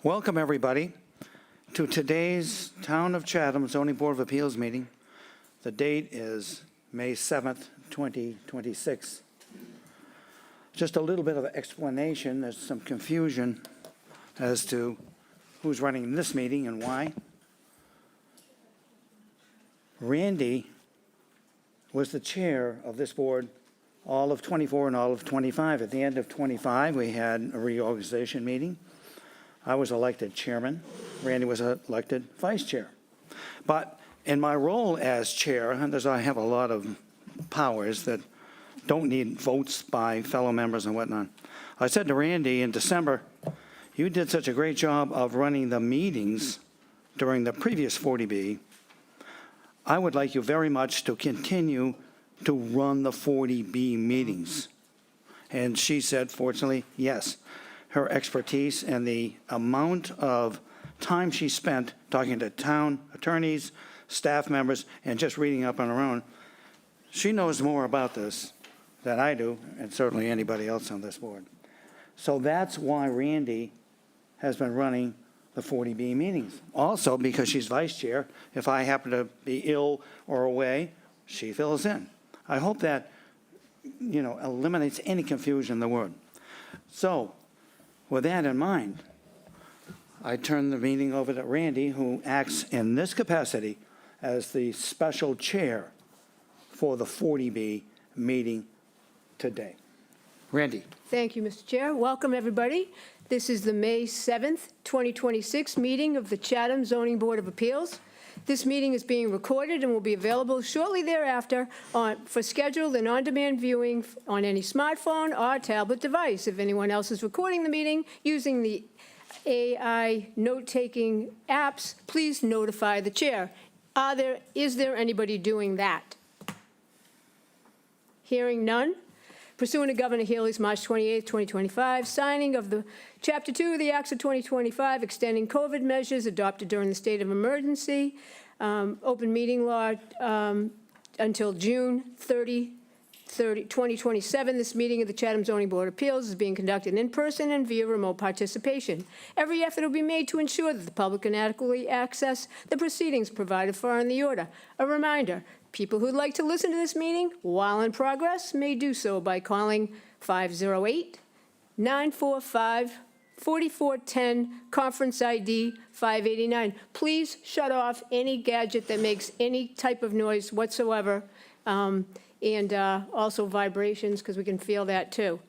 Welcome, everybody, to today's Town of Chatham Zoning Board of Appeals meeting. The date is May 7th, 2026. Just a little bit of explanation. There's some confusion as to who's running this meeting and why. Randy was the chair of this board all of 24 and all of 25. At the end of 25, we had a reorganization meeting. I was elected chairman. Randy was elected vice chair. But in my role as chair, and as I have a lot of powers that don't need votes by fellow members and whatnot, I said to Randy in December, you did such a great job of running the meetings during the previous 40B. I would like you very much to continue to run the 40B meetings. And she said, fortunately, yes. Her expertise and the amount of time she spent talking to town attorneys, staff members, and just reading up on her own, she knows more about this than I do, and certainly anybody else on this board. So that's why Randy has been running the 40B meetings. Also, because she's vice chair, if I happen to be ill or away, she fills in. I hope that, eliminates any confusion in the word. So, with that in mind, I turn the meeting over to Randy, who acts in this capacity as the special chair for the 40B meeting today. Randy. Thank you, Mr. Chair. Welcome, everybody. This is the May 7th, 2026 meeting of the Chatham Zoning Board of Appeals. This meeting is being recorded and will be available shortly thereafter for scheduled and on-demand viewing on any smartphone or tablet device. If anyone else is recording the meeting using the AI note-taking apps, please notify the chair. Is there anybody doing that? Hearing none. Pursuant to Governor Healey's March 28, 2025, signing of the Chapter 2 of the Acts of 2025, extending COVID measures adopted during the state of emergency, open meeting law until June 30, 2027. This meeting of the Chatham Zoning Board of Appeals is being conducted in person and via remote participation. Every effort will be made to ensure that the public can adequately access the proceedings provided for in the order. A reminder, people who'd like to listen to this meeting while in progress may do so by calling 508-945-4410, conference ID 589. Please shut off any gadget that makes any type of noise whatsoever, and also vibrations, because we can feel that too.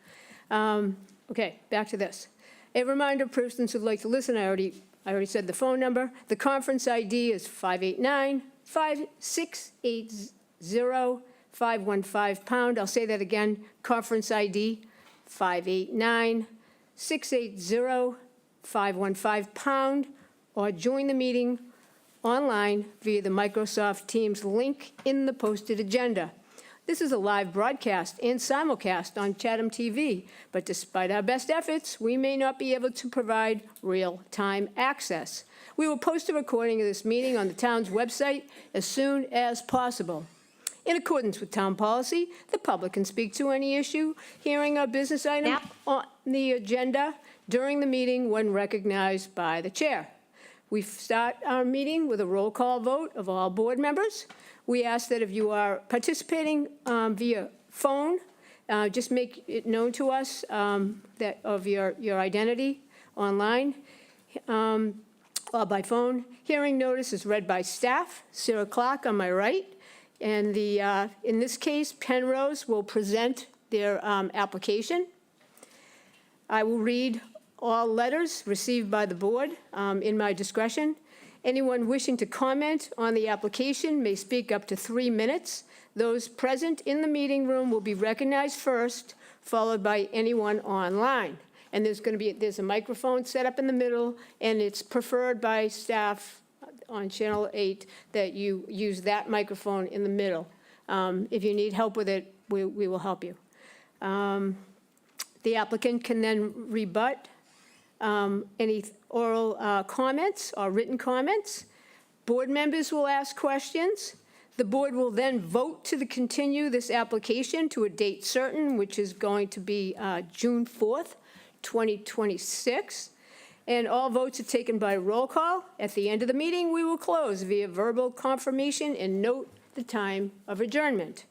Okay, back to this. A reminder, persons who'd like to listen, I already said the phone number. The conference ID is 589-5680-515 #. I'll say that again, conference ID 589-680-515 #, or join the meeting online via the Microsoft Teams link in the posted agenda. This is a live broadcast and simulcast on Chatham TV, but despite our best efforts, we may not be able to provide real-time access. We will post a recording of this meeting on the town's website as soon as possible. In accordance with town policy, the public can speak to any issue, hearing or business item on the agenda during the meeting when recognized by the chair. We start our meeting with a roll call vote of all board members. We ask that if you are participating via phone, just make it known to us that of your identity online or by phone. Hearing notice is read by staff, Sarah Clark on my right. And in this case, Penrose will present their application. I will read all letters received by the board in my discretion. Anyone wishing to comment on the application may speak up to 3 minutes. Those present in the meeting room will be recognized first, followed by anyone online. And there's a microphone set up in the middle, and it's preferred by staff on Channel 8 that you use that microphone in the middle. If you need help with it, we will help you. The applicant can then rebut any oral comments or written comments. Board members will ask questions. The board will then vote to continue this application to a date certain, which is going to be June 4th, 2026. and all votes are taken by roll call. At the end of the meeting, we will close via verbal confirmation and note the time of adjournment.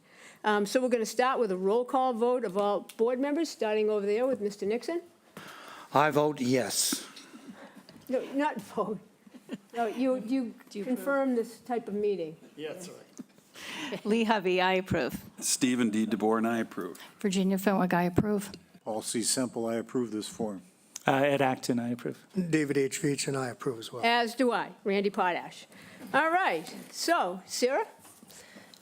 So we're going to start with a roll call vote of all board members, starting over there with Mr. Nixon. I vote yes. No, not vote. No, you confirm this type of meeting. Lee Hovey, I approve. Stephen D. DeBoer, and I approve. Virginia Fenwick, I approve. Paul C. Semple, I approve this form. Ed Acton, I approve. David H. Veach, and I approve as well. As do I, Randy Potash. All right, so, Sarah?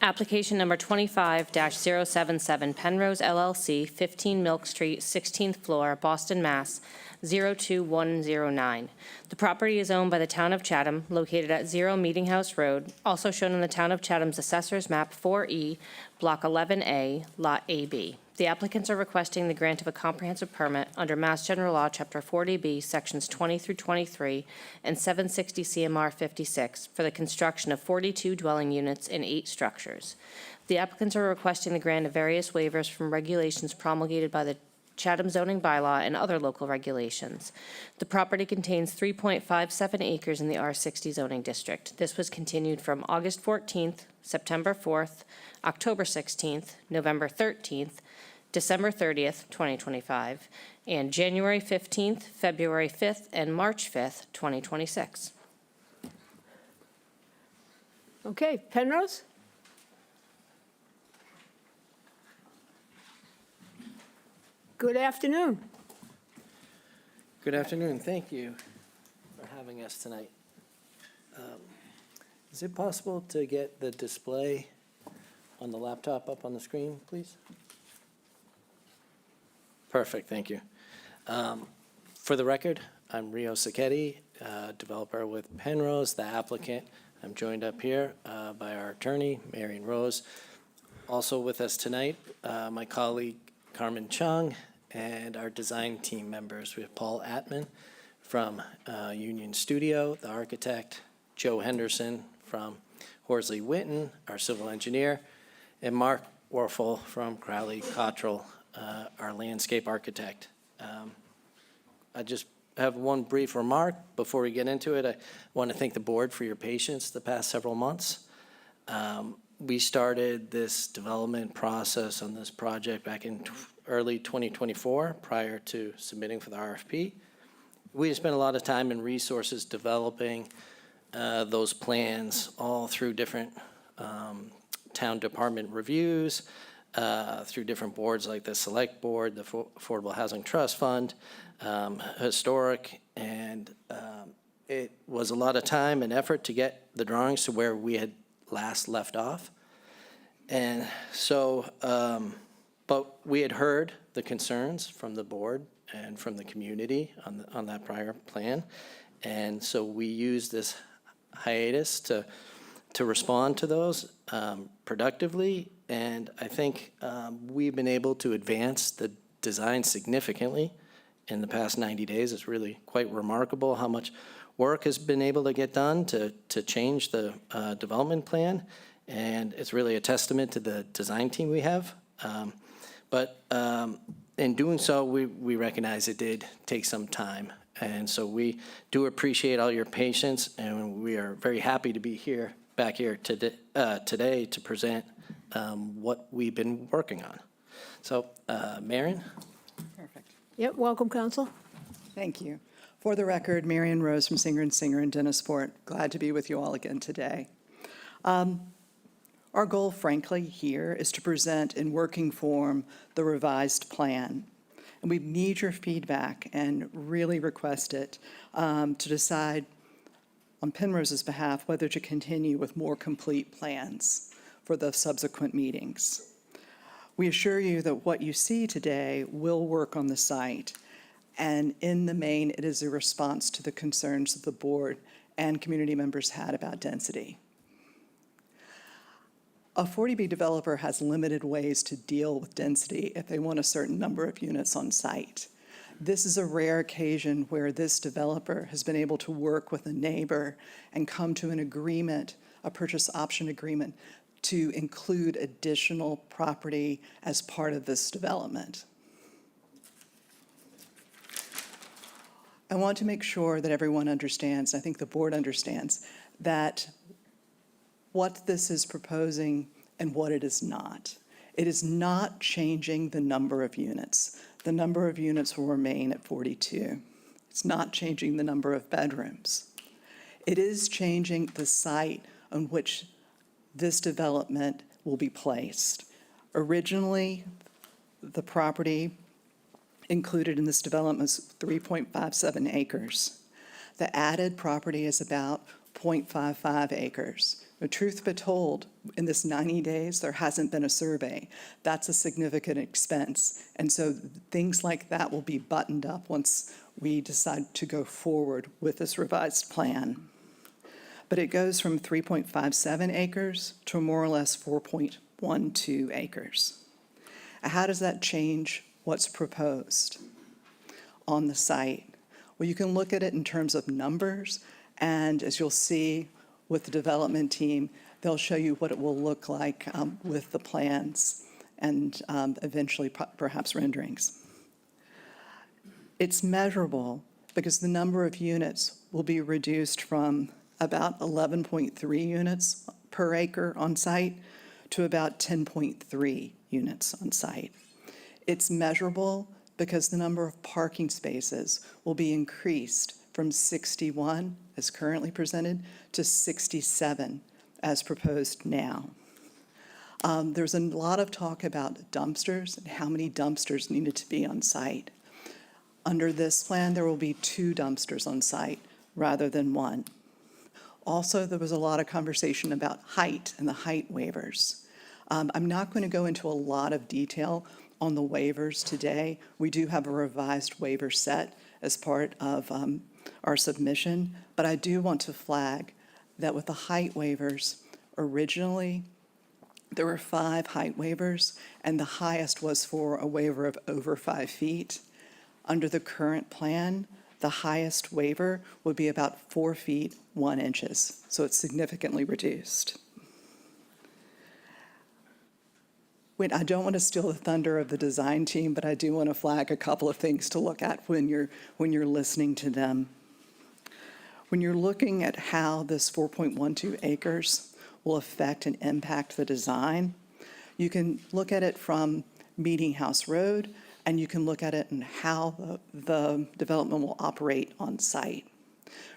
Application number 25-077, Penrose LLC, 15 Milk Street, 16th floor, Boston, Mass. 02109. The property is owned by the Town of Chatham, located at 0 Meeting House Road, also shown in the Town of Chatham's Assessor's Map 4E, Block 11A, Lot AB. The applicants are requesting the grant of a comprehensive permit under Mass General Law, Chapter 40B, Sections 20 through 23, and 760 CMR 56 for the construction of 42 dwelling units and 8 structures. The applicants are requesting the grant of various waivers from regulations promulgated by the Chatham zoning bylaw and other local regulations. The property contains 3.57 acres in the R60 zoning district. This was continued from August 14th, September 4th, October 16th, November 13th, December 30th, 2025, and January 15th, February 5th, and March 5th, 2026. Okay, Penrose? Good afternoon. Good afternoon. Thank you for having us tonight. Is it possible to get the display on the laptop up on the screen, please? Perfect, thank you. For the record, I'm Rio Sacchetti, developer with Penrose, the applicant. I'm joined up here by our attorney, Marion Rose. Also with us tonight, my colleague Carmen Chung, and our design team members. We have Paul Atman from Union Studio, the architect, Joe Henderson from Horsley Witten, our civil engineer, and Mark Warfel from Crowley Cottrell, our landscape architect. I just have one brief remark before we get into it. I want to thank the board for your patience the past several months. We started this development process on this project back in early 2024, prior to submitting for the RFP. We spent a lot of time and resources developing those plans all through different town department reviews, through different boards like the Select Board, the Affordable Housing Trust Fund, Historic, and it was a lot of time and effort to get the drawings to where we had last left off. And so, but we had heard the concerns from the board and from the community on that prior plan. And so we used this hiatus to respond to those productively. And I think we've been able to advance the design significantly in the past 90 days. It's really quite remarkable how much work has been able to get done to change the development plan. And it's really a testament to the design team we have. But in doing so, we recognize it did take some time. And so we do appreciate all your patience, and we are very happy to be here, back here today to present what we've been working on. So, Marion? Perfect. Yep, welcome, counsel. Thank you. For the record, Marion Rose from Singer & Singer in Dennisport. Glad to be with you all again today. Our goal, frankly, here is to present in working form the revised plan. And we need your feedback and really request it to decide on Penrose's behalf whether to continue with more complete plans for the subsequent meetings. We assure you that what you see today will work on the site, and in the main, it is a response to the concerns that the board and community members had about density. A 40B developer has limited ways to deal with density if they want a certain number of units on site. This is a rare occasion where this developer has been able to work with a neighbor and come to an agreement, a purchase option agreement, to include additional property as part of this development. I want to make sure that everyone understands, I think the board understands, that what this is proposing and what it is not. It is not changing the number of units. The number of units will remain at 42. It's not changing the number of bedrooms. It is changing the site on which this development will be placed. Originally, the property included in this development was 3.57 acres. The added property is about 0.55 acres. The truth be told, in this 90 days, there hasn't been a survey. That's a significant expense. And so things like that will be buttoned up once we decide to go forward with this revised plan. But it goes from 3.57 acres to more or less 4.12 acres. How does that change what's proposed on the site? Well, you can look at it in terms of numbers, and as you'll see with the development team, they'll show you what it will look like with the plans and eventually perhaps renderings. It's measurable because the number of units will be reduced from about 11.3 units per acre on site to about 10.3 units on site. It's measurable because the number of parking spaces will be increased from 61, as currently presented, to 67, as proposed now. There's a lot of talk about dumpsters and how many dumpsters needed to be on site. Under this plan, there will be 2 dumpsters on site rather than 1. Also, there was a lot of conversation about height and the height waivers. I'm not going to go into a lot of detail on the waivers today. We do have a revised waiver set as part of our submission, but I do want to flag that with the height waivers, originally, there were 5 height waivers, and the highest was for a waiver of over 5 feet. Under the current plan, the highest waiver would be about 4 feet, 1 inches, so it's significantly reduced. I don't want to steal the thunder of the design team, but I do want to flag a couple of things to look at when you're listening to them. When you're looking at how this 4.12 acres will affect and impact the design, you can look at it from Meeting House Road, and you can look at it and how the development will operate on site.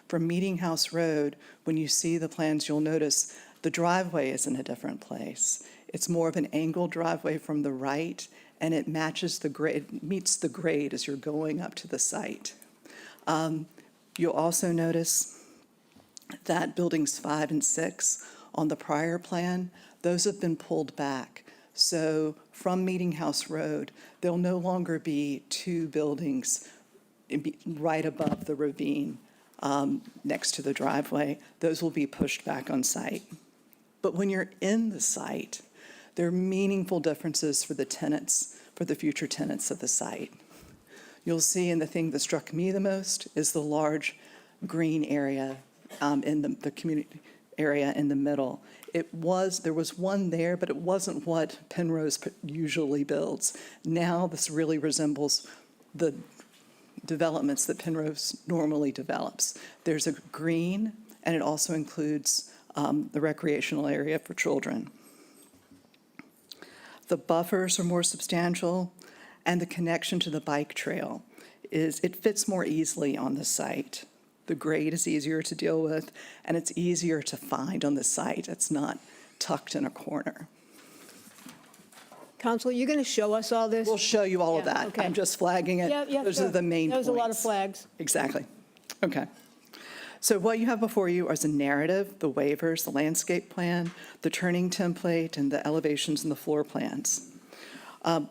From Meeting House Road, when you see the plans, you'll notice the driveway is in a different place. It's more of an angled driveway from the right, and it matches the grade, meets the grade as you're going up to the site. You'll also notice that buildings 5 and 6 on the prior plan, those have been pulled back. So from Meeting House Road, there'll no longer be 2 buildings right above the ravine next to the driveway. Those will be pushed back on site. But when you're in the site, there are meaningful differences for the tenants, for the future tenants of the site. You'll see, and the thing that struck me the most is the large green area in the community area in the middle. There was one there, but it wasn't what Penrose usually builds. Now this really resembles the developments that Penrose normally develops. There's a green, and it also includes the recreational area for children. The buffers are more substantial, and the connection to the bike trail it fits more easily on the site. The grade is easier to deal with, and it's easier to find on the site. It's not tucked in a corner. Counsel, you're going to show us all this? We'll show you all of Yeah, that. okay. I'm just flagging it. Those are the main points. There's a lot of flags. Exactly. Okay. So what you have before you is a narrative, the waivers, the landscape plan, the turning template, and the elevations and the floor plans.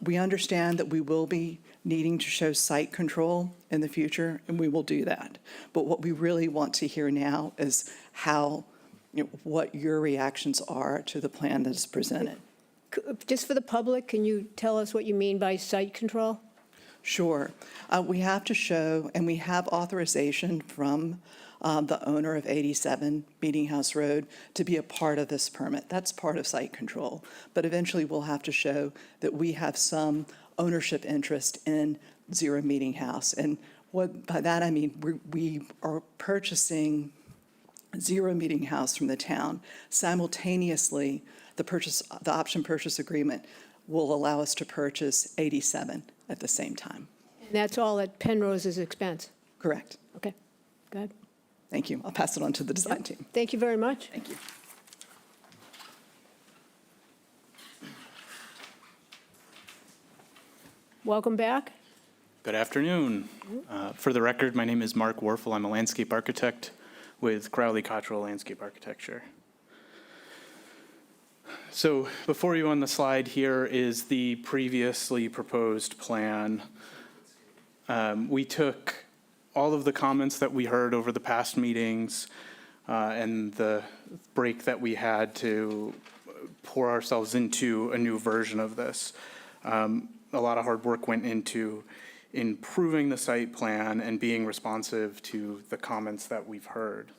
We understand that we will be needing to show site control in the future, and we will do that. But what we really want to hear now is what your reactions are to the plan that is presented. Just for the public, can you tell us what you mean by site control? Sure. We have to show, and we have authorization from the owner of 87 Meeting House Road to be a part of this permit. That's part of site control. But eventually we'll have to show that we have some ownership interest in Zero Meeting House. And What, by that I mean, we are purchasing 0 Meeting House from the town. Simultaneously, the option purchase agreement will allow us to purchase 87 at the same time. And that's all at Penrose's expense? Correct. Okay, go ahead. Thank you. I'll pass it on to the design team. Thank you very much. Thank you. Welcome back. Good afternoon. For the record, my name is Mark Warfel. I'm a landscape architect with Crowley Cottrell Landscape Architecture. So before you on the slide here is the previously proposed plan. We took all of the comments that we heard over the past meetings and the break that we had to pour ourselves into a new version of this. A lot of hard work went into improving the site plan and being responsive to the comments that we've heard.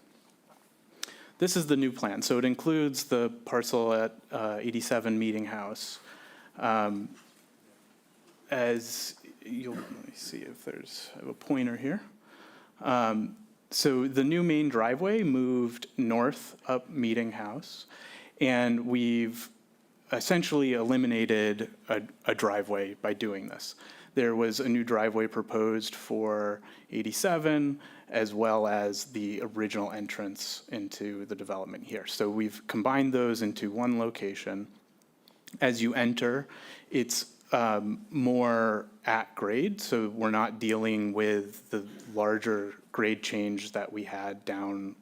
This is the new plan. So it includes the parcel at 87 Meeting House. As you'll, let me see if I have a pointer here. So the new main driveway moved north up Meeting House, and we've essentially eliminated a driveway by doing this. There was a new driveway proposed for 87, as well as the original entrance into the development here. So we've combined those into one location. As you enter, it's more at grade, so we're not dealing with the larger grade change that we had down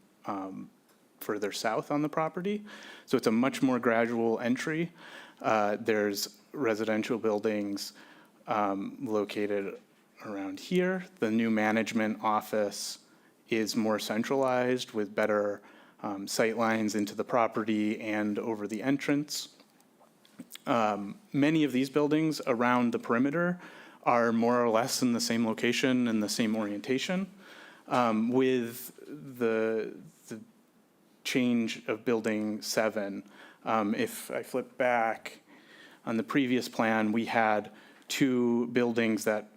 further south on the property. So it's a much more gradual entry. There's residential buildings located around here. The new management office is more centralized with better sight lines into the property and over the entrance. Many of these buildings around the perimeter are more or less in the same location and the same orientation. With the change of building 7, if I flip back on the previous plan, we had 2 buildings that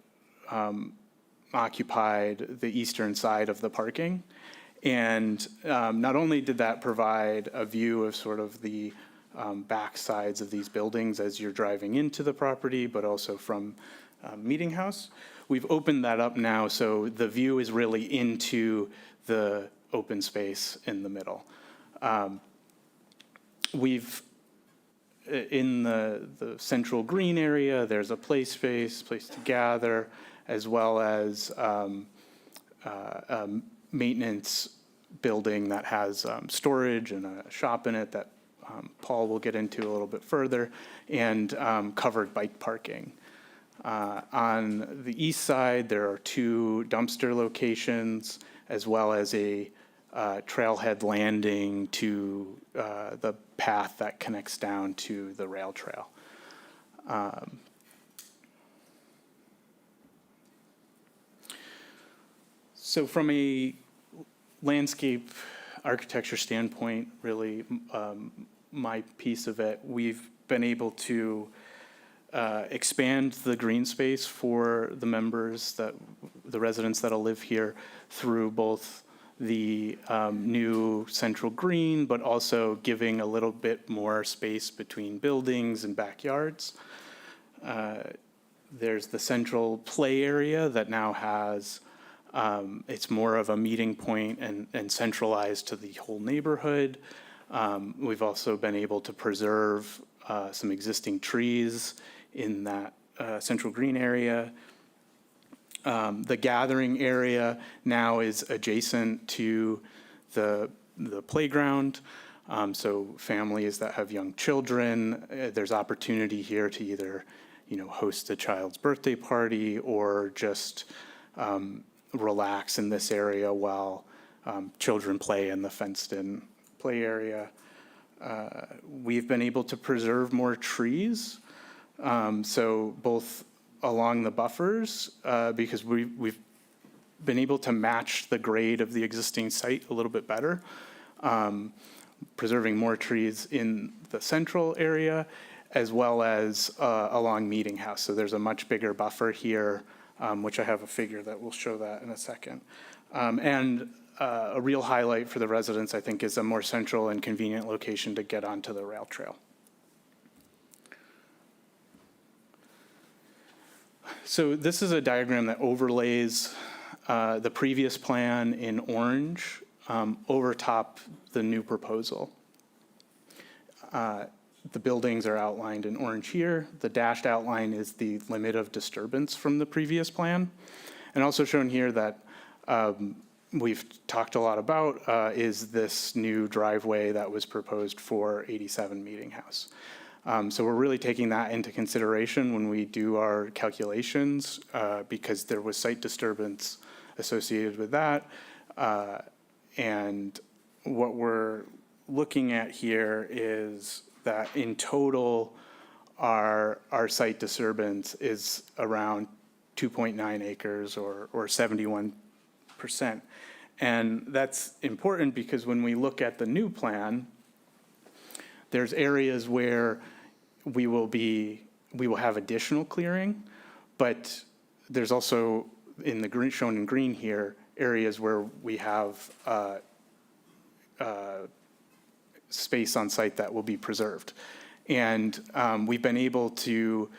occupied the eastern side of the parking. And not only did that provide a view of sort of the back sides of these buildings as you're driving into the property, but also from Meeting House. We've opened that up now, so the view is really into the open space in the middle. We've, in the central green area, there's a play space, place to gather, as well as a maintenance building that has storage and a shop in it that Paul will get into a little bit further, and covered bike parking. On the east side, there are 2 dumpster locations, as well as a trailhead landing to the path that connects down to the rail trail. So from a landscape architecture standpoint, really, my piece of it, we've been able to expand the green space for the members, the residents that'll live here, through both the new central green, but also giving a little bit more space between buildings and backyards. There's the central play area that now has, it's more of a meeting point and centralized to the whole neighborhood. We've also been able to preserve some existing trees in that central green area. The gathering area now is adjacent to the playground. So families that have young children, there's opportunity here to either, host a child's birthday party or just relax in this area while children play in the fenced-in play area. We've been able to preserve more trees. So both along the buffers, because we've been able to match the grade of the existing site a little bit better, preserving more trees in the central area, as well as along Meeting House. So there's a much bigger buffer here which I have a figure that will show that in a second. And a real highlight for the residents, I think, is a more central and convenient location to get onto the rail trail. So this is a diagram that overlays the previous plan in orange over top the new proposal. The buildings are outlined in orange here. The dashed outline is the limit of disturbance from the previous plan. And also shown here that we've talked a lot about is this new driveway that was proposed for 87 Meeting House. So we're really taking that into consideration when we do our calculations because there was site disturbance associated with that. And what we're looking at here is that in total, our site disturbance is around 2.9 acres or 71%. And that's important because when we look at the new plan, there's areas where we will have additional clearing, but there's also in the green, shown in green here, areas where we have space on site that will be preserved. And we've been able to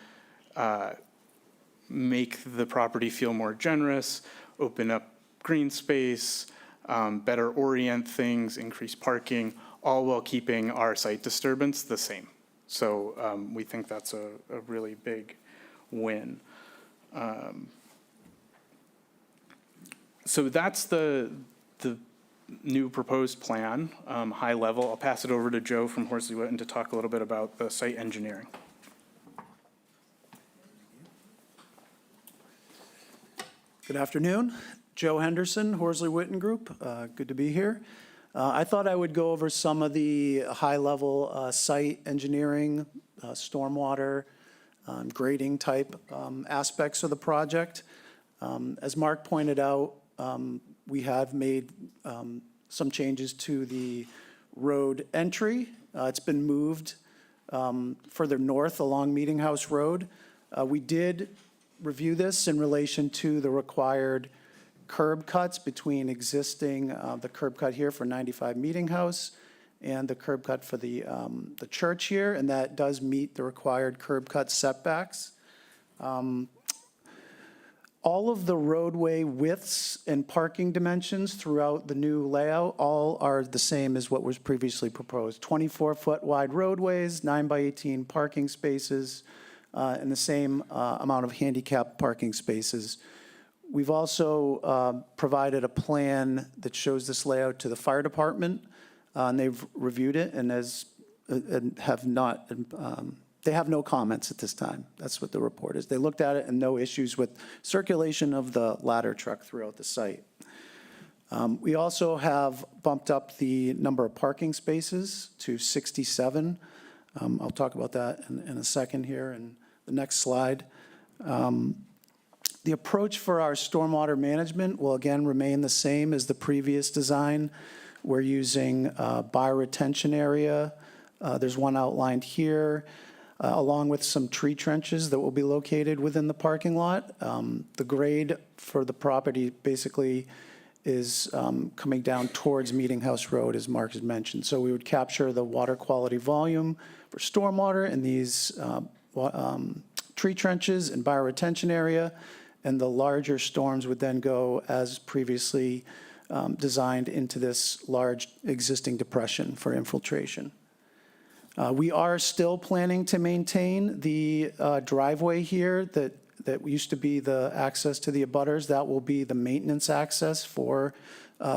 make the property feel more generous, open up green space, better orient things, increase parking, all while keeping our site disturbance the same. So we think that's a really big win. So that's the new proposed plan, high level. I'll pass it over to Joe from Horsley Witten to talk a little bit about the site engineering. Good afternoon. Joe Henderson, Horsley Witten Group. Good to be here. I thought I would go over some of the high-level site engineering, stormwater, grading type aspects of the project. As Mark pointed out, we have made some changes to the road entry. It's been moved further north along Meeting House Road. We did review this in relation to the required curb cuts between existing, the curb cut here for 95 Meeting House and the curb cut for the church here, and that does meet the required curb cut setbacks. All of the roadway widths and parking dimensions throughout the new layout all are the same as what was previously proposed. 24-foot wide roadways, 9 by 18 parking spaces, and the same amount of handicap parking spaces. We've also provided a plan that shows this layout to the fire department, and they've reviewed it and they have no comments at this time. That's what the report is. They looked at it and no issues with circulation of the ladder truck throughout the site. We also have bumped up the number of parking spaces to 67. I'll talk about that in a second here in the next slide. The approach for our stormwater management will again remain the same as the previous design. We're using bioretention area. There's one outlined here, along with some tree trenches that will be located within the parking lot. The grade for the property basically is coming down towards Meeting House Road, as Mark has mentioned. So we would capture the water quality volume for stormwater in these tree trenches and bioretention area, and the larger storms would then go as previously designed into this large existing depression for infiltration. We are still planning to maintain the driveway here that used to be the access to the abutters. That will be the maintenance access for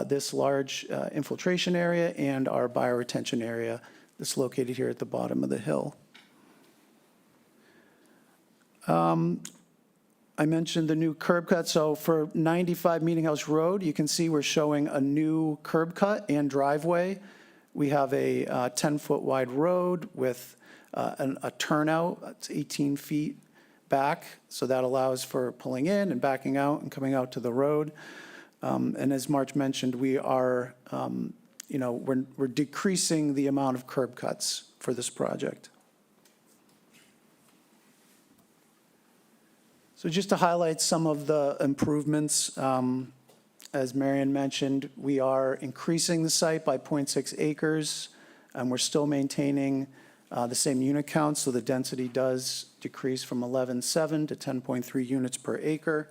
this large infiltration area and our bioretention area that's located here at the bottom of the hill. I mentioned the new curb cut. So for 95 Meeting House Road, you can see we're showing a new curb cut and driveway. We have a 10-foot wide road with a turnout. That's 18 feet back. So that allows for pulling in and backing out and coming out to the road. And as Mark mentioned, we are, we're decreasing the amount of curb cuts for this project. So just to highlight some of the improvements, as Marion mentioned, we are increasing the site by 0.6 acres, and we're still maintaining the same unit count, so the density does decrease from 11.7 to 10.3 units per acre.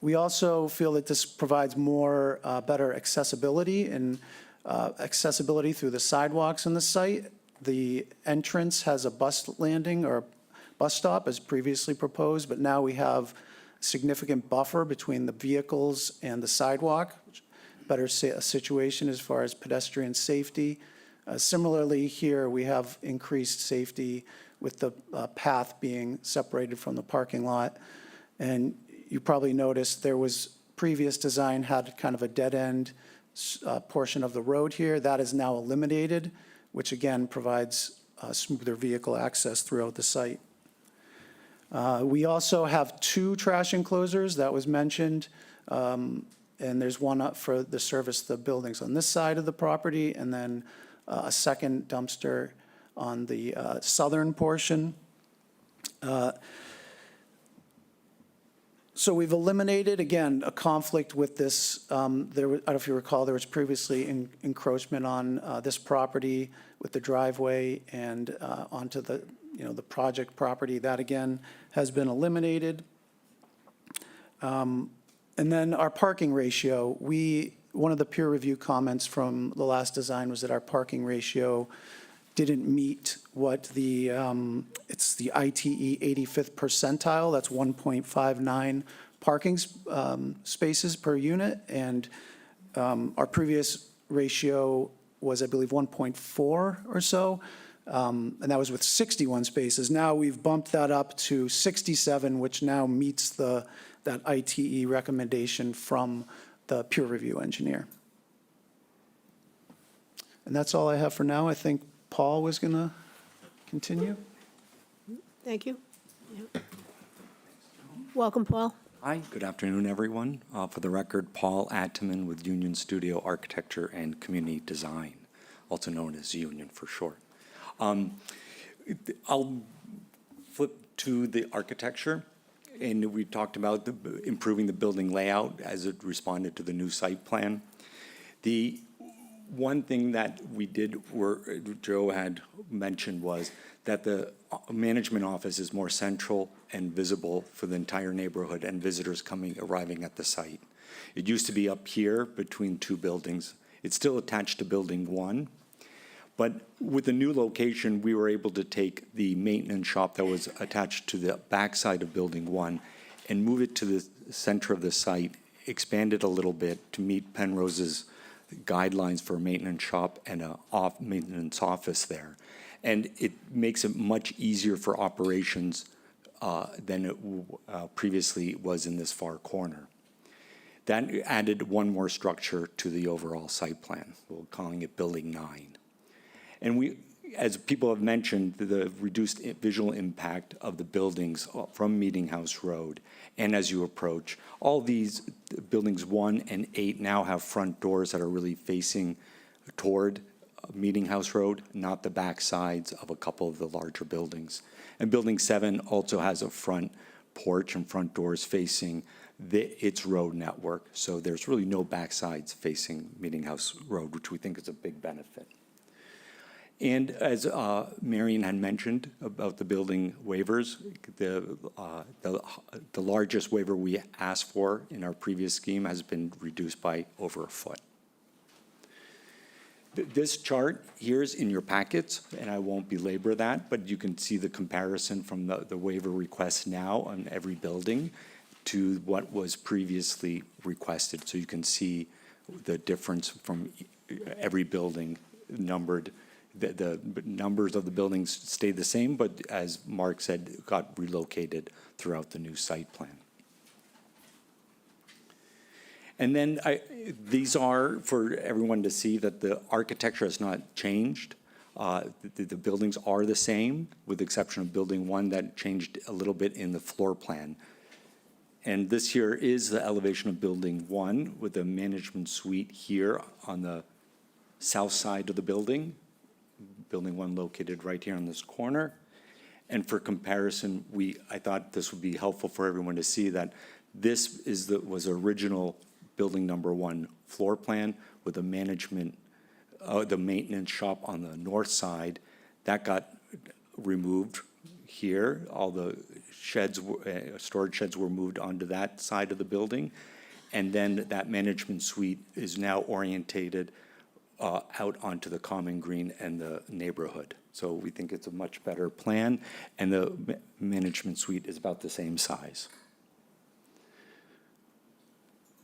We also feel that this provides more, better accessibility and accessibility through the sidewalks in the site. The entrance has a bus landing or bus stop as previously proposed, but now we have significant buffer between the vehicles and the sidewalk, better situation as far as pedestrian safety. Similarly, here we have increased safety with the path being separated from the parking lot. And you probably noticed there was previous design had kind of a dead end portion of the road here. That is now eliminated, which again provides smoother vehicle access throughout the site. We also have 2 trash enclosures that was mentioned, and there's one up for the service the buildings on this side of the property, and then a second dumpster on the southern portion. So we've eliminated, again, a conflict with this. I don't know if you recall, there was previously encroachment on this property with the driveway and onto the, the project property. That, again, has been eliminated. And then our parking ratio, one of the peer review comments from the last design was that our parking ratio didn't meet what it's the ITE 85th percentile, that's 1.59 parking spaces per unit, and our previous ratio was, I believe, 1.4 or so, and that was with 61 spaces. Now we've bumped that up to 67, which now meets that ITE recommendation from the peer review engineer. And that's all I have for now. I think Paul was going to continue. Thank you. Yeah. Welcome, Paul. Hi, good afternoon, everyone. For the record, Paul Atman with Union Studio Architecture and Community Design, also known as Union for short. I'll flip to the architecture, and we talked about improving the building layout as it responded to the new site plan. The one thing that we did, Joe had mentioned, was that the management office is more central and visible for the entire neighborhood and visitors arriving at the site. It used to be up here between 2 buildings. It's still attached to Building 1, but with the new location, we were able to take the maintenance shop that was attached to the backside of Building 1 and move it to the center of the site, expand it a little bit to meet Penrose's guidelines for a maintenance shop and a maintenance office there. And it makes it much easier for operations than it previously was in this far corner. That added one more structure to the overall site plan. We're calling it Building 9. And we, as people have mentioned, the reduced visual impact of the buildings from Meeting House Road, and as you approach, all these buildings 1 and 8 now have front doors that are really facing toward Meeting House Road, not the back sides of a couple of the larger buildings. And Building 7 also has a front porch and front doors facing its road network, so there's really no back sides facing Meeting House Road, which we think is a big benefit. And as Marion had mentioned about the building waivers, the largest waiver we asked for in our previous scheme has been reduced by over a foot. This chart here is in your packets, and I won't belabor that, but you can see the comparison from the waiver request now on every building to what was previously requested. So you can see the difference from every building numbered. The numbers of the buildings stayed the same, but as Mark said, got relocated throughout the new site plan. And then these are for everyone to see that the architecture has not changed. The buildings are the same, with the exception of Building 1 that changed a little bit in the floor plan. And this here is the elevation of Building 1 with the management suite here on the south side of the building. Building 1 located right here on this corner. And for comparison, I thought this would be helpful for everyone to see that this was original building number 1 floor plan with the the maintenance shop on the north side. That got removed here. All the sheds, storage sheds were moved onto that side of the building. And then that management suite is now orientated out onto the common green and the neighborhood. So we think it's a much better plan, and the management suite is about the same size.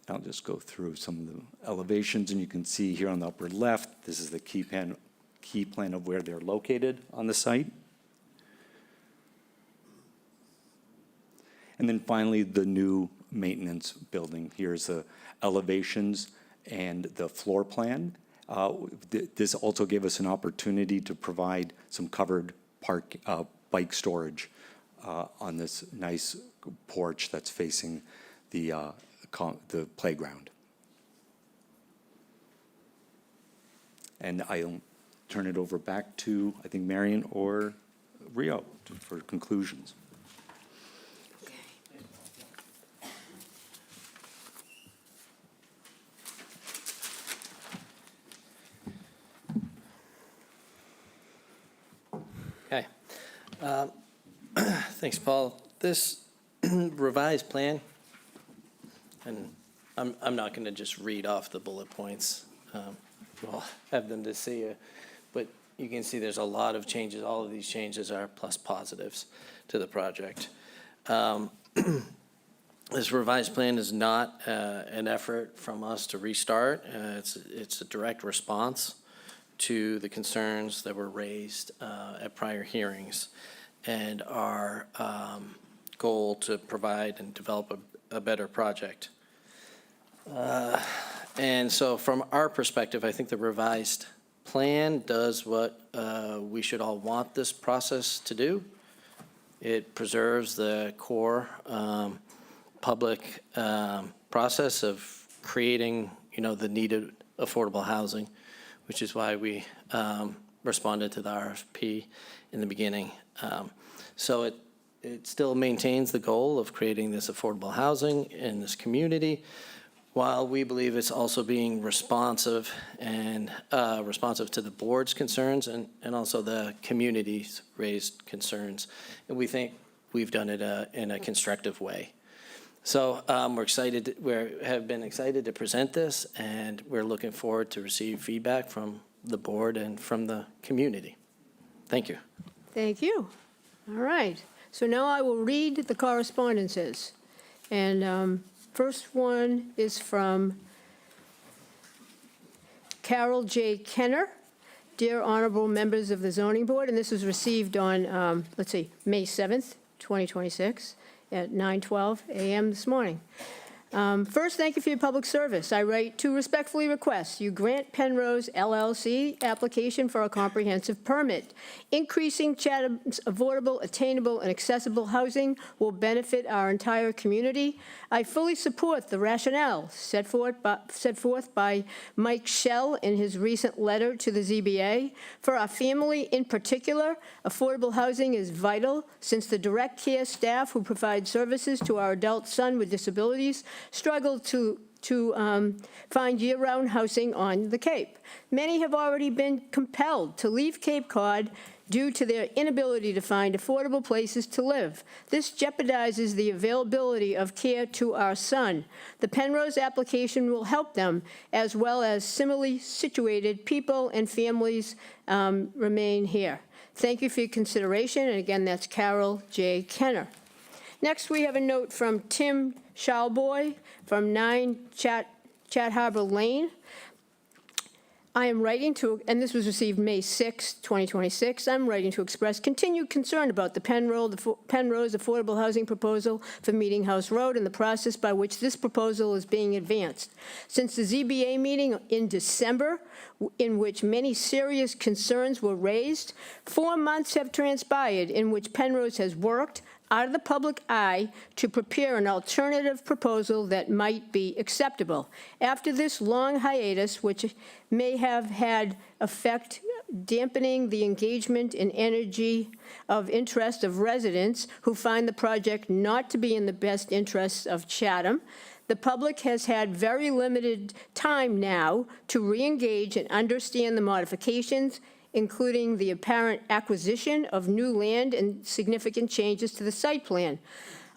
I'll just go through some of the elevations, and you can see here on the upper left, this is the key plan of where they're located on the site. And then finally, the new maintenance building. Here's the elevations and the floor plan. This also gave us an opportunity to provide some covered bike storage on this nice porch that's facing the playground. And I'll turn it over back to, I think, Marion or Rio for conclusions. Okay. Thanks, Paul. This revised plan, and I'm not going to just read off the bullet points. We'll have them to see you. But you can see there's a lot of changes. All of these changes are plus positives to the project. This revised plan is not an effort from us to restart. It's a direct response to the concerns that were raised at prior hearings, and our goal to provide and develop a better project. And so from our perspective, I think the revised plan does what we should all want this process to do. It preserves the core public process of creating, the needed affordable housing, which is why we responded to the RFP in the beginning. So it still maintains the goal of creating this affordable housing in this community, while we believe it's also being responsive and responsive to the board's concerns and also the community's raised concerns. And we think we've done it in a constructive way. So we have been excited to present this, and we're looking forward to receive feedback from the board and from the community. Thank you. Thank you. All right. So now I will read the correspondences. And first one is from Carol J. Kenner. Dear honorable members of the zoning board, and this was received on, May 7th, 2026. At 9:12 a.m. this morning. First, thank you for your public service. I write to respectfully request you grant Penrose LLC application for a comprehensive permit. Increasing Chatham's affordable, attainable, and accessible housing will benefit our entire community. I fully support the rationale set forth by Mike Schell in his recent letter to the ZBA. For our family in particular, affordable housing is vital since the direct care staff who provide services to our adult son with disabilities struggle to find year-round housing on the Cape. Many have already been compelled to leave Cape Cod due to their inability to find affordable places to live. This jeopardizes the availability of care to our son. The Penrose application will help them, as well as similarly situated people and families remain here. Thank you for your consideration, and again, that's Carol J. Kenner. Next, we have a note from Tim Shalboy from 9 Chat Harbor Lane. I am writing to, and this was received May 6, 2026. I'm writing to express continued concern about the Penrose affordable housing proposal for Meeting House Road and the process by which this proposal is being advanced. Since the ZBA meeting in December, in which many serious concerns were raised, 4 months have transpired in which Penrose has worked out of the public eye to prepare an alternative proposal that might be acceptable. After this long hiatus, which may have had effect dampening the engagement and energy of interest of residents who find the project not to be in the best interests of Chatham. The public has had very limited time now to re-engage and understand the modifications, including the apparent acquisition of new land and significant changes to the site plan.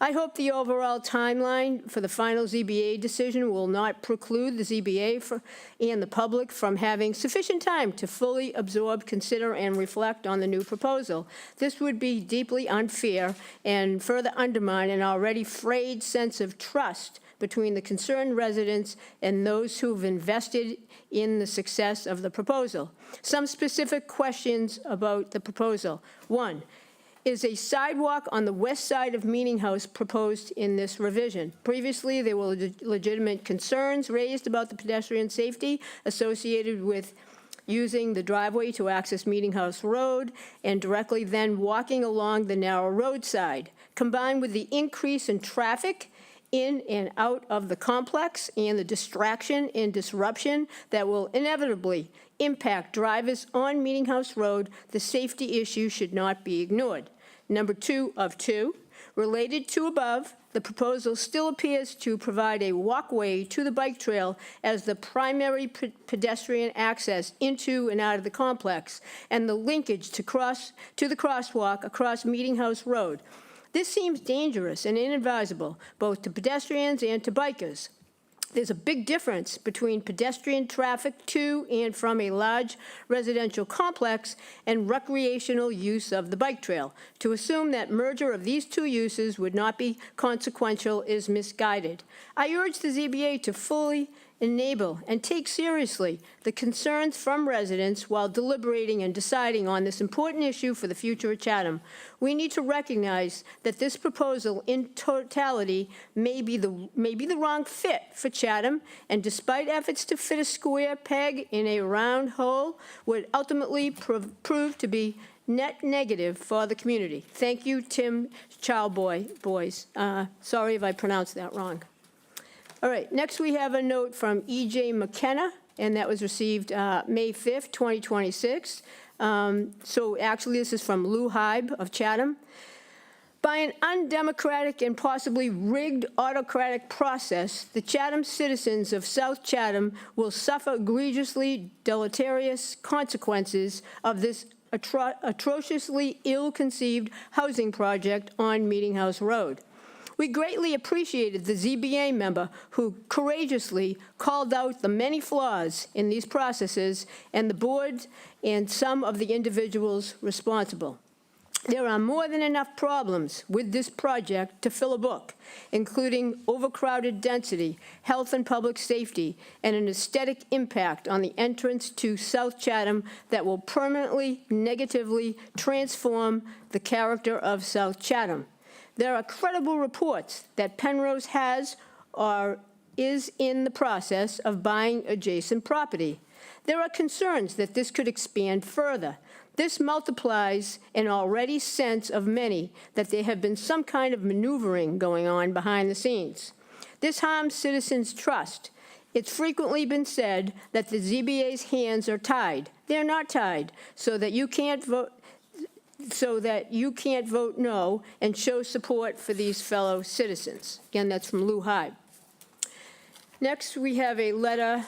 I hope the overall timeline for the final ZBA decision will not preclude the ZBA and the public from having sufficient time to fully absorb, consider, and reflect on the new proposal. This would be deeply unfair and further undermine an already frayed sense of trust between the concerned residents and those who've invested in the success of the proposal. Some specific questions about the proposal. 1, is a sidewalk on the west side of Meeting House proposed in this revision? Previously, there were legitimate concerns raised about the pedestrian safety associated with using the driveway to access Meeting House Road and directly then walking along the narrow roadside. Combined with the increase in traffic in and out of the complex and the distraction and disruption that will inevitably impact drivers on Meeting House Road, the safety issue should not be ignored. Number 2 of 2, related to above, the proposal still appears to provide a walkway to the bike trail as the primary pedestrian access into and out of the complex, and the linkage to the crosswalk across Meeting House Road. This seems dangerous and inadvisable, both to pedestrians and to bikers. There's a big difference between pedestrian traffic to and from a large residential complex and recreational use of the bike trail. To assume that merger of these two uses would not be consequential is misguided. I urge the ZBA to fully enable and take seriously the concerns from residents while deliberating and deciding on this important issue for the future of Chatham. We need to recognize that this proposal in totality may be the wrong fit for Chatham, and despite efforts to fit a square peg in a round hole, would ultimately prove to be net negative for the community. Thank you, Tim Boys. Sorry if I pronounced that wrong. All right, next we have a note from E.J. McKenna, and that was received May 5th, 2026. So actually, this is from Lou Hybe of Chatham. By an undemocratic and possibly rigged autocratic process, the Chatham citizens of South Chatham will suffer egregiously deleterious consequences of this atrociously ill-conceived housing project on Meeting House Road. We greatly appreciated the ZBA member who courageously called out the many flaws in these processes and the board and some of the individuals responsible. There are more than enough problems with this project to fill a book, including overcrowded density, health and public safety, and an aesthetic impact on the entrance to South Chatham that will permanently negatively transform the character of South Chatham. There are credible reports that Penrose has or is in the process of buying adjacent property. There are concerns that this could expand further. This multiplies an already sense of many that there have been some kind of maneuvering going on behind the scenes. This harms citizens' trust. It's frequently been said that the ZBA's hands are tied. They're not tied, so that you can't vote no and show support for these fellow citizens. Again, that's from Lou Hybe. Next, we have a letter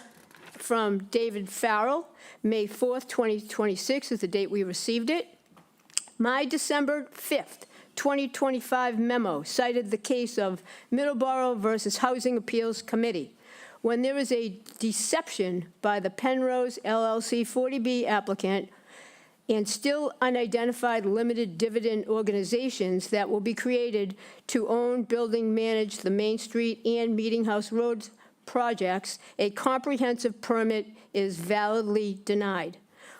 from David Farrell, May 4th, 2026 is the date we received it. My December 5th, 2025 memo cited the case of Middleborough versus Housing Appeals Committee. When there is a deception by the Penrose LLC 40B applicant and still unidentified limited dividend organizations that will be created to own, building, manage the Main Street and Meeting House Road projects, a comprehensive permit is validly denied.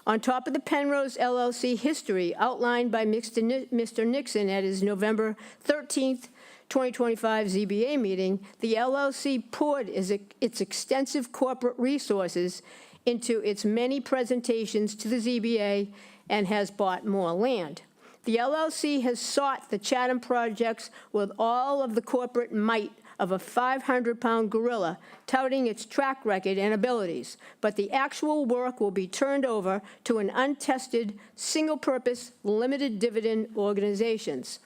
On top of the Penrose LLC history outlined by Mr. Nixon at his November 13th, 2025 ZBA meeting, the LLC poured its extensive corporate resources into its many presentations to the ZBA and has bought more land. The LLC has sought the Chatham projects with all of the corporate might of a 500-pound gorilla, touting its track record and abilities, but the actual work will be turned over to an untested, single-purpose, limited dividend organizations.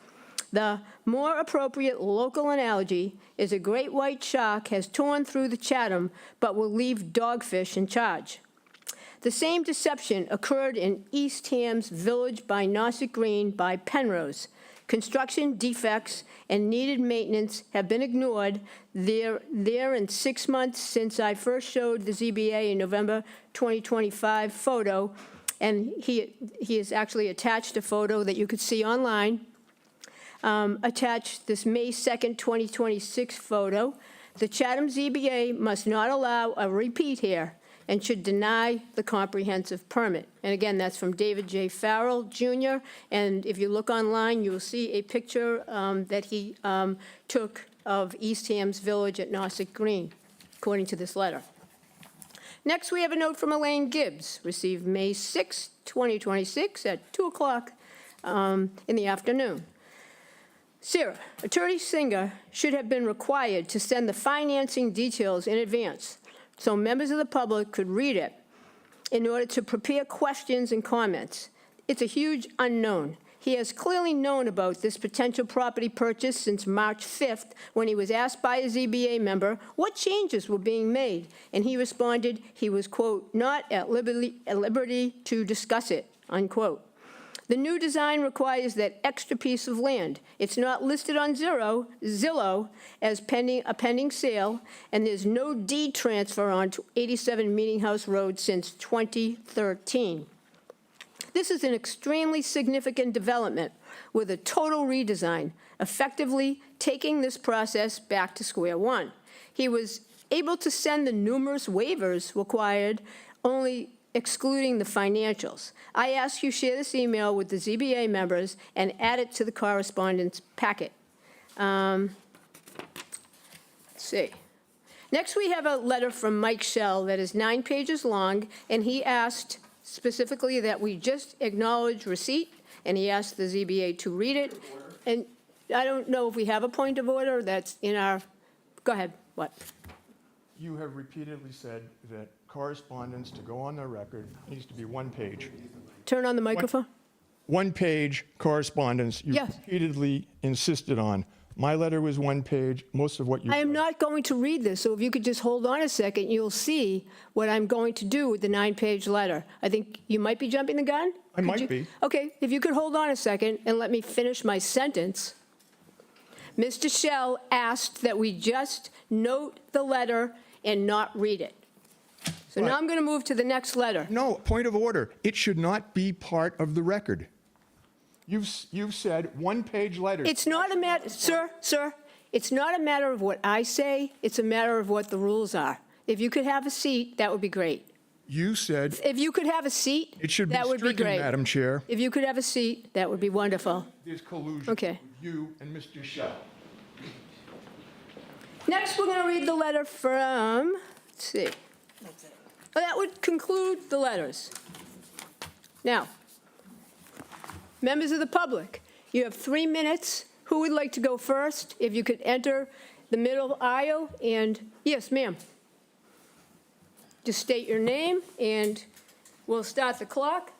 The more appropriate local analogy is a great white shark has torn through the Chatham but will leave dogfish in charge. The same deception occurred in East Ham's Village by Nauset Green by Penrose. Construction defects and needed maintenance have been ignored there in 6 months since I first showed the ZBA in November 2025 photo, and he has actually attached a photo that you could see online. Attached this May 2nd, 2026 photo. The Chatham ZBA must not allow a repeat here and should deny the comprehensive permit. And again, that's from David J. Farrell, Jr., and if you look online, you will see a picture that he took of East Ham's Village at Nauset Green, according to this letter. Next, we have a note from Elaine Gibbs, received May 6, 2026 at 2 o'clock in the afternoon. Sarah, Attorney Singer should have been required to send the financing details in advance so members of the public could read it in order to prepare questions and comments. It's a huge unknown. He has clearly known about this potential property purchase since March 5th when he was asked by a ZBA member what changes were being made, and he responded he was, quote, not at liberty to discuss it, unquote. The new design requires that extra piece of land. It's not listed on Zillow as a pending sale, and there's no deed transfer on 87 Meeting House Road since 2013. This is an extremely significant development with a total redesign, effectively taking this process back to square one. He was able to send the numerous waivers required, only excluding the financials. I ask you share this email with the ZBA members and add it to the correspondence packet. Let's see. Next, we have a letter from Mike Shell that is 9 pages long, and he asked specifically that we just acknowledge receipt, and he asked the ZBA to read it. And I don't know if we have a point of order that's in our, go ahead, what? You have repeatedly said that correspondence to go on the record needs to be 1 page. Turn on the microphone. 1 page correspondence you Yes. repeatedly insisted on. My letter was 1 page, most of what you I am said. not going to read this, so if you could just hold on a second, you'll see what I'm going to do with the 9-page letter. I think you might be jumping the gun? I might be. Okay, if you could hold on a second and let me finish my sentence. Mr. Shell asked that we just note the letter and not read it. So now I'm going to move to the next letter. No, point of order. It should not be part of the record. You've said 1-page letters. It's not a matter, sir, it's not a matter of what I say, it's a matter of what the rules are. If you could have a seat, that would be great. You said If you could have a seat, it should be that would be stricken, great. Madam Chair. If you could have a seat, that would be wonderful. There's collusion Okay. with you and Mr. Shell. Next, we're going to read the letter from, let's see. Well, that would conclude the letters. Now, members of the public, you have 3 minutes. Who would like to go first? If you could enter the middle aisle and, yes, ma'am. Just state your name and we'll start the clock.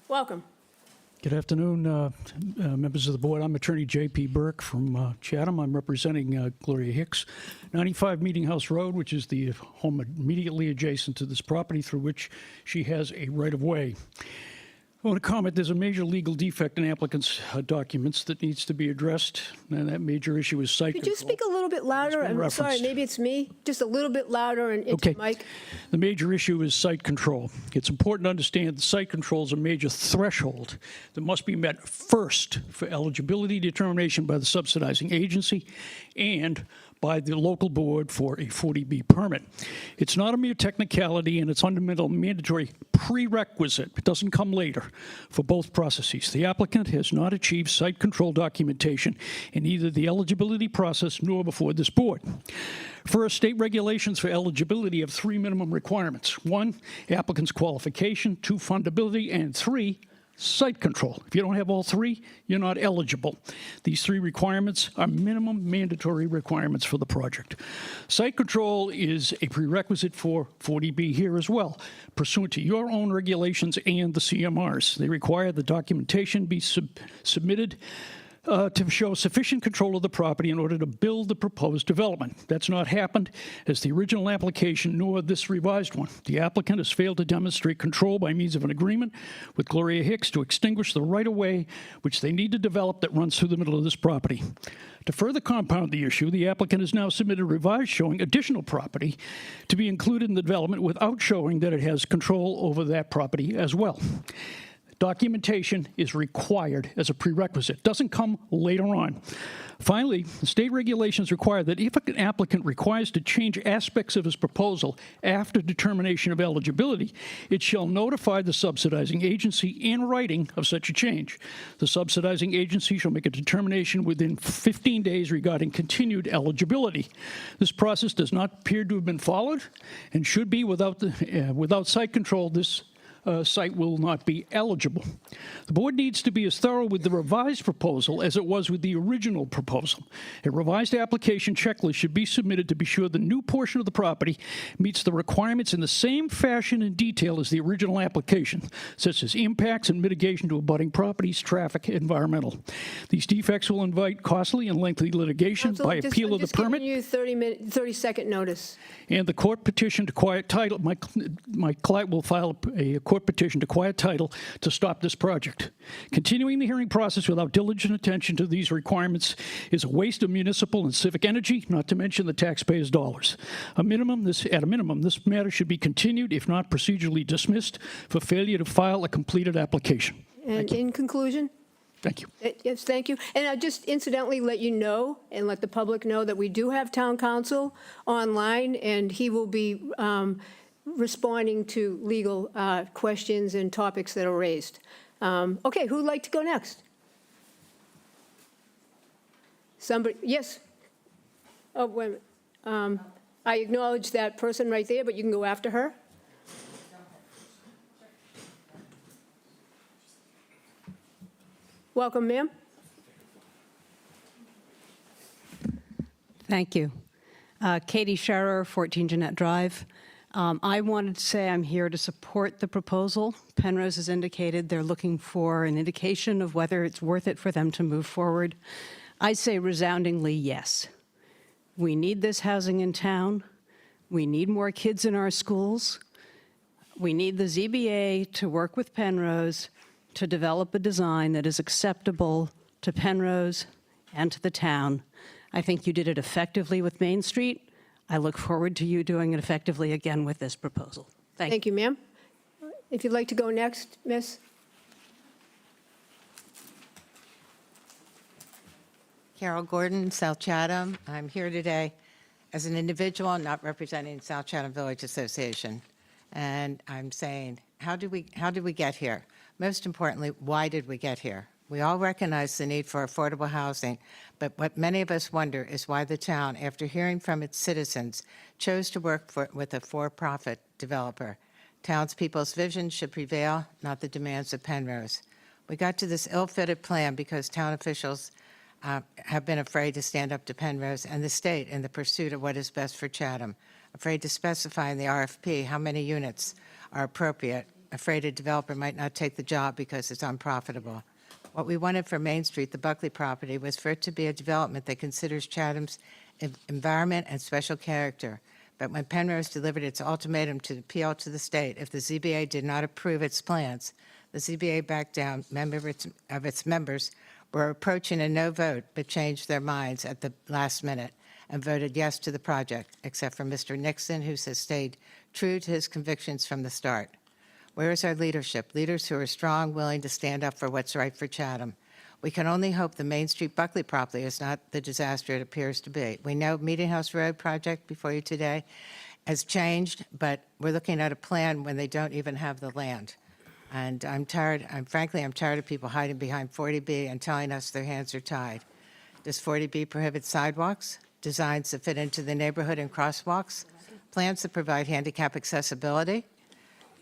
Welcome. Good afternoon, members of the board. I'm Attorney J.P. Burke from Chatham. I'm representing Gloria Hicks, 95 Meeting House Road, which is the home immediately adjacent to this property through which she has a right-of-way. I want to comment, there's a major legal defect in applicants' documents that needs to be addressed, and that major issue is site Could control. you speak a little bit louder? been I'm sorry, referenced. maybe it's me. Just a little bit louder and into Okay. the mic. The major issue is site control. It's important to understand that site control is a major threshold that must be met first for eligibility determination by the subsidizing agency and by the local board for a 40B permit. It's not a mere technicality, and it's fundamental mandatory prerequisite. It doesn't come later for both processes. The applicant has not achieved site control documentation in either the eligibility process nor before this board. First, state regulations for eligibility have 3 minimum requirements. 1, applicant's qualification, 2, fundability, and 3, site control. If you don't have all three, you're not eligible. These three requirements are minimum mandatory requirements for the project. Site control is a prerequisite for 40B here as well, pursuant to your own regulations and the CMRs. They require the documentation be submitted to show sufficient control of the property in order to build the proposed development. That's not happened as the original application nor this revised one. The applicant has failed to demonstrate control by means of an agreement with Gloria Hicks to extinguish the right-of-way which they need to develop that runs through the middle of this property. To further compound the issue, the applicant has now submitted a revised showing additional property to be included in the development without showing that it has control over that property as well. Documentation is required as a prerequisite. Doesn't come later on. Finally, the state regulations require that if an applicant requires to change aspects of his proposal after determination of eligibility, it shall notify the subsidizing agency in writing of such a change. The subsidizing agency shall make a determination within 15 days regarding continued eligibility. This process does not appear to have been followed and should be without site control. This site will not be eligible. The board needs to be as thorough with the revised proposal as it was with the original proposal. A revised application checklist should be submitted to be sure the new portion of the property meets the requirements in the same fashion and detail as the original application, such as impacts and mitigation to abutting properties, traffic, environmental. These defects will invite costly and lengthy litigation by appeal of the permit. I'm just giving you 30-second notice. And the court petition to quiet title. My client will file a court petition to quiet title to stop this project. Continuing the hearing process without diligent attention to these requirements is a waste of municipal and civic energy, not to mention the taxpayers' dollars. At a minimum, this matter should be continued, if not procedurally dismissed, for failure to file a completed application. And in conclusion? Thank you. Yes, thank you. And I'll just incidentally let you know and let the public know that we do have town council online, and he will be responding to legal questions and topics that are raised. Okay, who'd like to go next? Somebody, yes? Oh, wait a minute. I acknowledge that person right there, but you can go after her. Welcome, ma'am. Thank you. Katie Scherer, 14 Jeanette Drive. I wanted to say I'm here to support the proposal. Penrose has indicated they're looking for an indication of whether it's worth it for them to move forward. I say resoundingly yes. We need this housing in town. We need more kids in our schools. We need the ZBA to work with Penrose to develop a design that is acceptable to Penrose and to the town. I think you did it effectively with Main Street. I look forward to you doing it effectively again with this proposal. Thank you. Thank you, ma'am. If you'd like to go next, miss. Carol Gordon, South Chatham. I'm here today as an individual, not representing South Chatham Village Association. And I'm saying, how did we get here? Most importantly, why did we get here? We all recognize the need for affordable housing, but what many of us wonder is why the town, after hearing from its citizens, chose to work with a for-profit developer. Townspeople's vision should prevail, not the demands of Penrose. We got to this ill-fitted plan because town officials have been afraid to stand up to Penrose and the state in the pursuit of what is best for Chatham, afraid to specify in the RFP how many units are appropriate, afraid a developer might not take the job because it's unprofitable. What we wanted for Main Street, the Buckley property, was for it to be a development that considers Chatham's environment and special character. But when Penrose delivered its ultimatum to appeal to the state if the ZBA did not approve its plans, the ZBA backed down. Of its members were approaching a no vote but changed their minds at the last minute and voted yes to the project, except for Mr. Nixon, who has stayed true to his convictions from the start. Where is our leadership? Leaders who are strong, willing to stand up for what's right for Chatham. We can only hope the Main Street Buckley property is not the disaster it appears to be. We know Meeting House Road project before you today has changed, but we're looking at a plan when they don't even have the land. And I'm tired of people hiding behind 40B and telling us their hands are tied. Does 40B prohibit sidewalks, designs that fit into the neighborhood and crosswalks, plans that provide handicap accessibility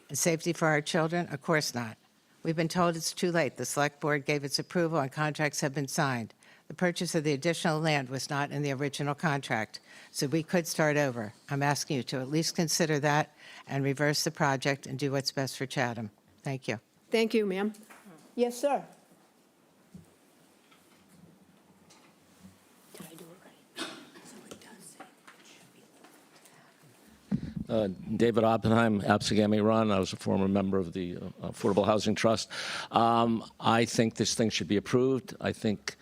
and safety for our children? Of course not. We've been told it's too late. The Select Board gave its approval and contracts have been signed. The purchase of the additional land was not in the original contract, so we could start over. I'm asking you to at least consider that and reverse the project and do what's best for Chatham. Thank you. Thank you, ma'am. Yes, sir. David Oppenheim, Absegami Run. I was a former member of the Affordable Housing Trust. I think this thing should be approved. I think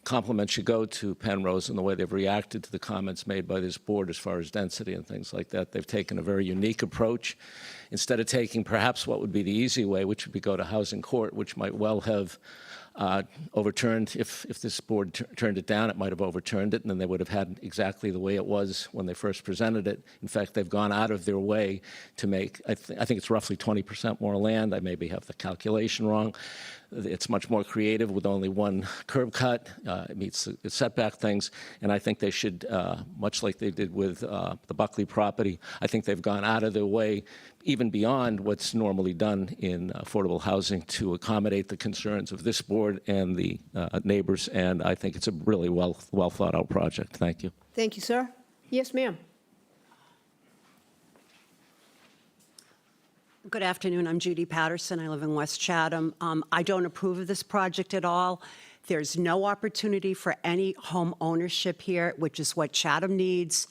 compliments should go to Penrose in the way they've reacted to the comments made by this board as far as density and things like that. They've taken a very unique approach. Instead of taking perhaps what would be the easy way, which would be go to housing court, which might well have overturned, if this board turned it down, it might have overturned it, and then they would have had exactly the way it was when they first presented it. In fact, they've gone out of their way to make, I think it's roughly 20% more land. I maybe have the calculation wrong. It's much more creative with only one curb cut. It meets the setback things, and I think they should, much like they did with the Buckley property, I think they've gone out of their way, even beyond what's normally done in affordable housing, to accommodate the concerns of this board and the neighbors, and I think it's a really well thought out project. Thank you. Thank you, sir. Yes, ma'am. Good afternoon. I'm Judy Patterson. I live in West Chatham. I don't approve of this project at all. There's no opportunity for any home ownership here, which is what Chatham needs.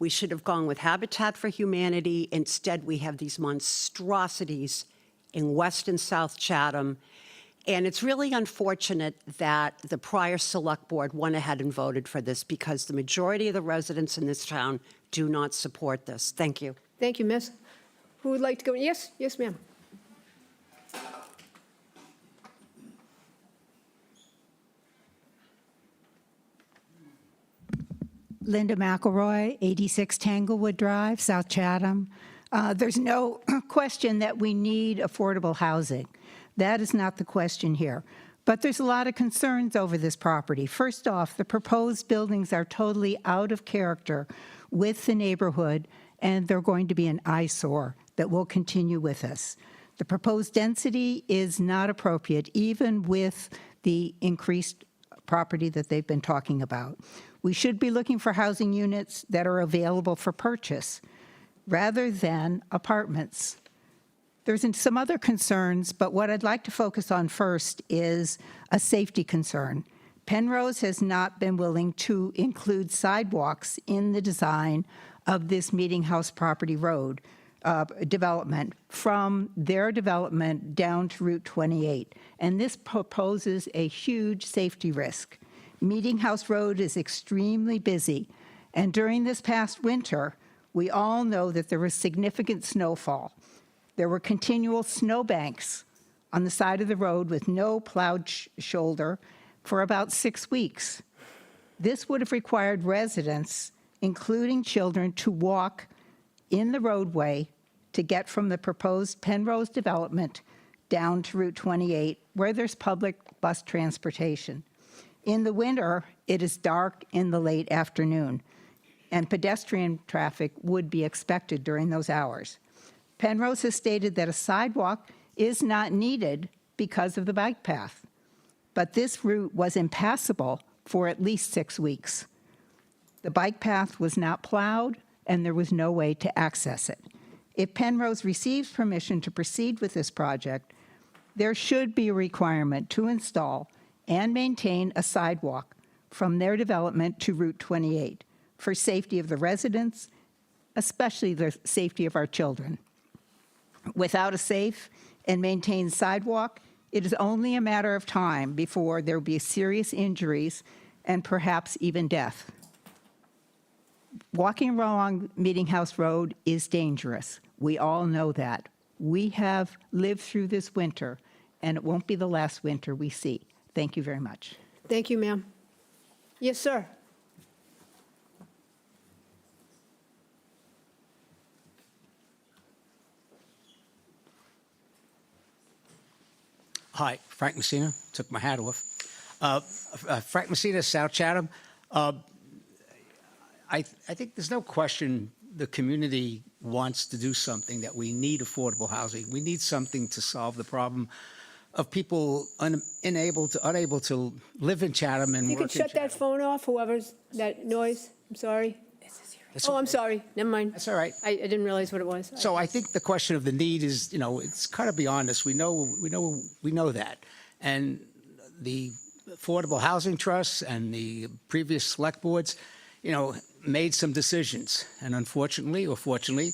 We should have gone with Habitat for Humanity. Instead, we have these monstrosities in West and South Chatham. And it's really unfortunate that the prior Select Board went ahead and voted for this, because the majority of the residents in this town do not support this. Thank you. Thank you, miss. Who would like to go? Yes, yes, ma'am. Linda McElroy, 86 Tanglewood Drive, South Chatham. There's no question that we need affordable housing. That is not the question here. But there's a lot of concerns over this property. First off, the proposed buildings are totally out of character with the neighborhood, and they're going to be an eyesore that will continue with us. The proposed density is not appropriate, even with the increased property that they've been talking about. We should be looking for housing units that are available for purchase rather than apartments. There's some other concerns, but what I'd like to focus on first is a safety concern. Penrose has not been willing to include sidewalks in the design of this Meeting House Property Road development from their development down to Route 28. And this proposes a huge safety risk. Meeting House Road is extremely busy. And during this past winter, we all know that there was significant snowfall. There were continual snowbanks on the side of the road with no plowed shoulder for about 6 weeks. This would have required residents, including children, to walk in the roadway to get from the proposed Penrose development down to Route 28, where there's public bus transportation. In the winter, it is dark in the late afternoon, and pedestrian traffic would be expected during those hours. Penrose has stated that a sidewalk is not needed because of the bike path, but this route was impassable for at least 6 weeks. The bike path was not plowed, and there was no way to access it. If Penrose receives permission to proceed with this project, there should be a requirement to install and maintain a sidewalk from their development to Route 28 for safety of the residents, especially the safety of our children. Without a safe and maintained sidewalk, it is only a matter of time before there will be serious injuries and perhaps even death. Walking along Meeting House Road is dangerous. We all know that. We have lived through this winter, and it won't be the last winter we see. Thank you very much. Thank you, ma'am. Yes, sir. Hi, Frank Messina. Took my hat off. Frank Messina, South Chatham. I think there's no question the community wants to do something, that we need affordable housing. We need something to solve the problem of people unable to live in Chatham and You work in could shut Chatham. that phone off, whoever's, that noise, I'm sorry. Oh, I'm sorry, never mind. That's all right. I didn't realize what it was. So I think the question of the need is, it's kind of beyond us. We know that. And the Affordable Housing Trust and the previous select boards, made some decisions. And unfortunately, or fortunately,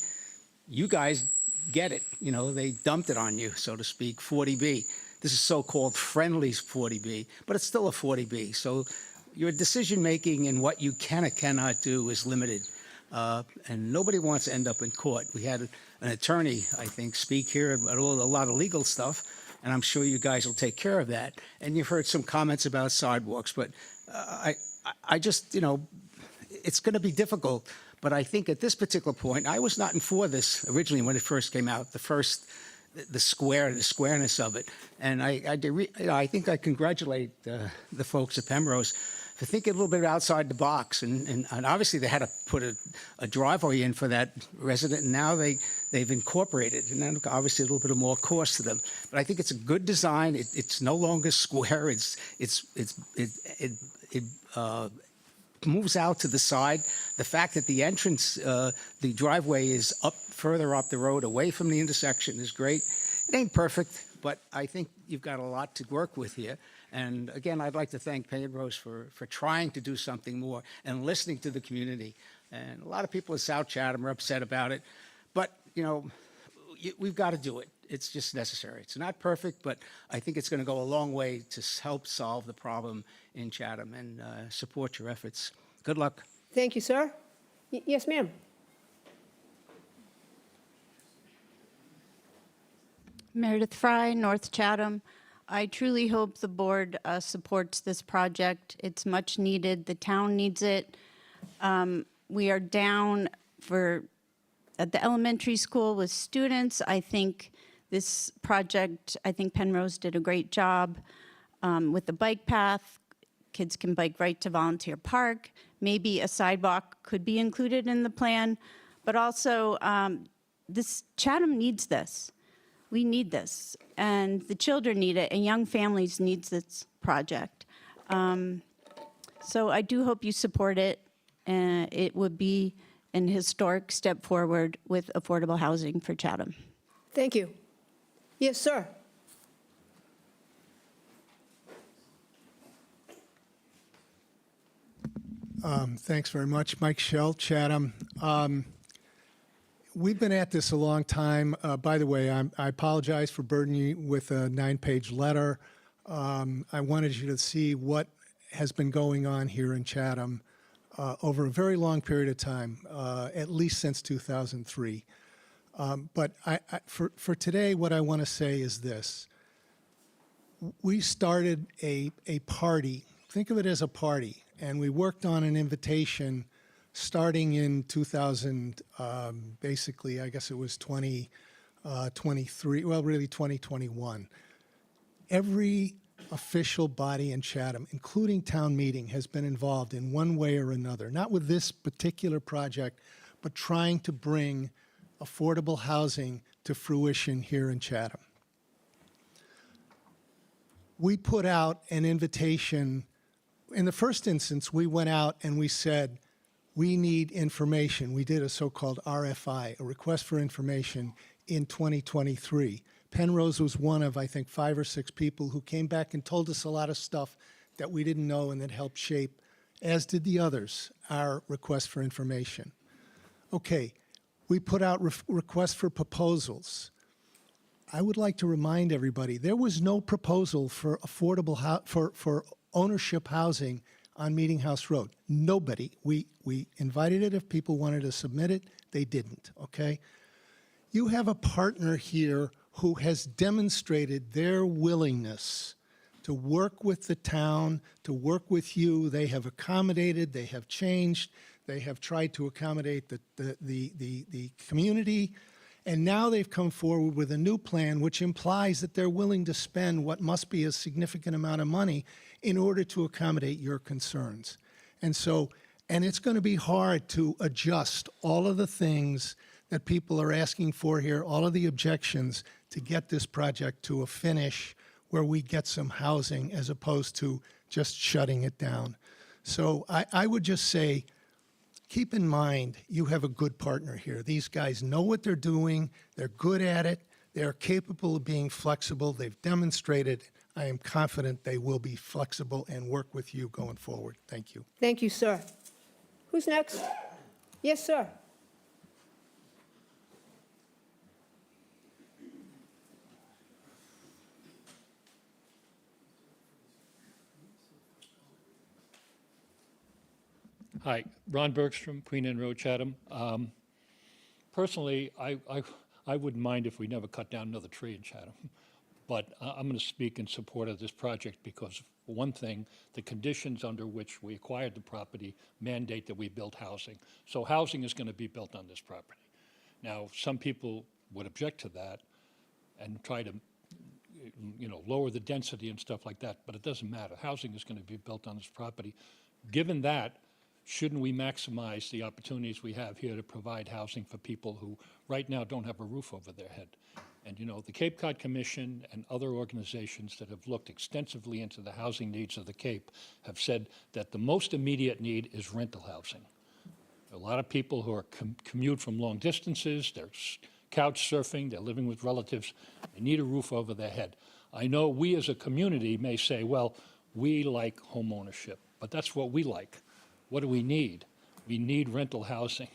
you guys get it. They dumped it on you, so to speak, 40B. This is so-called friendly 40B, but it's still a 40B. So your decision-making and what you can or cannot do is limited. And nobody wants to end up in court. We had an attorney, I think, speak here about a lot of legal stuff, and I'm sure you guys will take care of that. And you've heard some comments about sidewalks, but I just, it's going to be difficult. But I think at this particular point, I was not in for this originally when it first came out, the squareness of it. And I think I congratulate the folks at Penrose for thinking a little bit outside the box. And obviously they had to put a driveway in for that resident, and now they've incorporated, and then obviously a little bit of more cost to them. But I think it's a good design. It's no longer square. It moves out to the side. The fact that the entrance, the driveway is further up the road away from the intersection is great. It ain't perfect, but I think you've got a lot to work with here. And again, I'd like to thank Penrose for trying to do something more and listening to the community. And a lot of people in South Chatham are upset about it, but we've got to do it. It's just necessary. It's not perfect, but I think it's going to go a long way to help solve the problem in Chatham, and support your efforts. Good luck. Thank you, sir. Yes, ma'am. Meredith Fry, North Chatham. I truly hope the board supports this project. It's much needed. The town needs it. We are down at the elementary school with students. I think this project, Penrose did a great job with the bike path. Kids can bike right to Volunteer Park. Maybe a sidewalk could be included in the plan, but also Chatham needs this. We need this, and the children need it, and young families needs this project. So I do hope you support it. It would be an historic step forward with affordable housing for Chatham. Thank you. Yes, sir. Thanks very much. Mike Schell, Chatham. We've been at this a long time. By the way, I apologize for burdening you with a 9-page letter. I wanted you to see what has been going on here in Chatham over a very long period of time, at least since 2003. But for today, what I want to say is this. We started a party. Think of it as a party. And we worked on an invitation starting in 2000, basically, I guess it was 2023, well, really 2021. Every official body in Chatham, including town meeting, has been involved in one way or another, not with this particular project, but trying to bring affordable housing to fruition here in Chatham. We put out an invitation. In the first instance, we went out and we said, we need information. We did a so-called RFI, a request for information, in 2023. Penrose was one of, I think, 5 or 6 people who came back and told us a lot of stuff that we didn't know and that helped shape, as did the others, our request for information. Okay, we put out requests for proposals. I would like to remind everybody, there was no proposal for affordable for ownership housing on Meeting House Road. Nobody. We invited it if people wanted to submit it. They didn't, okay? You have a partner here who has demonstrated their willingness to work with the town, to work with you. They have accommodated, they have changed, they have tried to accommodate the community, and now they've come forward with a new plan which implies that they're willing to spend what must be a significant amount of money in order to accommodate your concerns. And so And it's going to be hard to adjust all of the things that people are asking for here, all of the objections to get this project to a finish where we get some housing as opposed to just shutting it down. So I would just say, keep in mind, you have a good partner here. These guys know what they're doing. They're good at it. They're capable of being flexible. They've demonstrated. I am confident they will be flexible and work with you going forward. Thank you. Thank you, sir. Who's next? Yes, sir. Hi, Ron Bergstrom, Queen Anne Road, Chatham. Personally, I wouldn't mind if we never cut down another tree in Chatham. But I'm going to speak in support of this project because, for one thing, the conditions under which we acquired the property mandate that we build housing. So housing is going to be built on this property. Now, some people would object to that and try to, lower the density and stuff like that, but it doesn't matter. Housing is going to be built on this property. Given that, shouldn't we maximize the opportunities we have here to provide housing for people who right now don't have a roof over their head? And, the Cape Cod Commission and other organizations that have looked extensively into the housing needs of the Cape have said that the most immediate need is rental housing. A lot of people who are commute from long distances, they're couch surfing, they're living with relatives, they need a roof over their head. I know we as a community may say, well, we like home ownership, but that's what we like. What do we need? We need rental housing.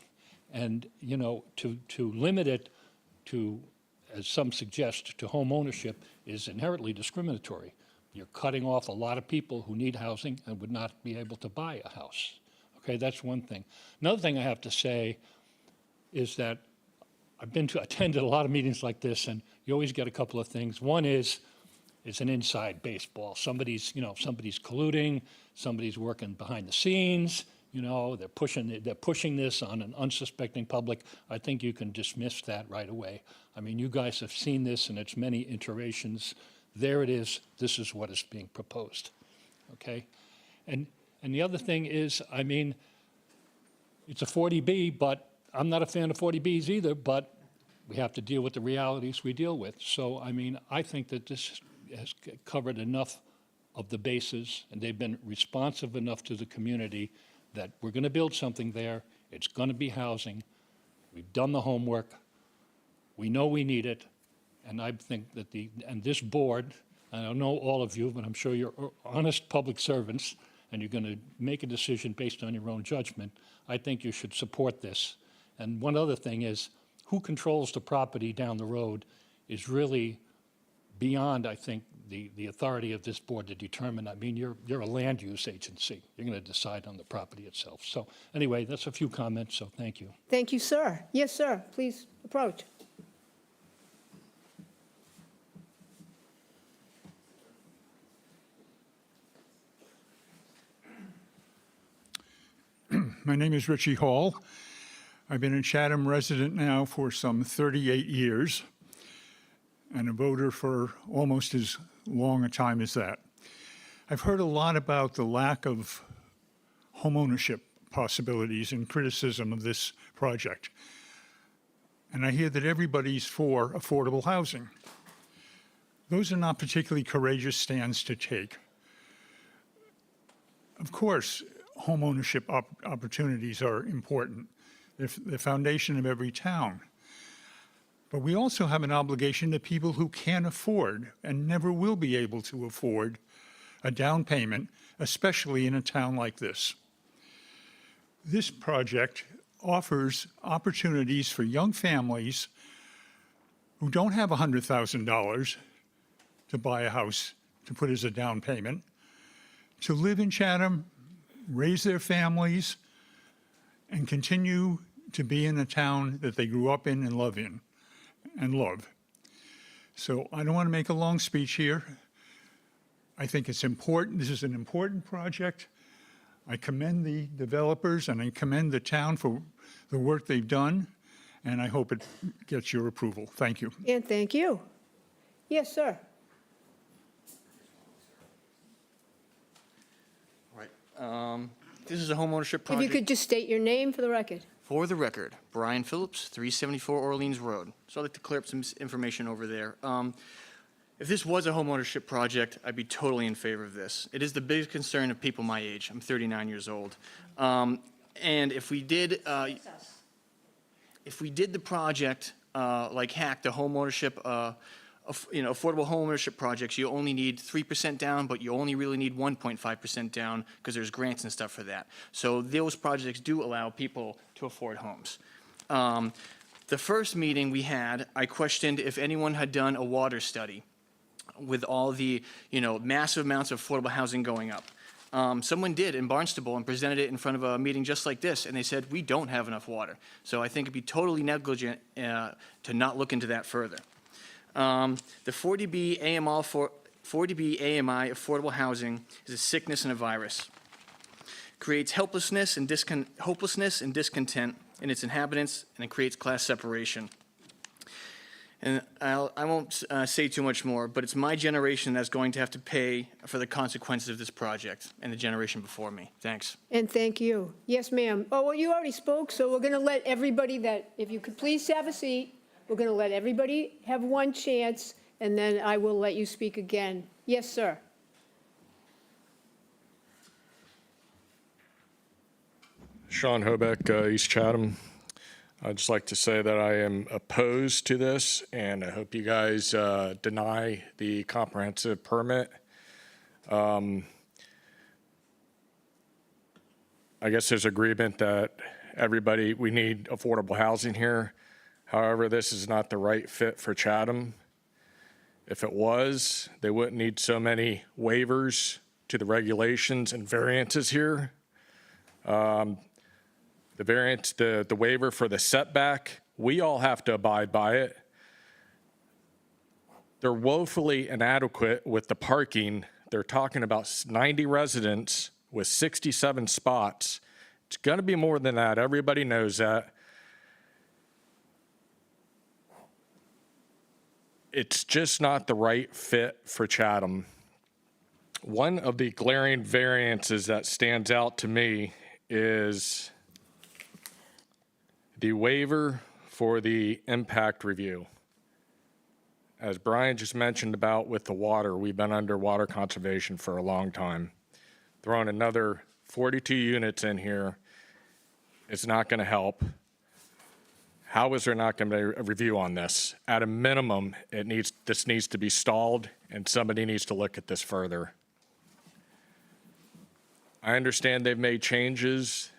And, to limit it to, as some suggest, to home ownership is inherently discriminatory. You're cutting off a lot of people who need housing and would not be able to buy a house. Okay, that's one thing. Another thing I have to say is that I've attended a lot of meetings like this, and you always get a couple of things. One is it's an inside baseball. Somebody's colluding, somebody's working behind the scenes, they're pushing this on an unsuspecting public. I think you can dismiss that right away. I mean, you guys have seen this in its many iterations. There it is. This is what is being proposed. Okay? And the other thing is, I mean, it's a 40B, but I'm not a fan of 40Bs either, but we have to deal with the realities we deal with. So, I mean, I think that this has covered enough of the bases, and they've been responsive enough to the community that we're going to build something there. It's going to be housing. We've done the homework. We know we need it. And I think that this board, and I don't know all of you, but I'm sure you're honest public servants, and you're going to make a decision based on your own judgment. I think you should support this. And one other thing is, who controls the property down the road is really beyond, I think, the authority of this board to determine. I mean, you're a land use agency. You're going to decide on the property itself. So anyway, that's a few comments, so thank you. Thank you, sir. Yes, sir. Please approach. My name is Richie Hall. I've been a Chatham resident now for some 38 years and a voter for almost as long a time as that. I've heard a lot about the lack of homeownership possibilities and criticism of this project. And I hear that everybody's for affordable housing. Those are not particularly courageous stands to take. Of course, homeownership opportunities are important. They're the foundation of every town. But we also have an obligation to people who can't afford and never will be able to afford a down payment, especially in a town like this. This project offers opportunities for young families who don't have $100,000 to buy a house to put as a down payment, to live in Chatham, raise their families, and continue to be in a town that they grew up in and love. So I don't want to make a long speech here. I think it's important. This is an important project. I commend the developers and I commend the town for the work they've done, and I hope it gets your approval. Thank you. And thank you. Yes, sir. Right. this is a homeownership If you project. could just state your name for the record. For the record, Brian Phillips, 374 Orleans Road. So I'd like to clear up some information over there. If this was a homeownership project, I'd be totally in favor of this. It is the biggest concern of people my age. I'm 39 years old. And if we did the project like hack the homeownership, affordable homeownership projects, you only need 3% down, but you only really need 1.5% down because there's grants and stuff for that. So those projects do allow people to afford homes. The first meeting we had, I questioned if anyone had done a water study with all the, massive amounts of affordable housing going up. Someone did in Barnstable and presented it in front of a meeting just like this, and they said, we don't have enough water. So I think it'd be totally negligent to not look into that further. The 40B AMI affordable housing is a sickness and a virus. Creates hopelessness and discontent in its inhabitants, and it creates class separation. And I won't say too much more, but it's my generation that's going to have to pay for the consequences of this project and the generation before me. Thanks. And thank you. Yes, ma'am. Oh, well, you already spoke, so we're going to let everybody if you could please have a seat, we're going to let everybody have one chance, and then I will let you speak again. Yes, sir. Sean Hobeck, East Chatham. I'd just like to say that I am opposed to this, and I hope you guys deny the comprehensive permit. I guess there's agreement that we need affordable housing here. However, this is not the right fit for Chatham. If it was, they wouldn't need so many waivers to the regulations and variances here. The variance, the waiver for the setback, we all have to abide by it. They're woefully inadequate with the parking. They're talking about 90 residents with 67 spots. It's going to be more than that. Everybody knows that. It's just not the right fit for Chatham. One of the glaring variances that stands out to me is the waiver for the impact review. As Brian just mentioned about with the water, we've been under water conservation for a long time. Throwing another 42 units in here is not going to help. How is there not going to be a review on this? At a minimum, this needs to be stalled, and somebody needs to look at this further. I understand they've made changes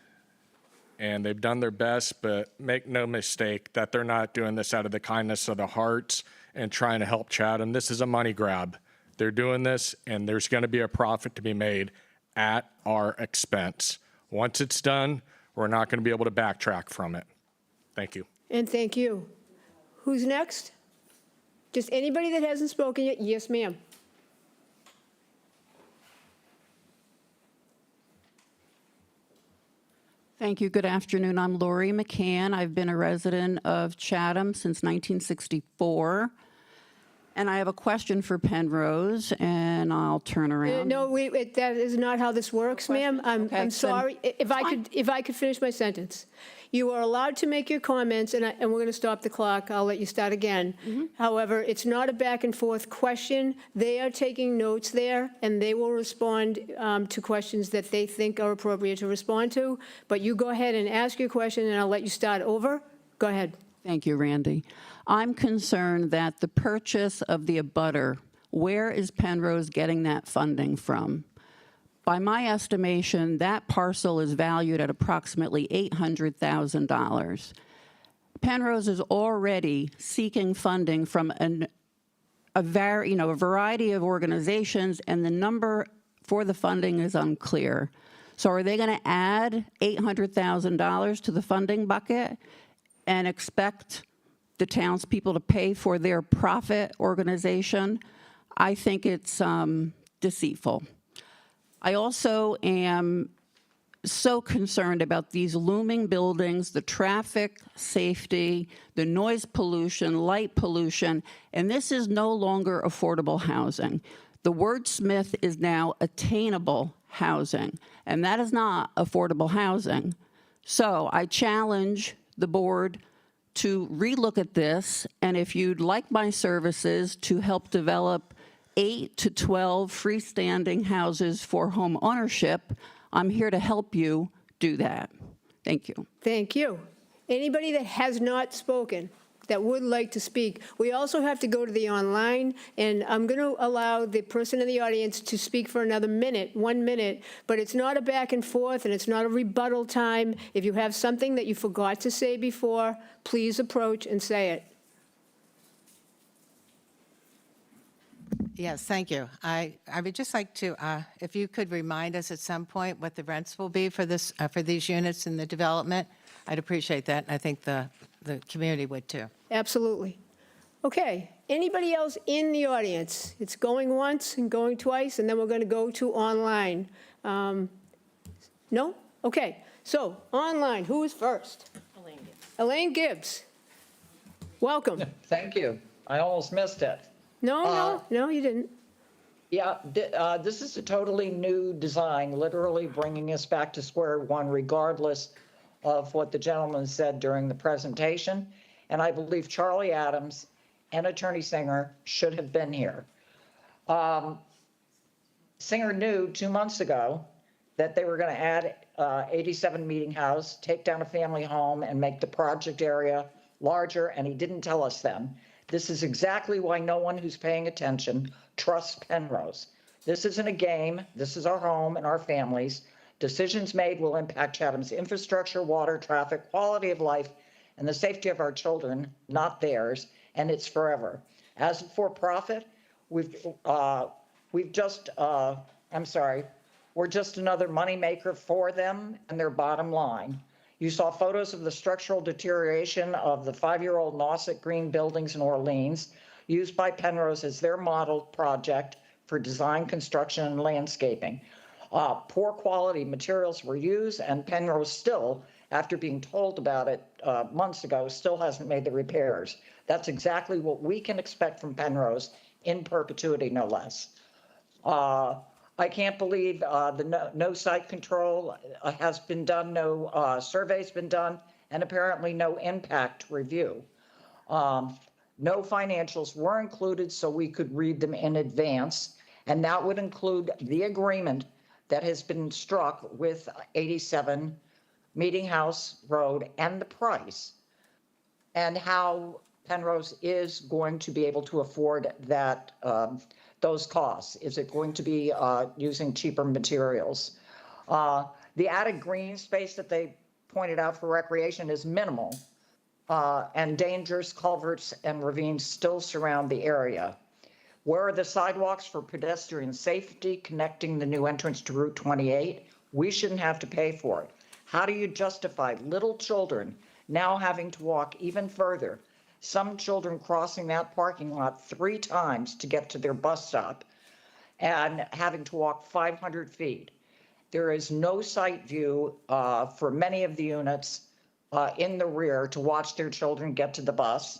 and they've done their best, but make no mistake that they're not doing this out of the kindness of their hearts and trying to help Chatham. This is a money grab. They're doing this, and there's going to be a profit to be made at our expense. Once it's done, we're not going to be able to backtrack from it. Thank you. And thank you. Who's next? Just anybody that hasn't spoken yet? Yes, ma'am. Thank you. Good afternoon. I'm Lori McCann. I've been a resident of Chatham since 1964. And I have a question for Penrose, and I'll turn around. No, that is not how this works, ma'am. Okay, I'm sorry. If I could finish my sentence. You are allowed to make your comments, and we're going to stop the clock. I'll let you start again. However, it's not a back and forth question. They are taking notes there, and they will respond to questions that they think are appropriate to respond to. But you go ahead and ask your question, and I'll let you start over. Go ahead. Thank you, Randy. I'm concerned that the purchase of the abutter, where is Penrose getting that funding from? By my estimation, that parcel is valued at approximately $800,000. Penrose is already seeking funding from a variety of organizations, and the number for the funding is unclear. So are they going to add $800,000 to the funding bucket and expect the townspeople to pay for their profit organization? I think it's deceitful. I also am so concerned about these looming buildings, the traffic safety, the noise pollution, light pollution, and this is no longer affordable housing. The wordsmith is now attainable housing, and that is not affordable housing. So I challenge the board to relook at this, and if you'd like my services to help develop 8 to 12 freestanding houses for home ownership, I'm here to help you do that. Thank you. Thank you. Anybody that has not spoken that would like to speak, we also have to go to the online, and I'm going to allow the person in the audience to speak for another minute, 1 minute, but it's not a back and forth, and it's not a rebuttal time. If you have something that you forgot to say before, please approach and say it. Yes, thank you. I would just like to, if you could remind us at some point what the rents will be for this, for these units in the development, I'd appreciate that, and I think the community would too. Absolutely. Okay, anybody else in the audience? It's going once and going twice, and then we're going to go to online. No? Okay, so online, who is first? Elaine Gibbs. Elaine Gibbs. Welcome. Thank you. I almost missed it. No, you didn't. Yeah, this is a totally new design, literally bringing us back to square one, regardless of what the gentleman said during the presentation. And I believe Charlie Adams and Attorney Singer should have been here. Singer knew 2 months ago that they were going to add 87 Meeting House, take down a family home, and make the project area larger, and he didn't tell us then. This is exactly why no one who's paying attention trusts Penrose. This isn't a game. This is our home and our families. Decisions made will impact Chatham's infrastructure, water, traffic, quality of life, and the safety of our children, not theirs, and it's forever. As a for-profit, we're just another moneymaker for them and their bottom line. You saw photos of the structural deterioration of the 5-year-old Nauset Green buildings in Orleans, used by Penrose as their model project for design, construction, and landscaping. Poor quality materials were used, and Penrose still, after being told about it months ago, still hasn't made the repairs. That's exactly what we can expect from Penrose in perpetuity, no less. I can't believe the no site control has been done, no survey's been done, and apparently no impact review. No financials were included, so we could read them in advance, and that would include the agreement that has been struck with 87 Meeting House Road and the price, and how Penrose is going to be able to afford that, those costs. Is it going to be using cheaper materials? The added green space that they pointed out for recreation is minimal, and dangerous culverts and ravines still surround the area. Where are the sidewalks for pedestrian safety connecting the new entrance to Route 28? We shouldn't have to pay for it. How do you justify little children now having to walk even further? Some children crossing that parking lot 3 times to get to their bus stop and having to walk 500 feet. There is no sight view for many of the units in the rear to watch their children get to the bus.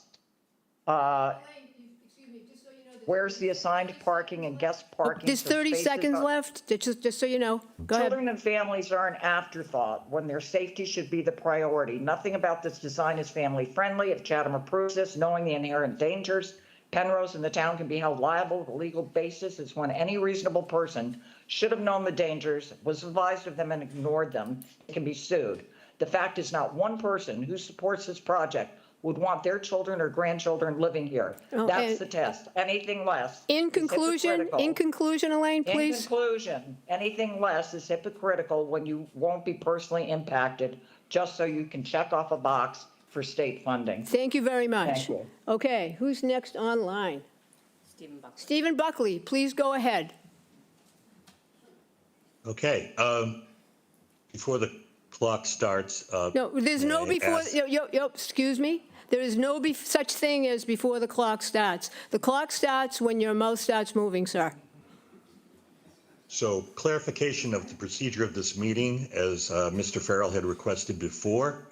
Where's the assigned parking and guest parking? There's 30 seconds left, just so you know. Go ahead. Children and families are an afterthought when their safety should be the priority. Nothing about this design is family friendly. If Chatham approves this, knowing the inherent dangers, Penrose and the town can be held liable on a legal basis as when any reasonable person should have known the dangers, was advised of them and ignored them, can be sued. The fact is not one person who supports this project would want their children or grandchildren living here. Oh, That's the test. Anything less In is conclusion, hypocritical. Elaine, please. In conclusion, anything less is hypocritical when you won't be personally impacted just so you can check off a box for state funding. Thank you very much. Thank you. Okay, who's next online? Stephen Buckley, please go ahead. Okay, before the clock starts. No, there's no may I before, ask- excuse me. There is no such thing as before the clock starts. The clock starts when your mouth starts moving, sir. So clarification of the procedure of this meeting, as Mr. Farrell had requested before.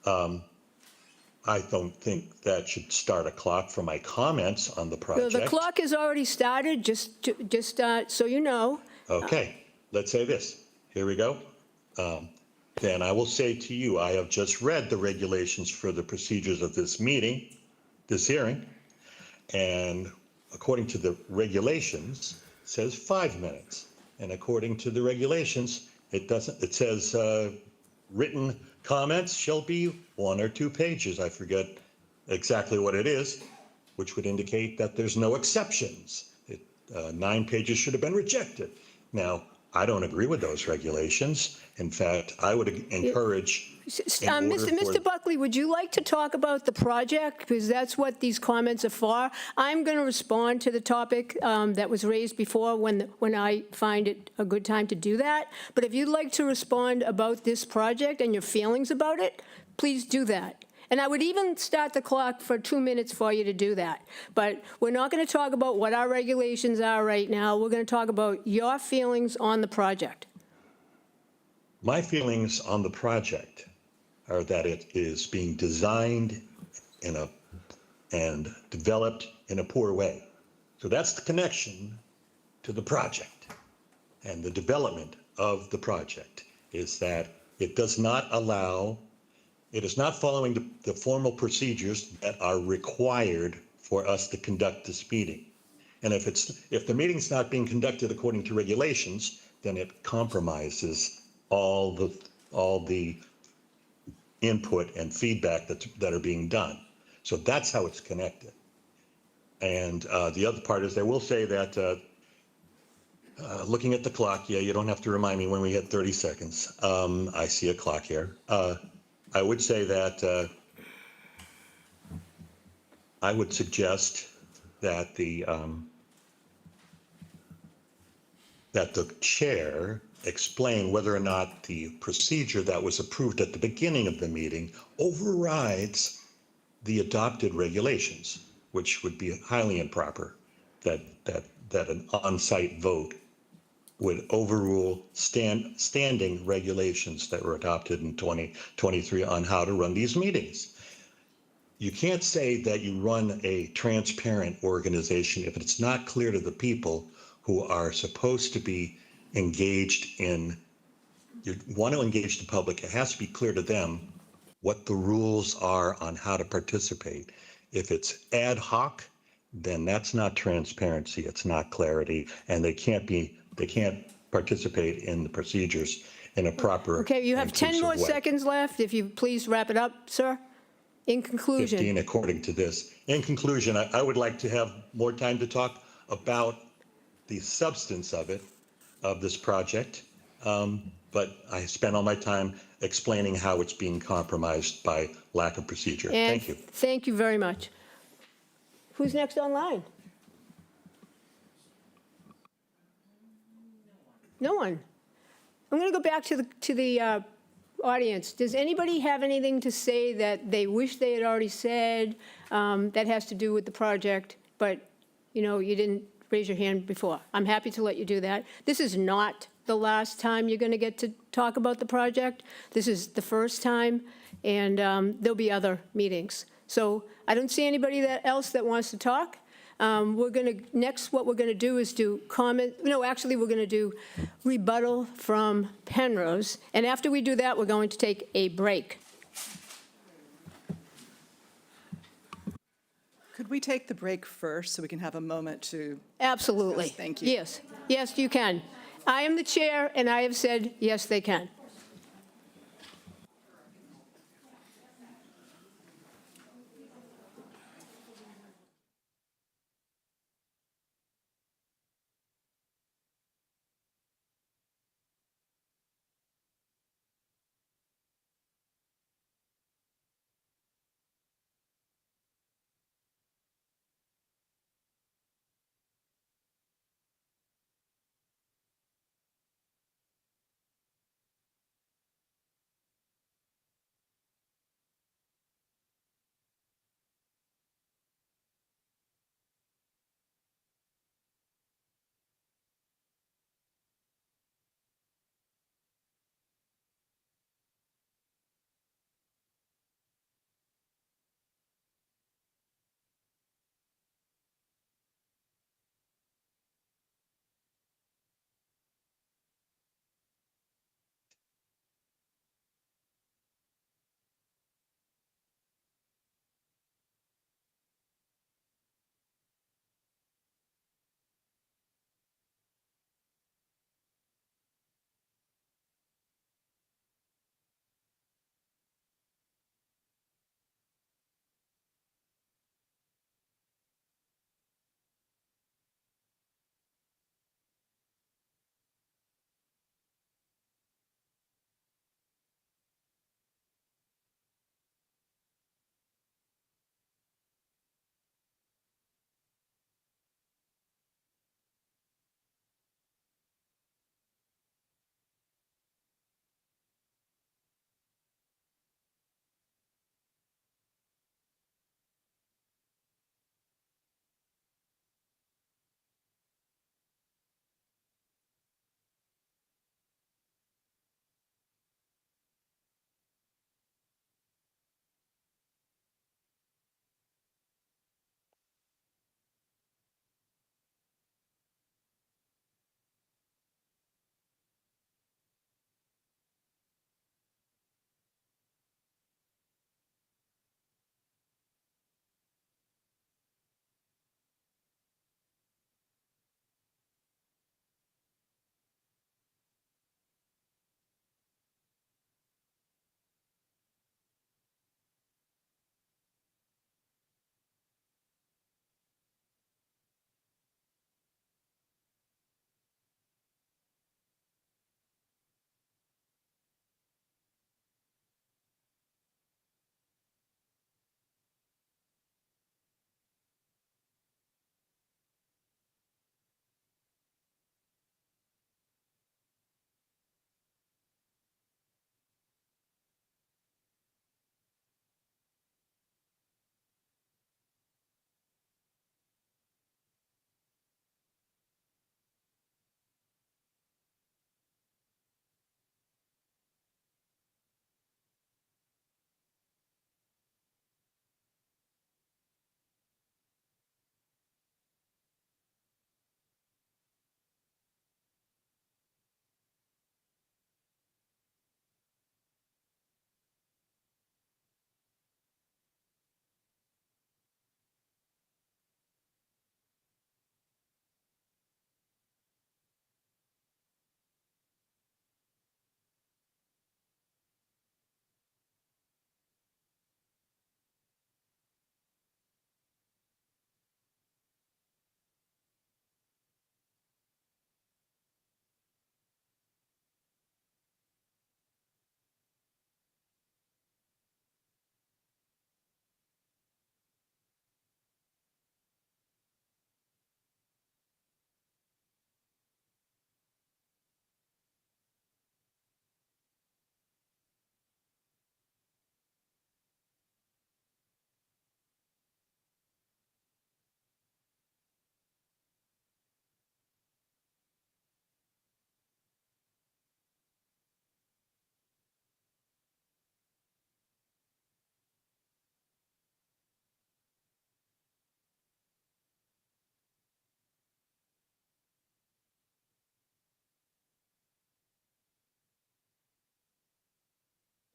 I don't think that should start a clock for my comments on the project. The clock has already started, just so you know. Okay. let's say this. Here we go. Then I will say to you, I have just read the regulations for the procedures of this meeting, this hearing, and according to the regulations, it says 5 minutes. And according to the regulations, it doesn't, it says written comments shall be 1 or 2 pages. I forget exactly what it is, which would indicate that there's no exceptions. 9 pages should have been rejected. Now, I don't agree with those regulations. In fact, I would encourage. Mr. Buckley, would you like to talk about the project? Because that's what these comments are for. I'm going to respond to the topic that was raised before when I find it a good time to do that. But if you'd like to respond about this project and your feelings about it, please do that. And I would even start the clock for 2 minutes for you to do that. But we're not going to talk about what our regulations are right now. We're going to talk about your feelings on the project. My feelings on the project are that it is being designed and developed in a poor way. So that's the connection to the project. And the development of the project is that it does not allow. It is not following the formal procedures that are required for us to conduct this meeting. And if the meeting's not being conducted according to regulations, then it compromises all the input and feedback that are being done. So that's how it's connected. And the other part is I will say that looking at the clock, yeah, you don't have to remind me when we hit 30 seconds. I see a clock here. I would say that I would suggest that the chair explain whether or not the procedure that was approved at the beginning of the meeting overrides the adopted regulations, which would be highly improper, that an on-site vote would overrule standing regulations that were adopted in 2023 on how to run these meetings. You can't say that you run a transparent organization if it's not clear to the people who are supposed to be engaged in, you want to engage the public, it has to be clear to them what the rules are on how to participate. If it's ad hoc, then that's not transparency, it's not clarity, and they can't participate in the procedures in a proper, Okay, you have 10 more inclusive way. seconds left. If you please wrap it up, sir. In conclusion. 15 according to this. In conclusion, I would like to have more time to talk about the substance of it, of this project. But I spent all my time explaining how it's being compromised by lack of procedure. And Thank you. thank you very much. Who's next online? No one. I'm going to go back to the audience. Does anybody have anything to say that they wish they had already said that has to do with the project, but you didn't raise your hand before? I'm happy to let you do that. This is not the last time you're going to get to talk about the project. This is the first time, and there'll be other meetings. So I don't see anybody else that wants to talk. Next, what we're going to do is do comment. No, actually, we're going to do rebuttal from Penrose. And after we do that, we're going to take a break. Could we take the break first so we can have a moment to? Absolutely. Discuss? Thank you. Yes. Yes, you can. I am the chair, and I have said, yes, they can.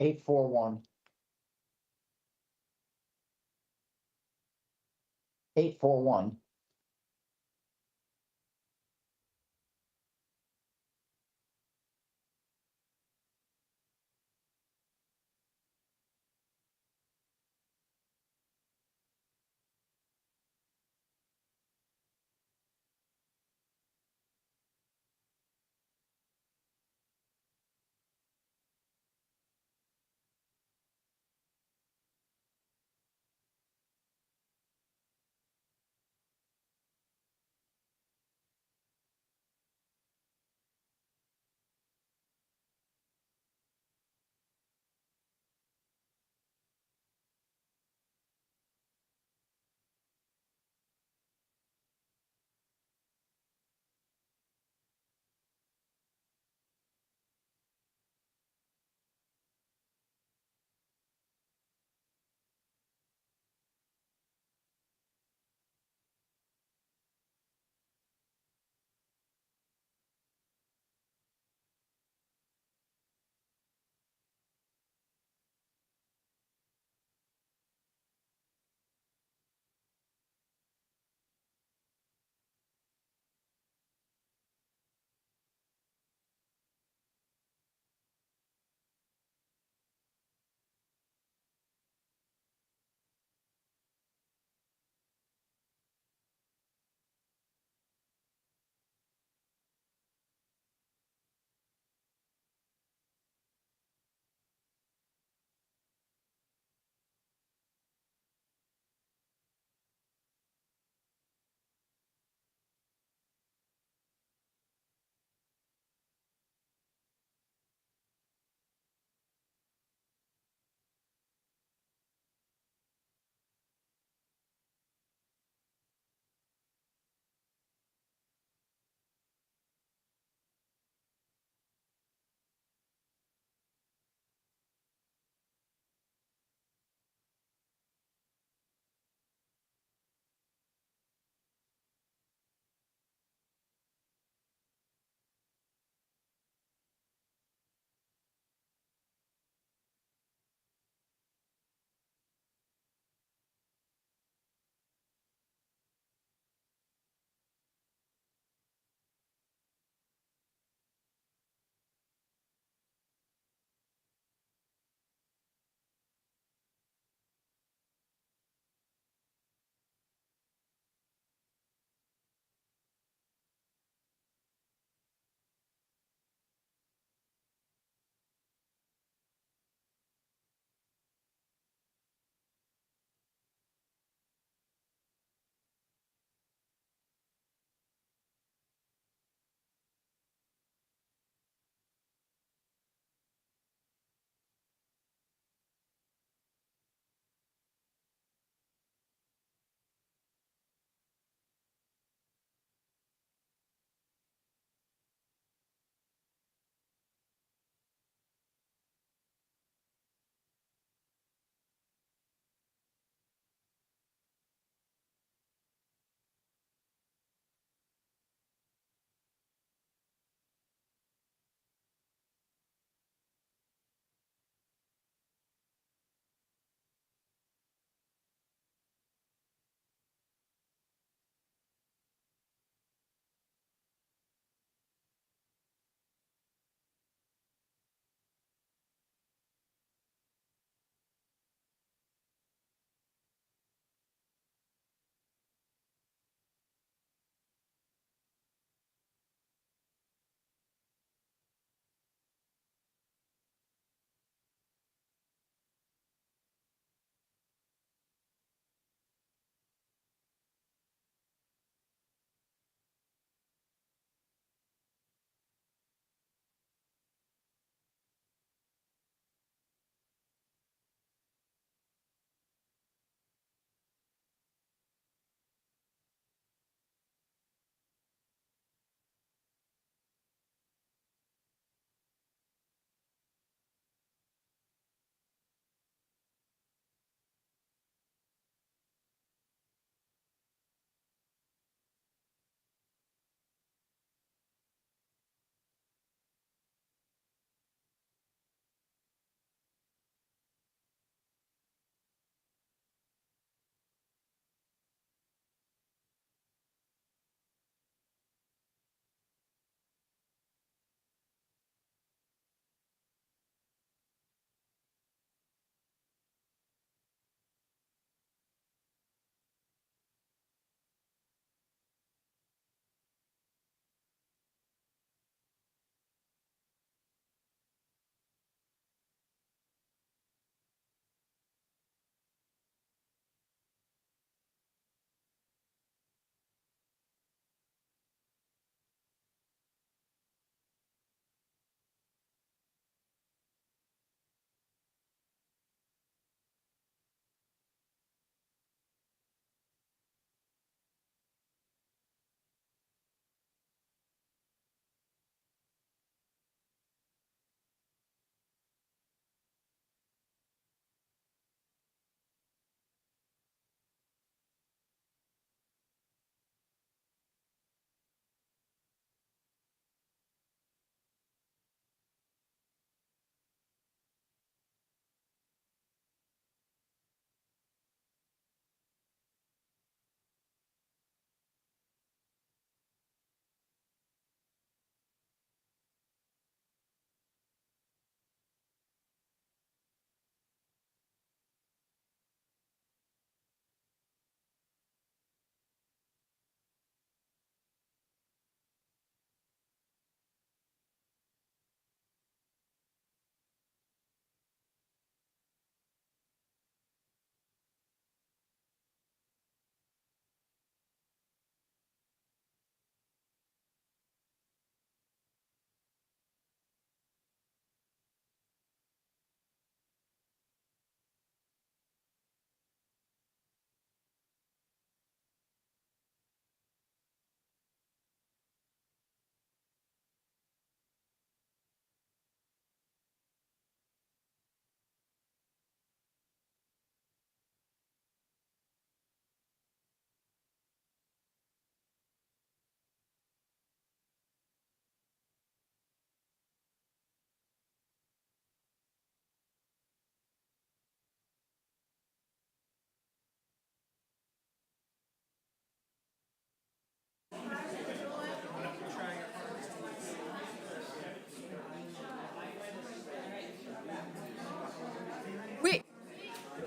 841. 841.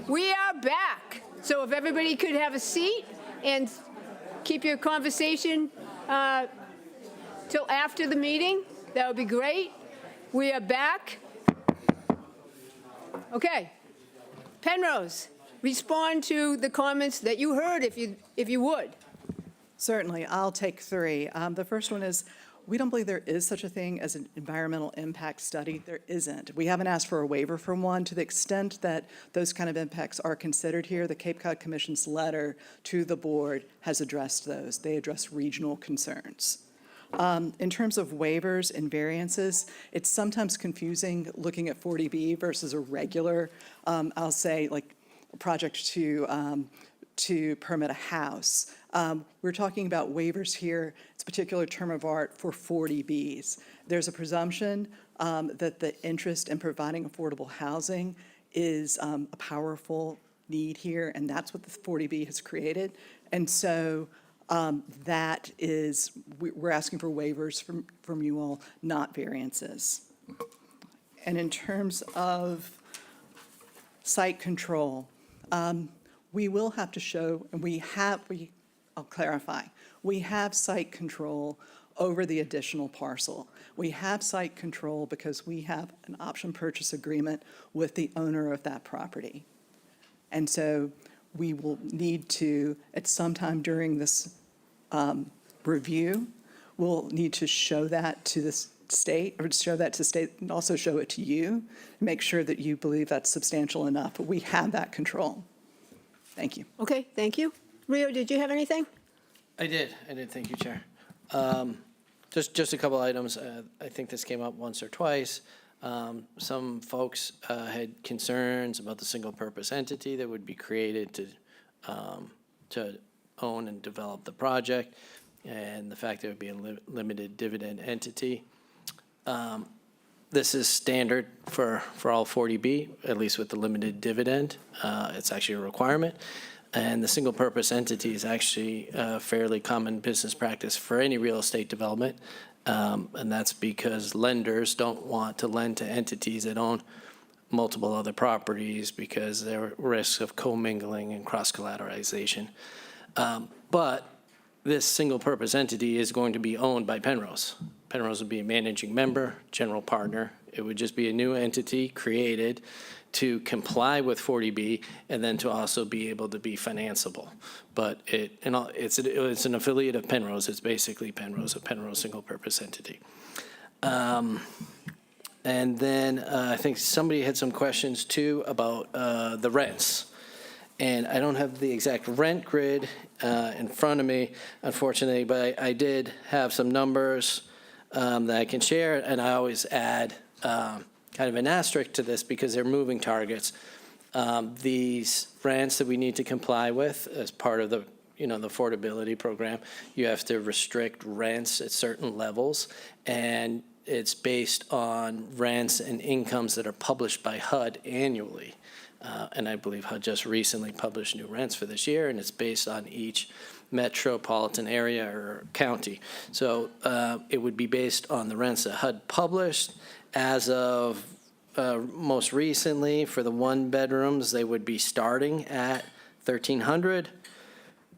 We are back. So if everybody could have a seat and keep your conversation till after the meeting, that would be great. We are back. Okay. Penrose, respond to the comments that you heard if you would. Certainly, I'll take three. The first one is, we don't believe there is such a thing as an environmental impact study. There isn't. We haven't asked for a waiver from one. To the extent that those kind of impacts are considered here, the Cape Cod Commission's letter to the board has addressed those. They address regional concerns. In terms of waivers and variances, it's sometimes confusing looking at 40B versus a regular, I'll say, like, a project to permit a house. We're talking about waivers here. It's a particular term of art for 40Bs. There's a presumption that the interest in providing affordable housing is a powerful need here, and that's what the 40B has created. And so that is, we're asking for waivers from you all, not variances. And in terms of site control, we will have to show, and I'll clarify, we have site control over the additional parcel. We have site control because we have an option purchase agreement with the owner of that property. And so we will need to, at some time during this review, we'll need to show that to the state, or show that to state, and also show it to you, make sure that you believe that's substantial enough. But we have that control. Thank you. Okay, thank you. Rio, did you have anything? I did. Thank you, Chair. Just a couple items. I think this came up once or twice. Some folks had concerns about the single-purpose entity that would be created to own and develop the project, and the fact that it would be a limited dividend entity. This is standard for all 40B, at least with the limited dividend. It's actually a requirement. And the single-purpose entity is actually a fairly common business practice for any real estate development. And that's because lenders don't want to lend to entities that own multiple other properties because there are risks of commingling and cross-collateralization. But this single-purpose entity is going to be owned by Penrose. Penrose would be a managing member, general partner. It would just be a new entity created to comply with 40B and then to also be able to be financeable. But it's an affiliate of Penrose. It's basically Penrose, a Penrose single-purpose entity. And then I think somebody had some questions too about the rents. And I don't have the exact rent grid in front of me, unfortunately, but I did have some numbers that I can share, and I always add kind of an asterisk to this because they're moving targets. These rents that we need to comply with as part of the the affordability program, you have to restrict rents at certain levels, and it's based on rents and incomes that are published by HUD annually. And I believe HUD just recently published new rents for this year, and it's based on each metropolitan area or county. So it would be based on the rents that HUD published. As of most recently, for the one bedrooms, they would be starting at $1,300.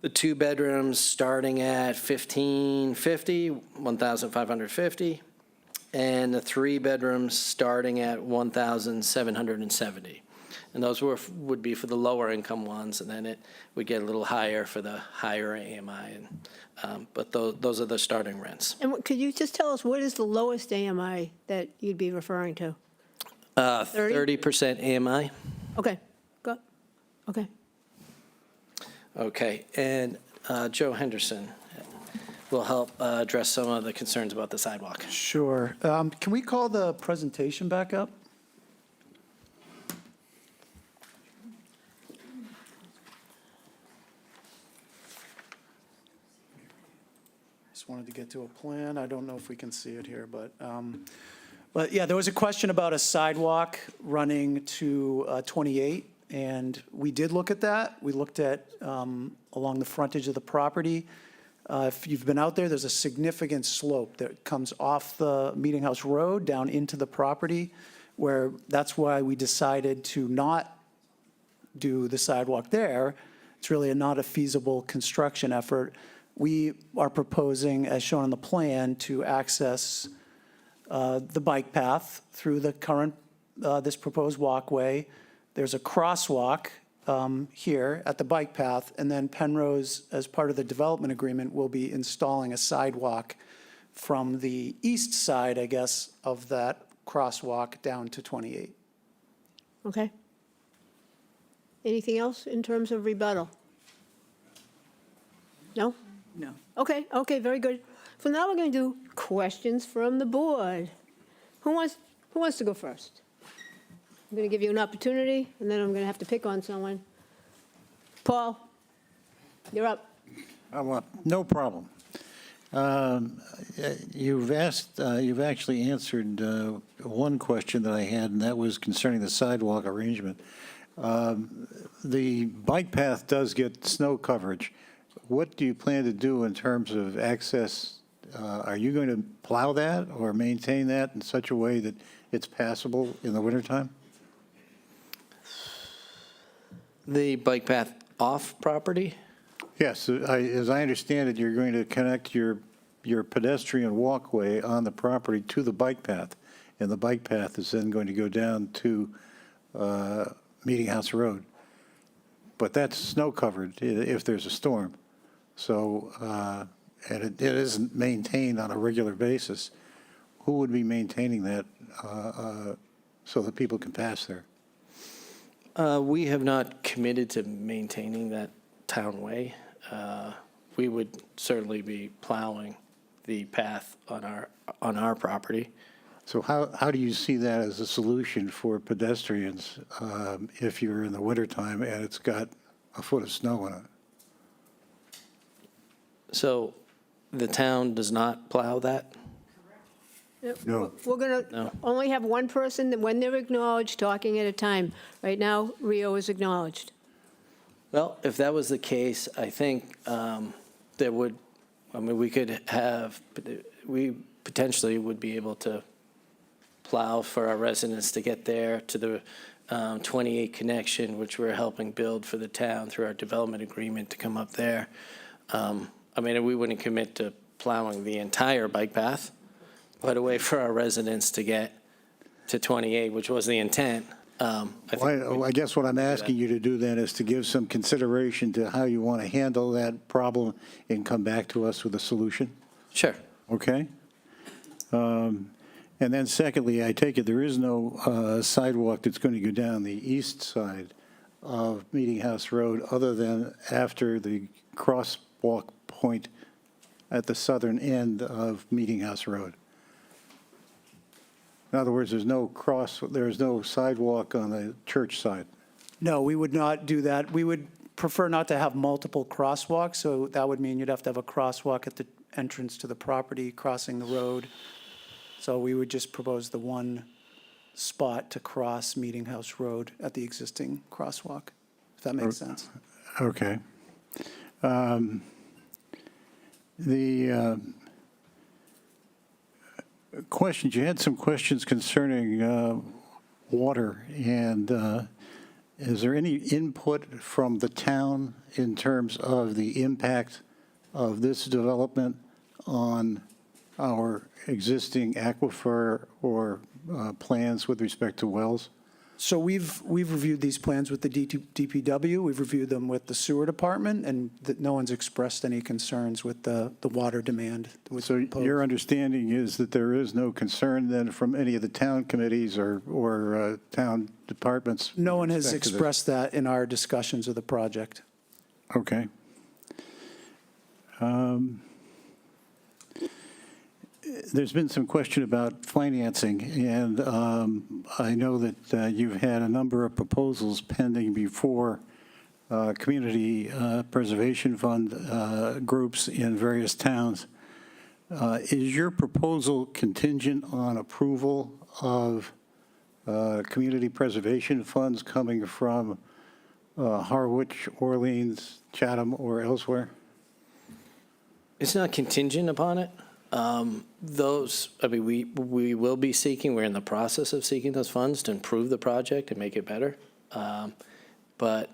The two bedrooms starting at $1,550, $1,550, and the three bedrooms starting at $1,770. And those would be for the lower income ones, and then it would get a little higher for the higher AMI. But those are the starting rents. And could you just tell us what is the lowest AMI that you'd be referring to? 30% AMI. Okay, go. Okay. Okay, and Joe Henderson will help address some of the concerns about the sidewalk. Sure. Can we call the presentation back up? Just wanted to get to a plan. I don't know if we can see it here, but yeah, there was a question about a sidewalk running to 28, and we did look at that. We looked at along the frontage of the property. If you've been out there, there's a significant slope that comes off the Meeting House Road down into the property, where that's why we decided to not do the sidewalk there. It's really not a feasible construction effort. We are proposing, as shown on the plan, to access the bike path through the current, this proposed walkway. There's a crosswalk here at the bike path, and then Penrose, as part of the development agreement, will be installing a sidewalk from the east side, I guess, of that crosswalk down to 28. Okay. Anything else in terms of rebuttal? No? No. Okay, very good. So now we're going to do questions from the board. Who wants to go first? I'm going to give you an opportunity, and then I'm going to have to pick on someone. Paul, you're up. No problem. You've actually answered one question that I had, and that was concerning the sidewalk arrangement. The bike path does get snow coverage. What do you plan to do in terms of access? Are you going to plow that or maintain that in such a way that it's passable in the wintertime? The bike path off property? Yes, as I understand it, you're going to connect your pedestrian walkway on the property to the bike path, and the bike path is then going to go down to Meeting House Road. But that's snow covered if there's a storm. So, and it isn't maintained on a regular basis. Who would be maintaining that so that people can pass there? We have not committed to maintaining that town way. We would certainly be plowing the path on our property. So how do you see that as a solution for pedestrians if you're in the wintertime and it's got a foot of snow in it? So the town does not plow that? No. We're going to only have one person, that when they're acknowledged, talking at a time. Right now, Rio is acknowledged. Well, if that was the case, I think there would, we could have, we potentially would be able to plow for our residents to get there to the 28 connection, which we're helping build for the town through our development agreement to come up there. We wouldn't commit to plowing the entire bike path, but a way for our residents to get to 28, which was the intent. I guess what I'm asking you to do then is to give some consideration to how you want to handle that problem and come back to us with a solution. Sure. Okay? And then secondly, I take it there is no sidewalk that's going to go down the east side of Meeting House Road other than after the crosswalk point at the southern end of Meeting House Road. In other words, there's no sidewalk on the church side. No, we would not do that. We would prefer not to have multiple crosswalks, so that would mean you'd have to have a crosswalk at the entrance to the property, crossing the road. So we would just propose the one spot to cross Meeting House Road at the existing crosswalk, if that makes sense. Okay. The questions, you had some questions concerning water, and is there any input from the town in terms of the impact of this development on our existing aquifer or plans with respect to wells? So we've reviewed these plans with the DPW, we've reviewed them with the sewer department, and no one's expressed any concerns with the water demand. So your understanding is that there is no concern then from any of the town committees or town departments? No one has with respect to this? expressed that in our discussions of the project. Okay. There's been some question about financing, and I know that you've had a number of proposals pending before Community Preservation Fund groups in various towns. Is your proposal contingent on approval of community preservation funds coming from Harwich, Orleans, Chatham, or elsewhere? It's not contingent upon it. We will be seeking, we're in the process of seeking those funds to improve the project and make it better. but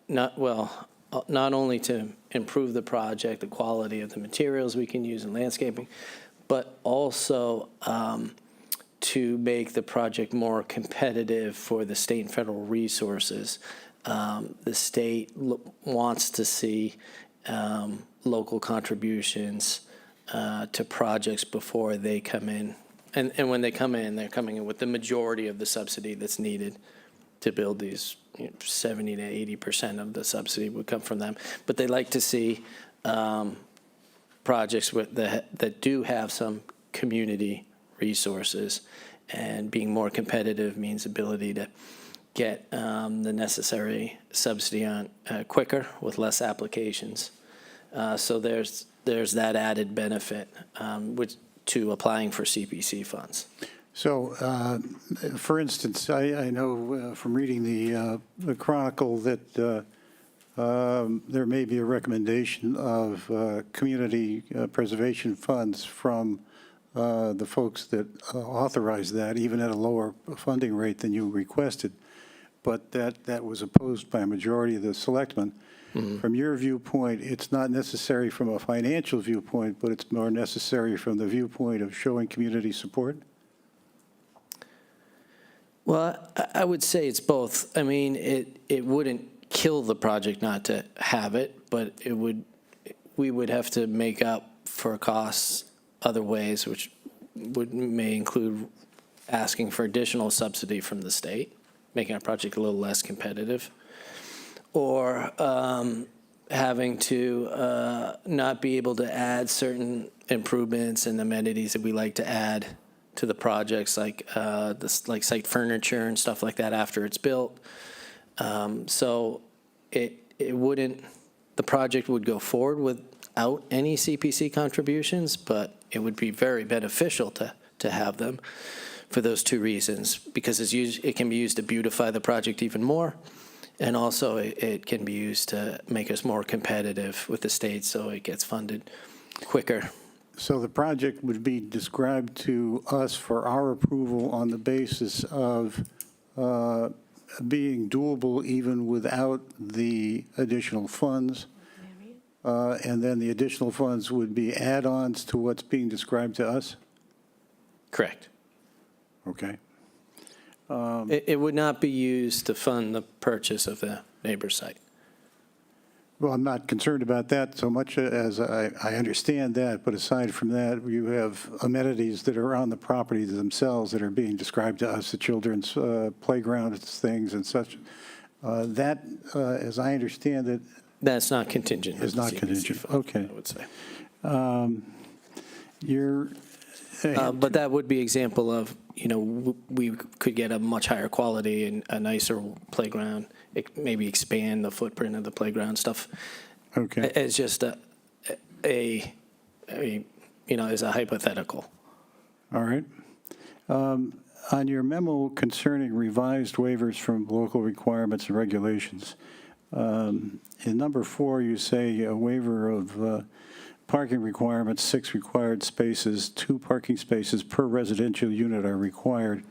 not only to improve the project, the quality of the materials we can use in landscaping, but also to make the project more competitive for the state and federal resources. The state wants to see local contributions to projects before they come in. And when they come in, they're coming in with the majority of the subsidy that's needed to build these. 70 to 80% of the subsidy would come from them. But they like to see projects that do have some community resources, and being more competitive means ability to get the necessary subsidy on quicker with less applications. So there's that added benefit to applying for CPC funds. So, for instance, I know from reading the Chronicle that there may be a recommendation of community preservation funds from the folks that authorized that, even at a lower funding rate than you requested, but that was opposed by a majority of the selectmen. Mm-hmm. From your viewpoint, it's not necessary from a financial viewpoint, but it's more necessary from the viewpoint of showing community support? Well, I would say it's both. I mean, it wouldn't kill the project not to have it, but we would have to make up for costs other ways, which may include asking for additional subsidy from the state, making our project a little less competitive, or having to not be able to add certain improvements and amenities that we like to add to the projects, like like site furniture and stuff like that after it's built. So it wouldn't, the project would go forward without any CPC contributions, but it would be very beneficial to have them for those two reasons, because it can be used to beautify the project even more, and also it can be used to make us more competitive with the state, so it gets funded quicker. So the project would be described to us for our approval on the basis of being doable even without the additional funds, and then the additional funds would be add-ons to what's being described to us? Correct. Okay. It would not be used to fund the purchase of the neighbor's site. Well, I'm not concerned about that so much as I understand that, but aside from that, you have amenities that are on the property themselves that are being described to us, the children's playground things and such. That, as I understand it, that's not contingent. Is not contingent. Fund, okay. I would say. But that would be example of, we could get a much higher quality and a nicer playground. Maybe expand the footprint of the playground stuff. Okay. It's just as a hypothetical. All right. On your memo concerning revised waivers from local requirements and regulations, in number 4, you say a waiver of parking requirements, 6 required spaces, 2 parking spaces per residential unit are required,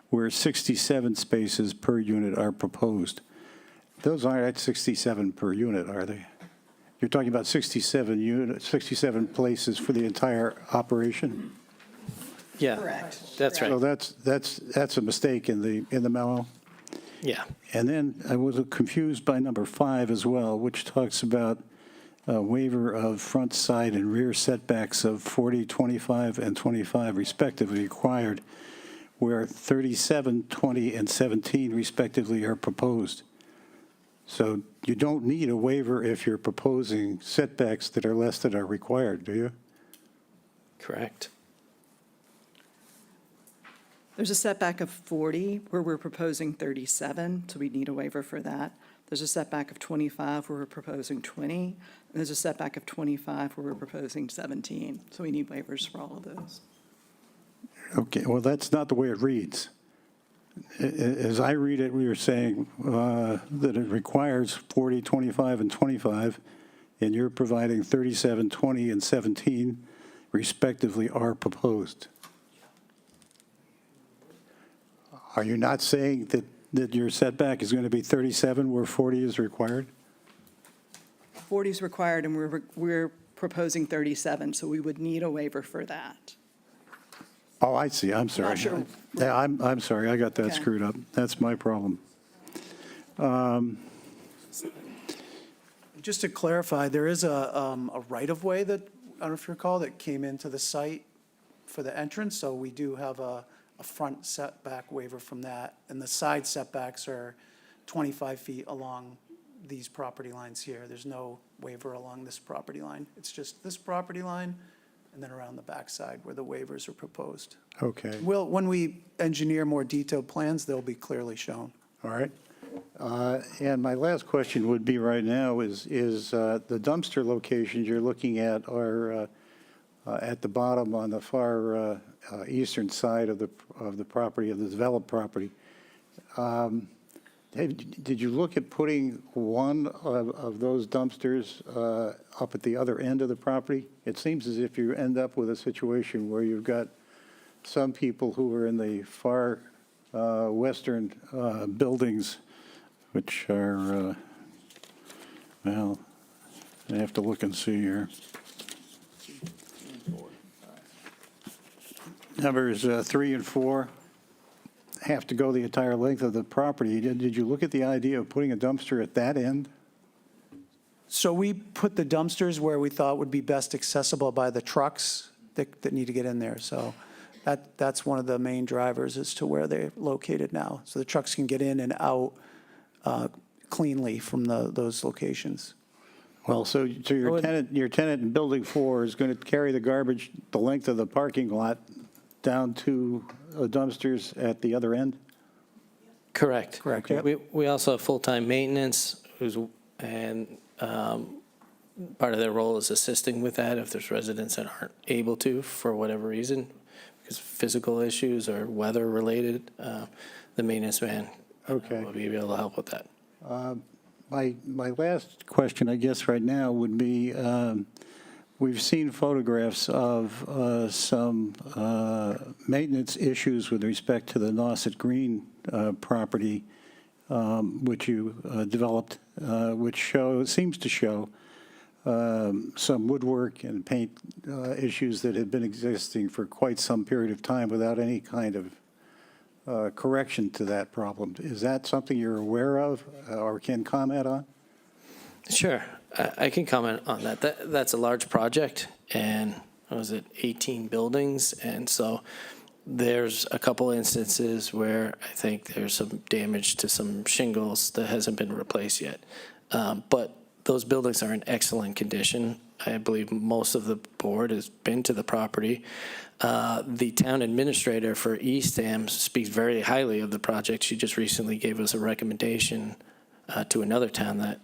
where 67 spaces per unit are proposed. Those aren't at 67 per unit, are they? You're talking about 67 places for the entire operation? Yeah, correct. That's right. So that's a mistake in the memo. Yeah. And then I was confused by number 5 as well, which talks about a waiver of front, side, and rear setbacks of 40, 25, and 25 respectively required, where 37, 20, and 17 respectively are proposed. So you don't need a waiver if you're proposing setbacks that are less than are required, do you? Correct. There's a setback of 40 where we're proposing 37, so we need a waiver for that. There's a setback of 25 where we're proposing 20. And there's a setback of 25 where we're proposing 17. So we need waivers for all of those. Okay, well, that's not the way it reads. As I read it, we were saying that it requires 40, 25, and 25, and you're providing 37, 20, and 17 respectively are proposed. Are you not saying that that your setback is going to be 37 where 40 is required? 40 is required, and we're proposing 37, so we would need a waiver for that. Oh, I see, I'm sorry. sure. Yeah, I'm sorry, I got that Okay. screwed up. That's my problem. Just to clarify, there is a right-of-way that, I don't know if you recall, that came into the site for the entrance, so we do have a front setback waiver from that, and the side setbacks are 25 feet along these property lines here. There's no waiver along this property line. It's just this property line and then around the backside where the waivers are proposed. Okay, When we engineer more detailed plans, they'll be clearly shown. all right. And my last question would be right now is the dumpster locations you're looking at are at the bottom on the far eastern side of the property, of the developed property. Did you look at putting one of those dumpsters up at the other end of the property? It seems as if you end up with a situation where you've got some people who are in the far western buildings, which are, well, I have to look and see here. Numbers 3 and 4 have to go the entire length of the property. Did you look at the idea of putting a dumpster at that end? So we put the dumpsters where we thought would be best accessible by the trucks that need to get in there. So that's one of the main drivers as to where they're located now. So the trucks can get in and out cleanly from those locations. Well, so your tenant in Building 4 is going to carry the garbage the length of the parking lot down to dumpsters at the other end? Correct. Correct, yep. We also have full-time maintenance, and part of their role is assisting with that if there's residents that aren't able to for whatever reason, because of physical issues or weather-related, the maintenance man will be able to help with that. My last question, I guess, right now would be, we've seen photographs of some maintenance issues with respect to the Nauset Green property, which you developed, which seems to show some woodwork and paint issues that had been existing for quite some period of time without any kind of correction to that problem. Is that something you're aware of or can comment on? Sure, I can comment on that. That's a large project, and what was it, 18 buildings, and so there's a couple instances where I think there's some damage to some shingles that hasn't been replaced yet. But those buildings are in excellent condition. I believe most of the board has been to the property. The town administrator for Eastham speaks very highly of the project. She just recently gave us a recommendation to another town that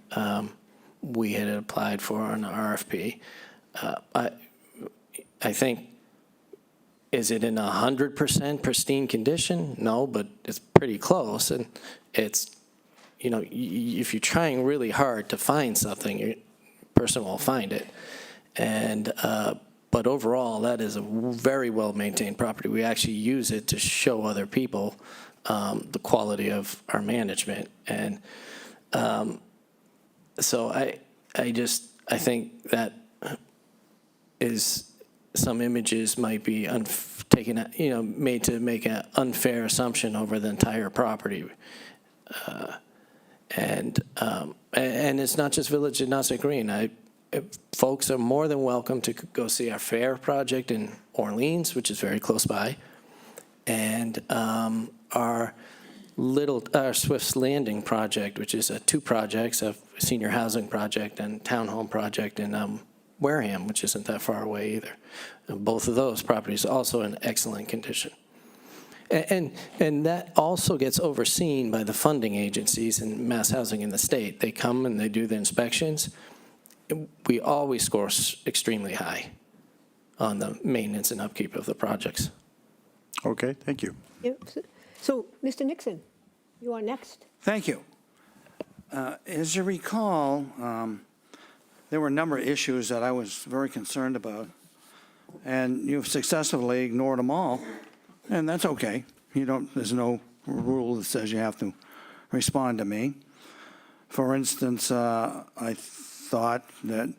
we had applied for an RFP. I think, is it in 100% pristine condition? No, but it's pretty close. And it's, you know, if you're trying really hard to find something, a person will find it. And but overall, that is a very well-maintained property. We actually use it to show other people the quality of our management. And so I think that is some images might be made to make an unfair assumption over the entire property. And it's not just Village of Nauset Green. Folks are more than welcome to go see our fair project in Orleans, which is very close by, and our Swift's Landing project, which is two projects, a senior housing project and townhome project in Wareham, which isn't that far away either. And both of those properties are also in excellent condition. And that also gets overseen by the funding agencies and mass housing in the state. They come and they do the inspections. We always score extremely high on the maintenance and upkeep of the projects. Okay, thank you. Yep. So, Mr. Nixon, you are next. Thank you. As you recall, there were a number of issues that I was very concerned about, and you've successfully ignored them all, and that's okay. There's no rule that says you have to respond to me. For instance, I thought that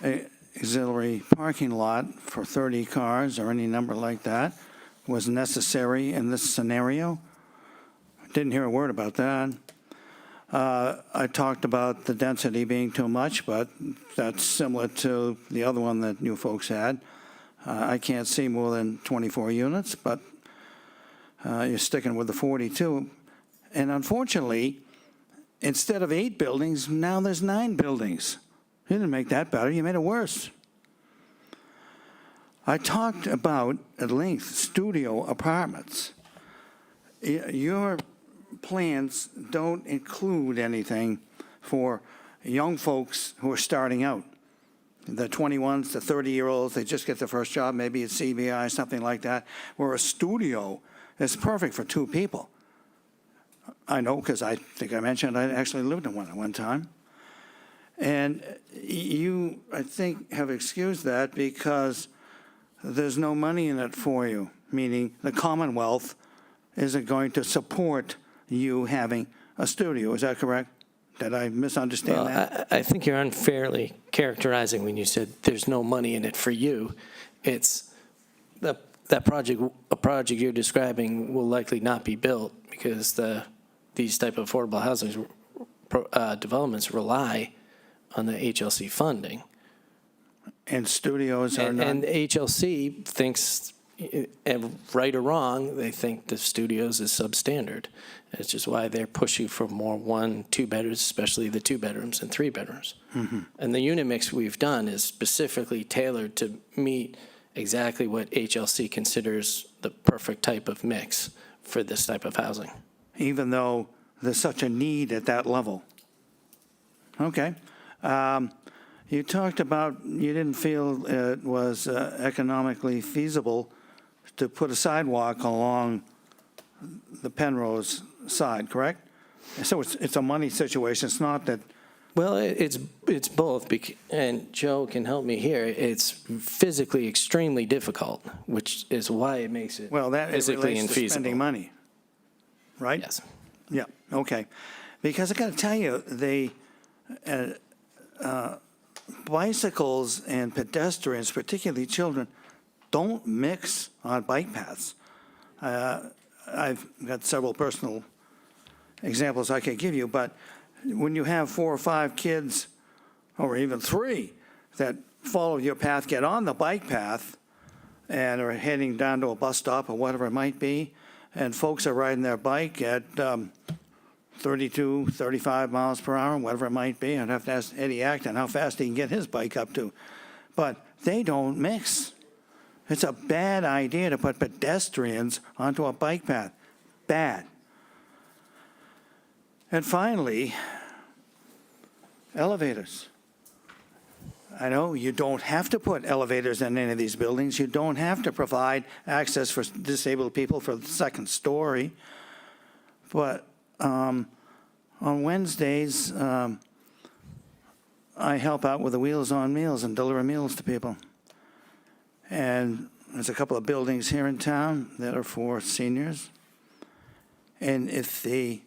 a auxiliary parking lot for 30 cars or any number like that was necessary in this scenario. Didn't hear a word about that. I talked about the density being too much, but that's similar to the other one that you folks had. I can't see more than 24 units, but you're sticking with the 42. And unfortunately, instead of 8 buildings, now there's 9 buildings. You didn't make that better, you made it worse. I talked about, at length, studio apartments. Your plans don't include anything for young folks who are starting out. The 21s, the 30-year-olds, they just get their first job, maybe at CBI, something like that, where a studio is perfect for 2 people. I know, because I think I mentioned I actually lived in one at one time. And you, I think, have excused that because there's no money in it for you, meaning the Commonwealth isn't going to support you having a studio. Is that correct? Did I misunderstand that? I think you're unfairly characterizing when you said there's no money in it for you. It's that project, a project you're describing will likely not be built because these type of affordable housing developments rely on the HLC funding. And studios are not. And HLC thinks, right or wrong, they think the studios is substandard. It's just why they're pushing for more 1, 2 bedrooms, especially the 2 bedrooms and 3 bedrooms. Mm-hmm. And the unit mix we've done is specifically tailored to meet exactly what HLC considers the perfect type of mix for this type of housing. Even though there's such a need at that level. Okay. You talked about you didn't feel it was economically feasible to put a sidewalk along the Penrose side, correct? So it's a money situation. It's not that. Well, it's both, and Joe can help me here. It's physically extremely difficult, which is why it makes it physically relates infeasible. to spending money, right? Yes. Yeah. Okay. Because I got to tell you, the bicycles and pedestrians, particularly children, don't mix on bike paths. I've got several personal examples I could give you, but when you have 4 or 5 kids, or even 3, that follow your path, get on the bike path, and are heading down to a bus stop or whatever it might be, and folks are riding their bike at 32, 35 miles per hour, whatever it might be. I'd have to ask Eddie Acton how fast he can get his bike up to. But they don't mix. It's a bad idea to put pedestrians onto a bike path. Bad. And finally, elevators. I know you don't have to put elevators in any of these buildings. You don't have to provide access for disabled people for the second story. But on Wednesdays, I help out with the Wheels on Meals and deliver meals to people. And there's a couple of buildings here in town that are for seniors. And if the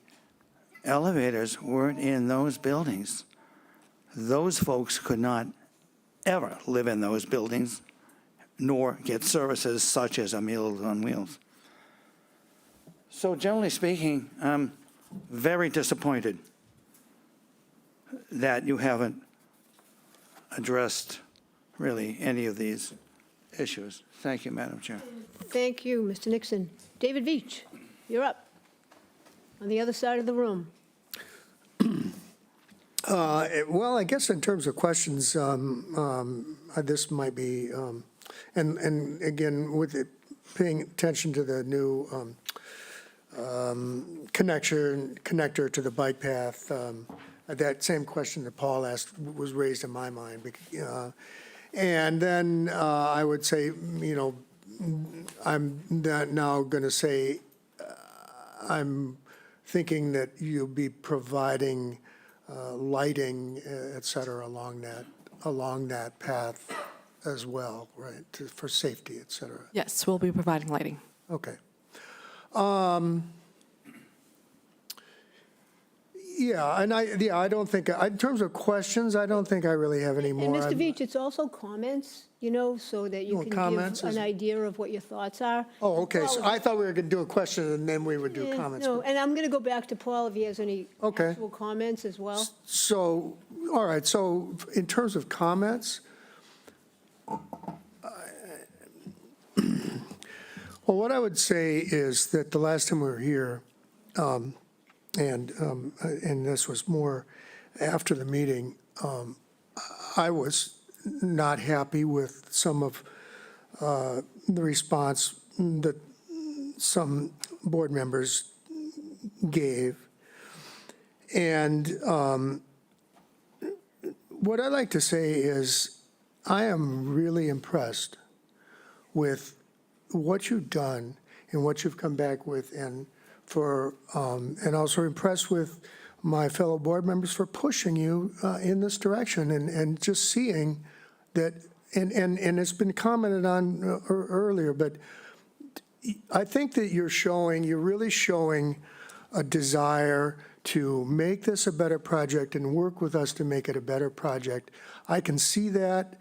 elevators weren't in those buildings, those folks could not ever live in those buildings, nor get services such as a Meals on Wheels. So generally speaking, I'm very disappointed that you haven't addressed really any of these issues. Thank you, Madam Chair. Thank you, Mr. Nixon. David Veach, you're up on the other side of the room. Well, I guess in terms of questions, this might be, and again, with it paying attention to the new connector to the bike path, that same question that Paul asked was raised in my mind. And then I would say, I'm now going to say, I'm thinking that you'll be providing lighting, et cetera, along that path as well, right, for safety, et cetera. Yes, we'll be providing lighting. Okay. Yeah, and I don't think, in terms of questions, I don't think I really have any And more. Mr. Veach, it's also comments, so that you Oh, can comments give is- an idea of what your thoughts are. Oh, okay, Paul, so if- I thought we were going to do a question and then we would do Eh, comments. No, and I'm going to go back to Paul if he has any Okay. actual comments as well. So, all right, so in terms of comments, well, what I would say is that the last time we were here, and this was more after the meeting, I was not happy with some of the response that some board members gave. And what I'd like to say is I am really impressed with what you've done and what you've come back with, and also impressed with my fellow board members for pushing you in this direction and just seeing that, and it's been commented on earlier, but I think that you're really showing a desire to make this a better project and work with us to make it a better project. I can see that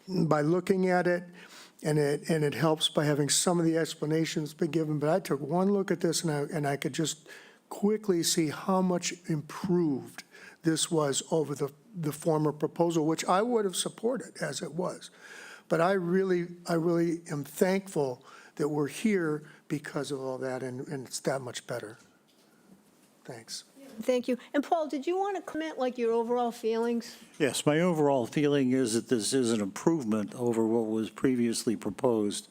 by looking at it, and it helps by having some of the explanations been given. But I took one look at this, and I could just quickly see how much improved this was over the former proposal, which I would have supported as it was. But I really am thankful that we're here because of all that, and it's that much better. Thanks. Thank you. And Paul, did you want to comment, like, your overall feelings? Yes, my overall feeling is that this is an improvement over what was previously proposed.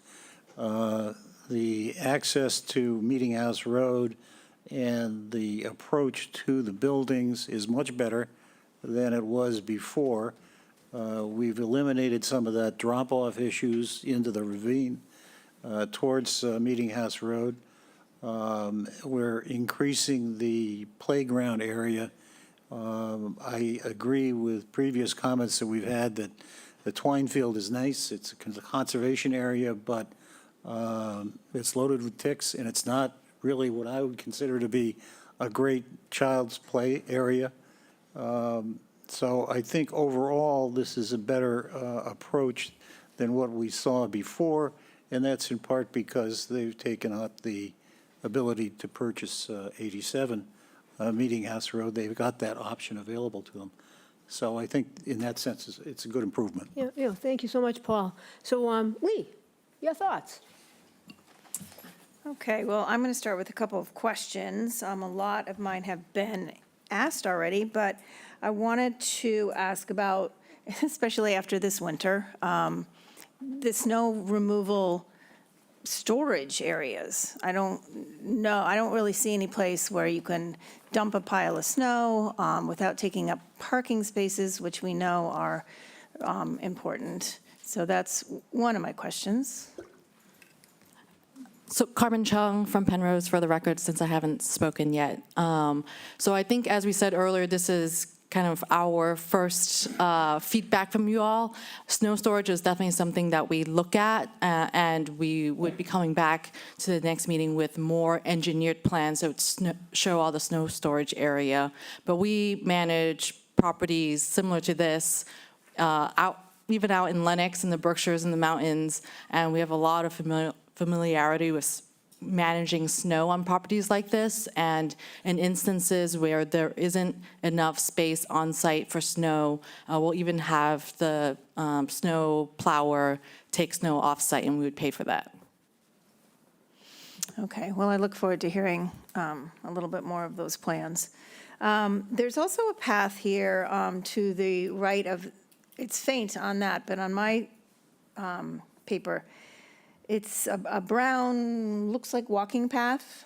The access to Meeting House Road and the approach to the buildings is much better than it was before. We've eliminated some of that drop-off issues into the ravine towards Meeting House Road. We're increasing the playground area. I agree with previous comments that we've had that the twine field is nice. It's a conservation area, but it's loaded with ticks, and it's not really what I would consider to be a great child's play area. So I think overall, this is a better approach than what we saw before, and that's in part because they've taken up the ability to purchase 87 Meeting House Road. They've got that option available to them. So I think in that sense, it's a good improvement. Yeah, thank you so much, Paul. So, Lee, your thoughts? Okay, well, I'm going to start with a couple of questions. A lot of mine have been asked already, but I wanted to ask about, especially after this winter, the snow removal storage areas. I don't really see any place where you can dump a pile of snow without taking up parking spaces, which we know are important. So that's one of my questions. So Carmen Chung from Penrose, for the record, since I haven't spoken yet. So I think, as we said earlier, this is kind of our first feedback from you all. Snow storage is definitely something that we look at, and we would be coming back to the next meeting with more engineered plans that would show all the snow storage area. But we manage properties similar to this even out in Lenox in the Berkshires and the mountains, and we have a lot of familiarity with managing snow on properties like this, and in instances where there isn't enough space on site for snow, we'll even have the snow plower take snow off site, and we would pay for that. Okay, well, I look forward to hearing a little bit more of those plans. There's also a path here to the right of, it's faint on that, but on my paper, it's a brown, looks like walking path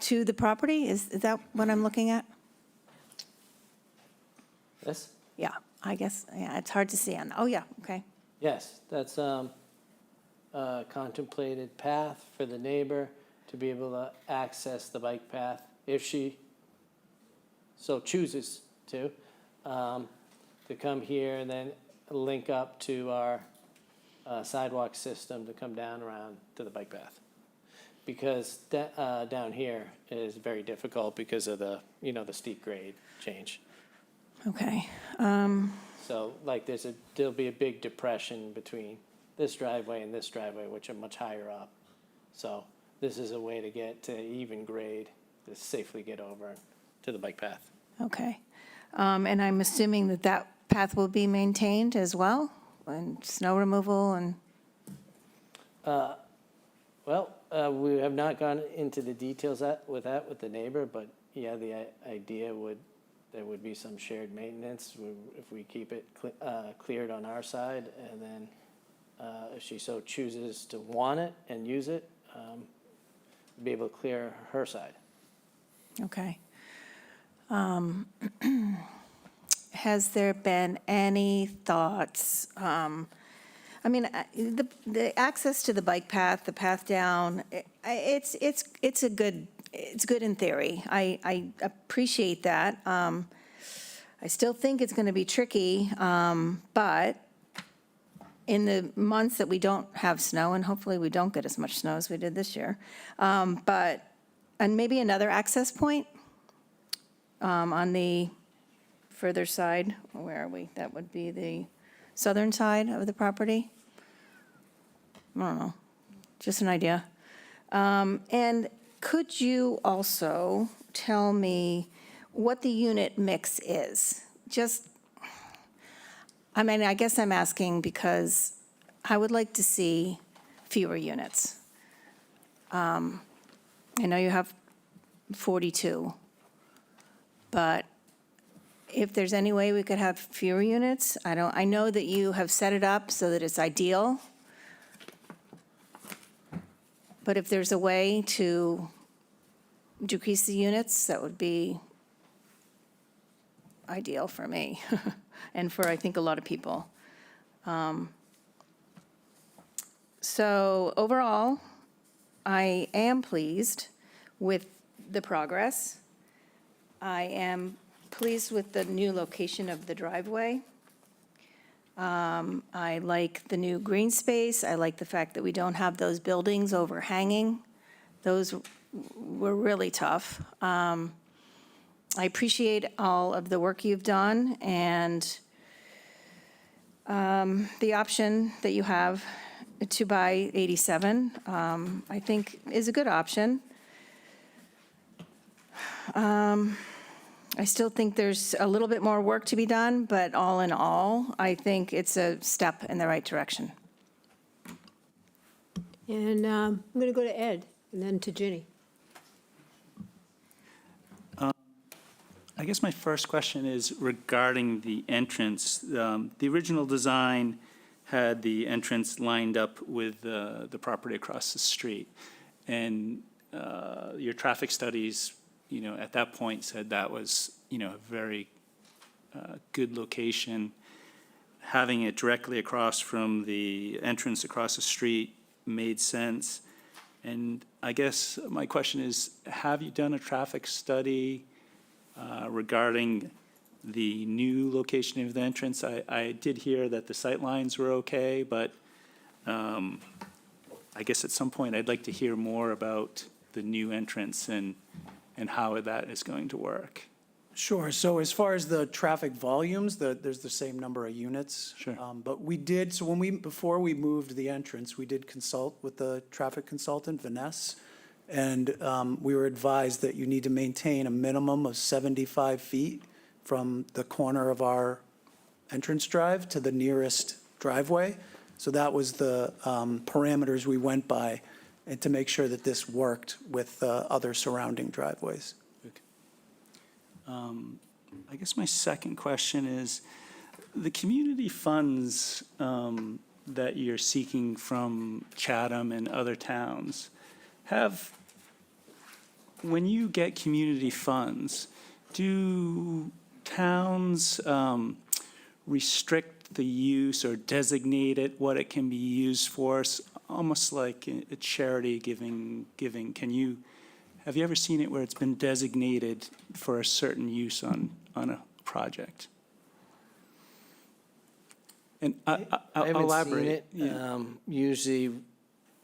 to the property. Is that what I'm looking at? This? Yeah, I guess, yeah, it's hard to see on, oh, yeah, okay. Yes, that's a contemplated path for the neighbor to be able to access the bike path if she so chooses to come here and then link up to our sidewalk system to come down around to the bike path. because down here is very difficult because of the, the steep grade change. Okay. So like there'll be a big depression between this driveway and this driveway, which are much higher up. So this is a way to get to even grade to safely get over to the bike path. Okay. And I'm assuming that that path will be maintained as well, and snow removal and, We have not gone into the details with the neighbor, but yeah, the idea there would be some shared maintenance if we keep it cleared on our side, and then if she so chooses to want it and use it, be able to clear her side. okay. Has there been any thoughts? The access to the bike path, the path down, it's good in theory. I appreciate that. I still think it's going to be tricky, but in the months that we don't have snow, and hopefully we don't get as much snow as we did this year, and maybe another access point on the further side, where are we? That would be the southern side of the property. I don't know, just an idea. And could you also tell me what the unit mix is? I guess I'm asking because I would like to see fewer units. I know you have 42, but if there's any way we could have fewer units, I know that you have set it up so that it's ideal, but if there's a way to decrease the units, that would be ideal for me and for, I think, a lot of people. So overall, I am pleased with the progress. I am pleased with the new location of the driveway. I like the new green space. I like the fact that we don't have those buildings overhanging. Those were really tough. I appreciate all of the work you've done, and the option that you have to buy 87, I think is a good option. I still think there's a little bit more work to be done, but all in all, I think it's a step in the right direction. And I'm going to go to Ed and then to Ginny. I guess my first question is regarding the entrance. The original design had the entrance lined up with the property across the street. And your traffic studies, at that point said that was, a very good location. Having it directly across from the entrance across the street made sense. And I guess my question is, have you done a traffic study regarding the new location of the entrance? I did hear that the sight lines were okay, but I guess at some point I'd like to hear more about the new entrance and how that is going to work. Sure. So as far as the traffic volumes, there's the same number of units. Sure. But before we moved the entrance, we did consult with the traffic consultant, Vanessa, and we were advised that you need to maintain a minimum of 75 feet from the corner of our entrance drive to the nearest driveway. So that was the parameters we went by, and to make sure that this worked with other surrounding driveways. I guess my second question is, the community funds that you're seeking from Chatham and other towns, when you get community funds, do towns restrict the use or designate it, what it can be used for? It's almost like a charity giving. Have you ever seen it where it's been designated for a certain use on a project? And I haven't elaborate. seen it. Usually,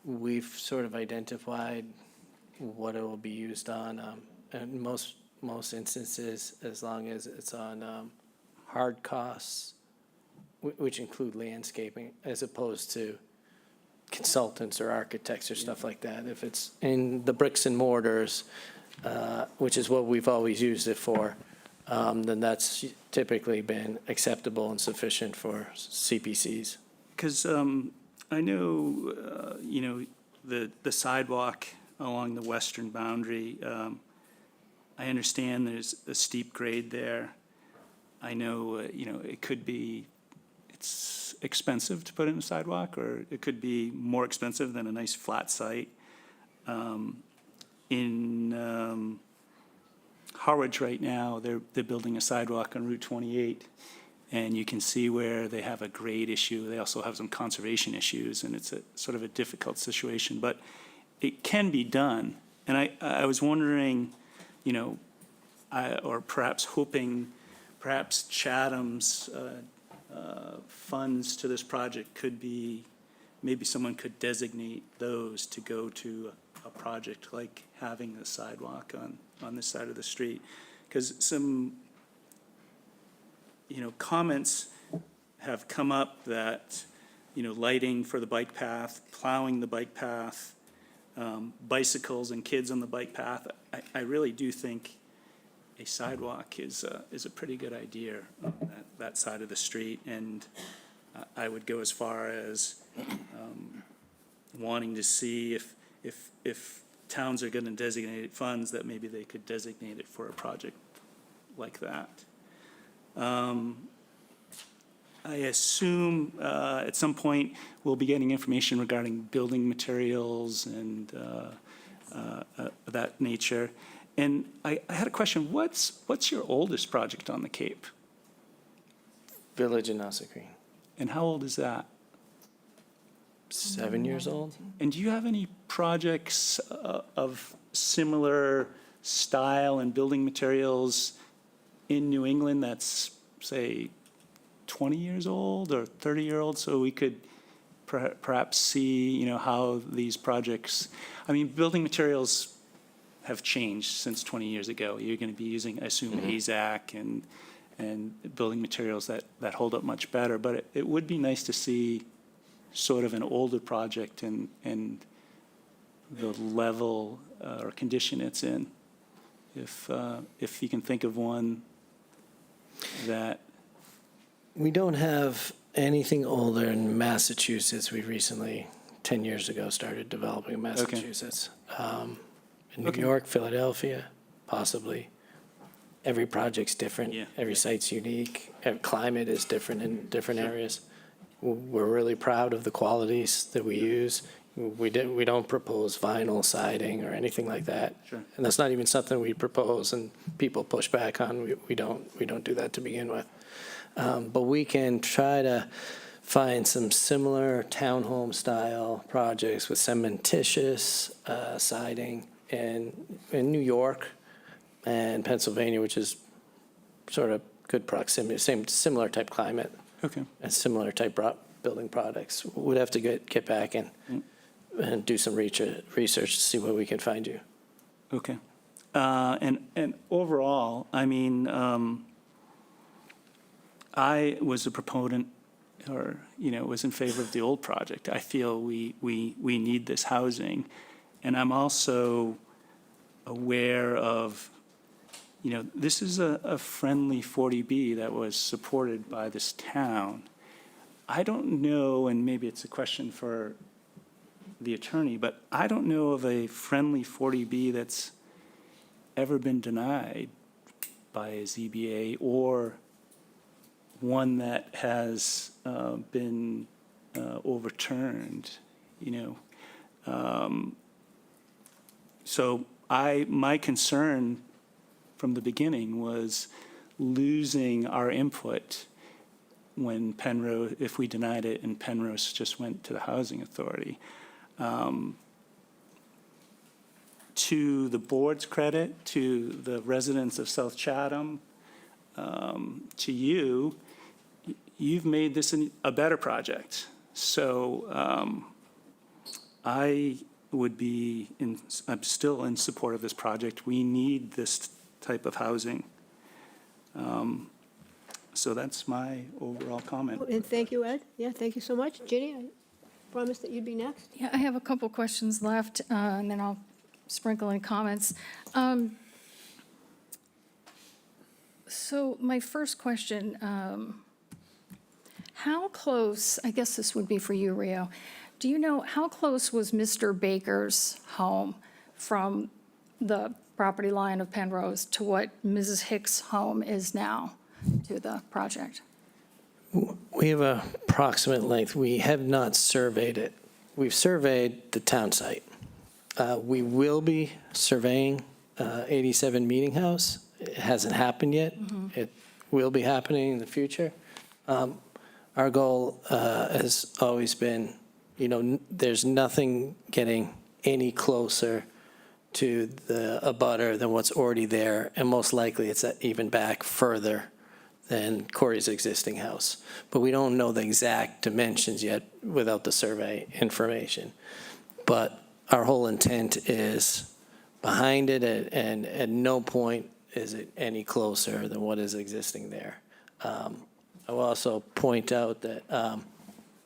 we've sort of identified what it will be used on. And most instances, as long as it's on hard costs, which include landscaping, as opposed to consultants or architects or stuff like that. If it's in the bricks and mortars, which is what we've always used it for, then that's typically been acceptable and sufficient for CPCs. Because I know, the sidewalk along the western boundary, I understand there's a steep grade there. I know, it could be, it's expensive to put in a sidewalk, or it could be more expensive than a nice flat site. In Harwich right now, they're building a sidewalk on Route 28, and you can see where they have a grade issue. They also have some conservation issues, and it's a sort of a difficult situation, but it can be done. And I was wondering, or perhaps hoping, perhaps Chatham's funds to this project could be, maybe someone could designate those to go to a project like having a sidewalk on this side of the street. Because some, comments have come up that, lighting for the bike path, plowing the bike path, bicycles and kids on the bike path, I really do think a sidewalk is a pretty good idea on that side of the street. And I would go as far as wanting to see if towns are going to designate funds, that maybe they could designate it for a project like that. I assume at some point we'll be getting information regarding building materials and that nature. And I had a question. What's your oldest project on the Cape? Village in Nauset Green. And how old is that? 7 years old. And do you have any projects of similar style and building materials in New England that's, say, 20 years old or 30-year-old, so we could perhaps see, how these projects, building materials have changed since 20 years ago. You're going to be using, I assume, AZAC and building materials that hold up much better, but it would be nice to see sort of an older project and the level or condition it's in. If you can think of one that... We don't have anything older in Massachusetts. We recently, 10 years ago, started developing in Massachusetts. In New York, Philadelphia, possibly. Every project's different. Yeah. Every site's unique. Every climate is different in different areas. We're really proud of the qualities that we use. We don't propose vinyl siding or anything like that. Sure. And that's not even something we propose and people push back on. We don't do that to begin with. But we can try to find some similar townhome style projects with cementitious siding in New York and Pennsylvania, which is sort of good proximity, similar type climate. Okay. And similar type building products. We'd have to get back and do some research to see what we can find you. Okay. And overall, I was a proponent or, was in favor of the old project. I feel we need this housing. And I'm also aware of, this is a friendly 40B that was supported by this town. I don't know, and maybe it's a question for the attorney, but I don't know of a friendly 40B that's ever been denied by a ZBA or one that has been overturned, So my concern from the beginning was losing our input when Penrose, if we denied it and Penrose just went to the Housing Authority. To the board's credit, to the residents of South Chatham, to you, you've made this a better project. So I I'm still in support of this project. We need this type of housing. So that's my overall comment. And thank you, Ed. Yeah, thank you so much. Ginny, I promised that you'd be next. Yeah, I have a couple questions left, and then I'll sprinkle in comments. So my first question, how close, I guess this would be for you, Rio, do you know how close was Mr. Baker's home from the property line of Penrose to what Mrs. Hicks' home is now to the project? We have a approximate length. We have not surveyed it. We've surveyed the town site. We will be surveying 87 Meeting House. It hasn't happened yet. It will be happening in the future. Our goal has always been, there's nothing getting any closer to the abutter than what's already there, and most likely it's even back further than Corey's existing house. But we don't know the exact dimensions yet without the survey information. But our whole intent is behind it, and at no point is it any closer than what is existing there. I will also point out that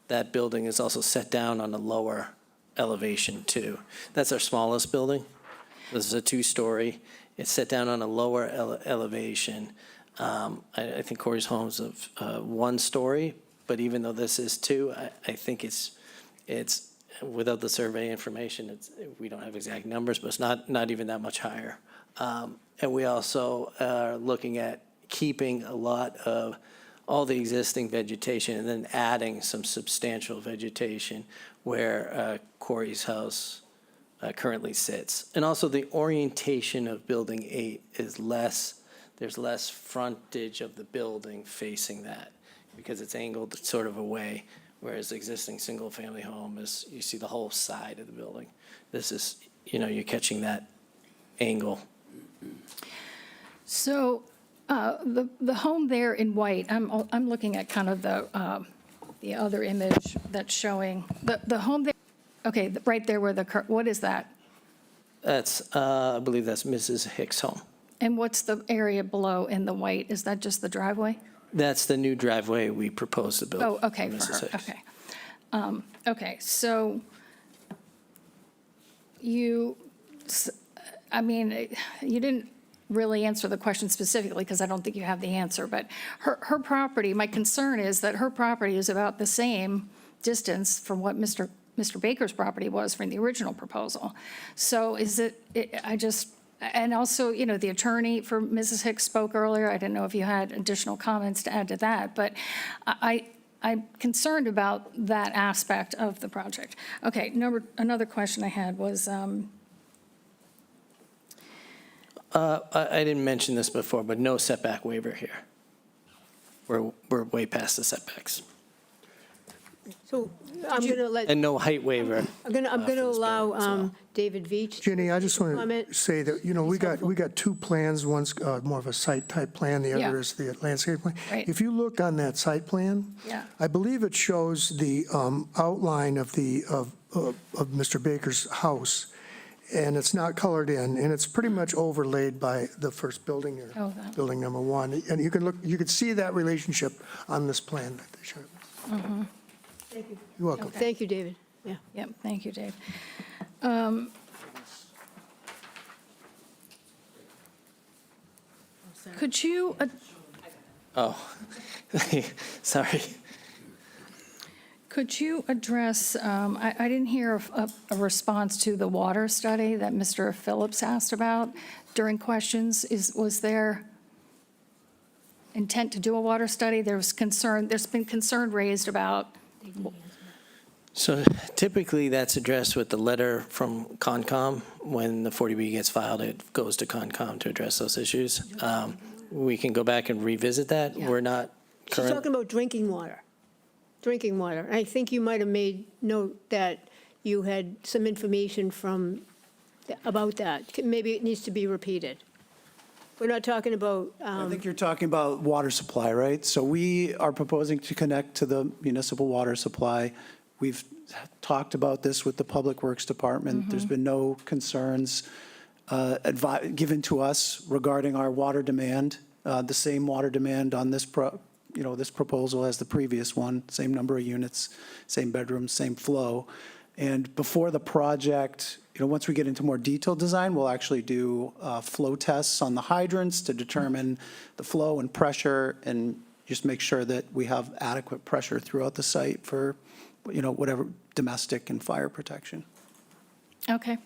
that building is also set down on a lower elevation too. That's our smallest building. This is a 2-story. It's set down on a lower elevation. I think Corey's home's of 1 story, but even though this is 2, I think it's without the survey information, we don't have exact numbers, but it's not even that much higher. And we also are looking at keeping a lot of all the existing vegetation and then adding some substantial vegetation where Corey's house currently sits. And also the orientation of Building 8 is there's less frontage of the building facing that because it's angled sort of away, whereas the existing single-family home is, you see the whole side of the building. This is, you're catching that angle. So the home there in white, I'm looking at kind of the other image that's showing, the home there, okay, right there where what is that? That's, I believe that's Mrs. Hicks' home. And what's the area below in the white? Is that just the driveway? That's the new driveway we propose to build. Oh, okay, for Mrs. Hicks. okay. Okay, so you didn't really answer the question specifically because I don't think you have the answer, but her property, my concern is that her property is about the same distance from what Mr. Baker's property was from the original proposal. So and also, the attorney for Mrs. Hicks spoke earlier. I didn't know if you had additional comments to add to that, but I'm concerned about that aspect of the project. Okay, another question I had was, I didn't mention this before, but no setback waiver here. We're way past the setbacks. So I'm going to let, And no height waiver. I'm going to allow David Veach. Ginny, I just want Comment. to say that, we got 2 plans. One's more of a site-type plan, the Yeah. other is the landscape plan. Right. If you look on that site plan, Yeah. I believe it shows the outline of Mr. Baker's house, and it's not colored in, and it's pretty much overlaid by the first building here, Oh, that. building number 1. And you can see that relationship on this plan that they showed. Thank you. You're welcome. Thank you, David. Yeah. Yep, thank you, Dave. Could you, Oh, sorry. could you address, I didn't hear a response to the water study that Mr. Phillips asked about during questions. Was there intent to do a water study? There's been concern raised about. So typically, that's addressed with the letter from Concom. When the 40B gets filed, it goes to Concom to address those issues. We can go back and revisit that. Yeah. We're not She's current. talking about drinking water. Drinking water. I think you might have made note that you had some information about that. Maybe it needs to be repeated. We're not talking about, I think you're talking about water supply, right? So we are proposing to connect to the municipal water supply. We've talked about this with the Public Works Department. There's been no concerns given to us regarding our water demand, the same water demand on this this proposal as the previous one, same number of units, same bedrooms, same flow. And before the project, once we get into more detailed design, we'll actually do flow tests on the hydrants to determine the flow and pressure and just make sure that we have adequate pressure throughout the site for, whatever domestic and fire protection. Okay.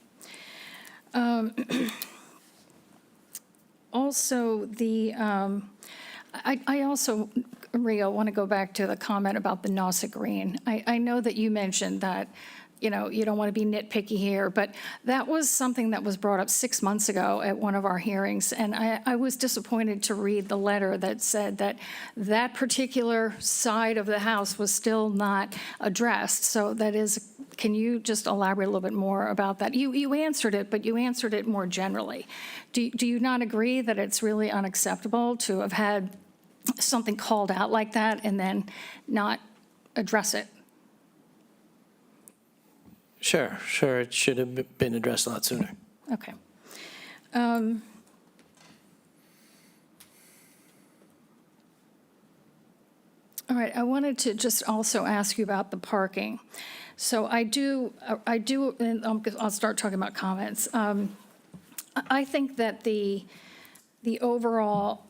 Also, I also, Rio, want to go back to the comment about the Nauset Green. I know that you mentioned that, you don't want to be nitpicky here, but that was something that was brought up 6 months ago at one of our hearings, and I was disappointed to read the letter that said that that particular side of the house was still not addressed. So that is, can you just elaborate a little bit more about that? You answered it, but you answered it more generally. Do you not agree that it's really unacceptable to have had something called out like that and then not address it? Sure. It should have been addressed a lot sooner. Okay. All right, I wanted to just also ask you about the parking. So I do, and I'll start talking about comments. I think that the overall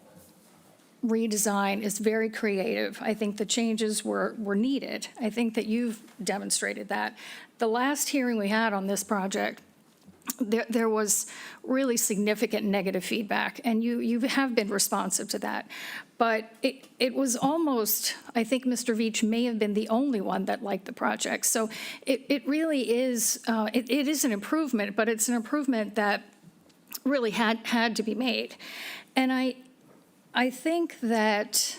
redesign is very creative. I think the changes were needed. I think that you've demonstrated that. The last hearing we had on this project, there was really significant negative feedback, and you have been responsive to that. But it was almost, I think Mr. Veach may have been the only one that liked the project. So it really is, it is an improvement, but it's an improvement that really had to be made. And I think that,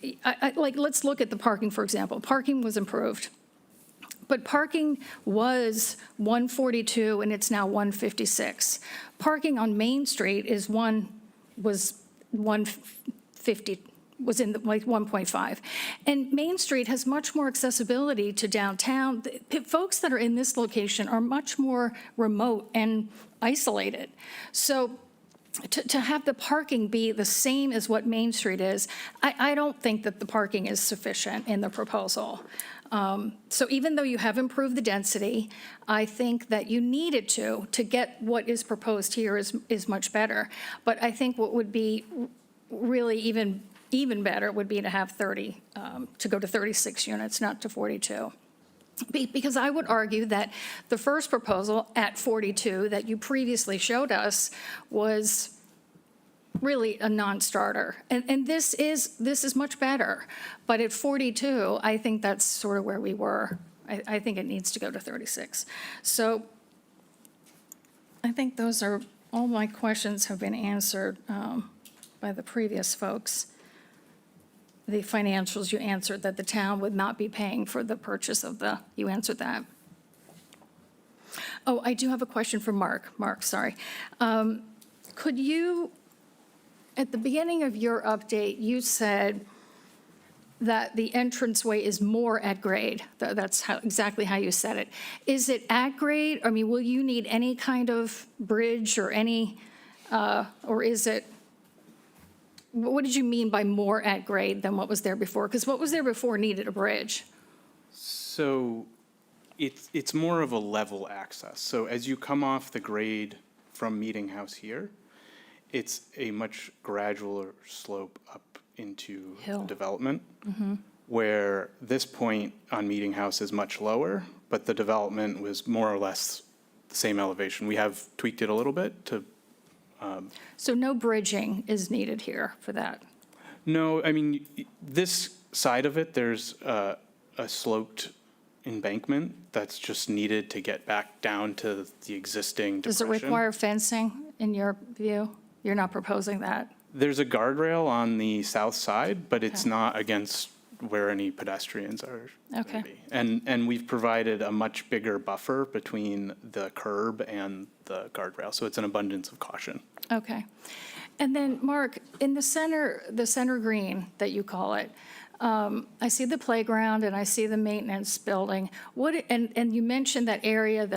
let's look at the parking, for example. Parking was improved, but parking was 142 and it's now 156. Parking on Main Street was 150, was in like 1.5. And Main Street has much more accessibility to downtown. The folks that are in this location are much more remote and isolated. So to have the parking be the same as what Main Street is, I don't think that the parking is sufficient in the proposal. So even though you have improved the density, I think that you needed to get what is proposed here is much better. But I think what would be really even better would be to have 30, to go to 36 units, not to 42. Because I would argue that the first proposal at 42 that you previously showed us was really a non-starter. And this is much better. But at 42, I think that's sort of where we were. I think it needs to go to 36. So I think those are, all my questions have been answered by the previous folks. The financials, you answered that the town would not be paying for the purchase of you answered that. Oh, I do have a question for Mark. Mark, sorry. Could you, at the beginning of your update, you said that the entranceway is more at grade. That's exactly how you said it. Is it at grade? I mean, will you need any kind of bridge or any, or is it, what did you mean by more at grade than what was there before? Because what was there before needed a bridge. So it's more of a level access. So as you come off the grade from Meeting House here, it's a much gradual slope up into development, where this point on Meeting House is much lower, but the development was more or less the same elevation. We have tweaked it a little bit to so no bridging is needed here for that? No, I mean, this side of it, there's a sloped embankment that's just needed to get back down to the existing depression. Does it require fencing, in your view? You're not proposing that? There's a guardrail on the south side, but it's not against where any pedestrians are. Okay. And we've provided a much bigger buffer between the curb and the guardrail, so it's an abundance of caution. Okay. And then, Mark, in the center green that you call it, I see the playground and I see the maintenance building. And you mentioned that area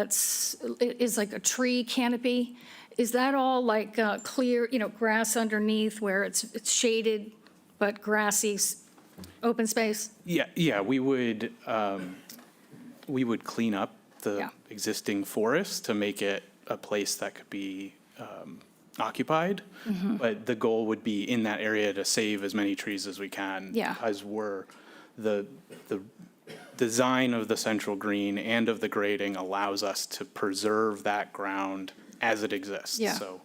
is like a tree canopy. Is that all like clear, grass underneath where it's shaded but grassy, open space? Yeah, we would clean up the existing forest to make it a place that could be occupied. But the goal would be in that area to save as many trees as we can. Yeah. Because the design of the central green and of the grading allows us to preserve that ground as it exists. Yeah. So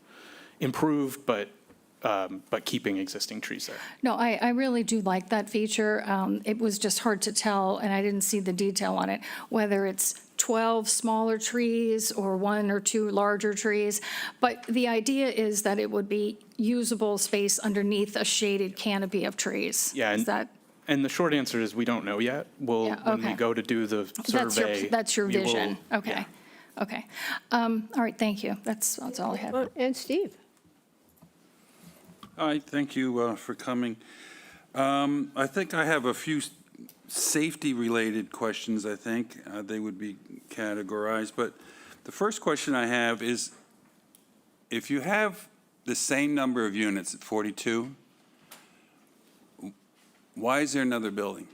improved, but keeping existing trees there. No, I really do like that feature. It was just hard to tell, and I didn't see the detail on it, whether it's 12 smaller trees or 1 or 2 larger trees. But the idea is that it would be usable space underneath a shaded canopy of trees. Yeah, Is that? And the short answer is we don't know yet. Yeah, When we okay. go to do the survey. That's your we will- vision? Okay. yeah. Okay. All right, thank you. That's all I had. And Steve? Hi, thank you for coming. I think I have a few safety-related questions, I think. They would be categorized. But the first question I have is, if you have the same number of units at 42, why is there another building?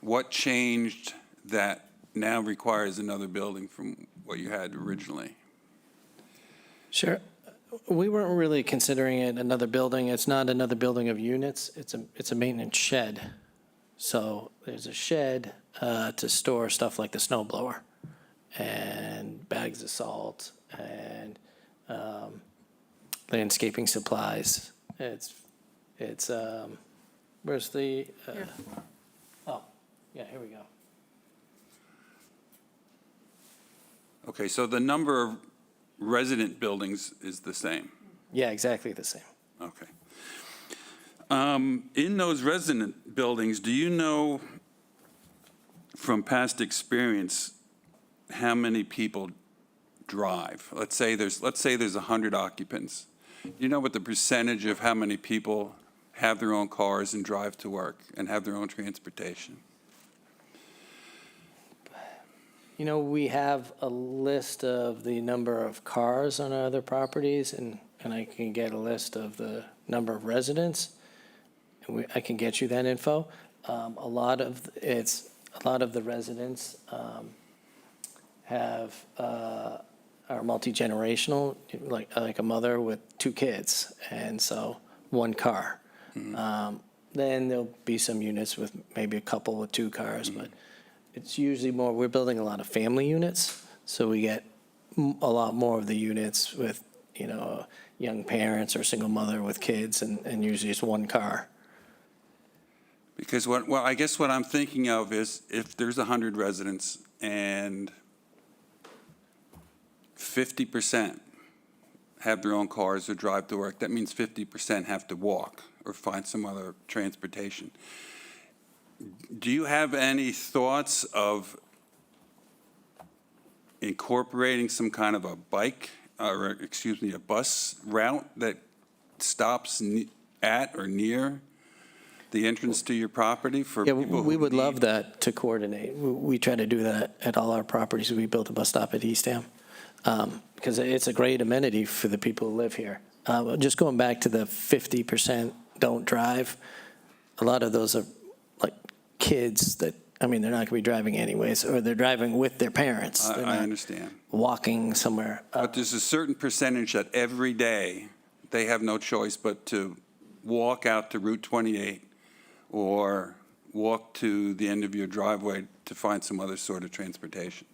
What changed that now requires another building from what you had originally? Sure. We weren't really considering it another building. It's not another building of units. It's a maintenance shed. So there's a shed to store stuff like the snow blower and bags of salt and landscaping supplies. It's where's the? Oh, yeah. Here we go. Okay, so the number of resident buildings is the same? Yeah, exactly the same. Okay. In those resident buildings, do you know from past experience how many people drive? Let's say there's 100 occupants. Do you know what the percentage of how many people have their own cars and drive to work and have their own transportation? We have a list of the number of cars on our other properties, and I can get a list of the number of residents. And I can get you that info. A lot of the residents are multi-generational, like a mother with 2 kids, and so 1 car. Then there'll be some units with maybe a couple with 2 cars, but it's usually more, we're building a lot of family units, so we get a lot more of the units with, young parents or single mother with kids, and usually it's 1 car. Because I guess what I'm thinking of is if there's 100 residents and 50% have their own cars or drive to work, that means 50% have to walk or find some other transportation. Do you have any thoughts of incorporating some kind of a a bus route that stops at or near the entrance to your property for Yeah, people we who would need- love that to coordinate. We try to do that at all our properties. We built a bus stop at Eastham because it's a great amenity for the people who live here. Just going back to the 50% don't drive, a lot of those are like kids that, they're not going to be driving anyways, or they're driving with their parents. They're I not understand. walking somewhere. But there's a certain percentage that every day they have no choice but to walk out to Route 28 or walk to the end of your driveway to find some other sort of transportation.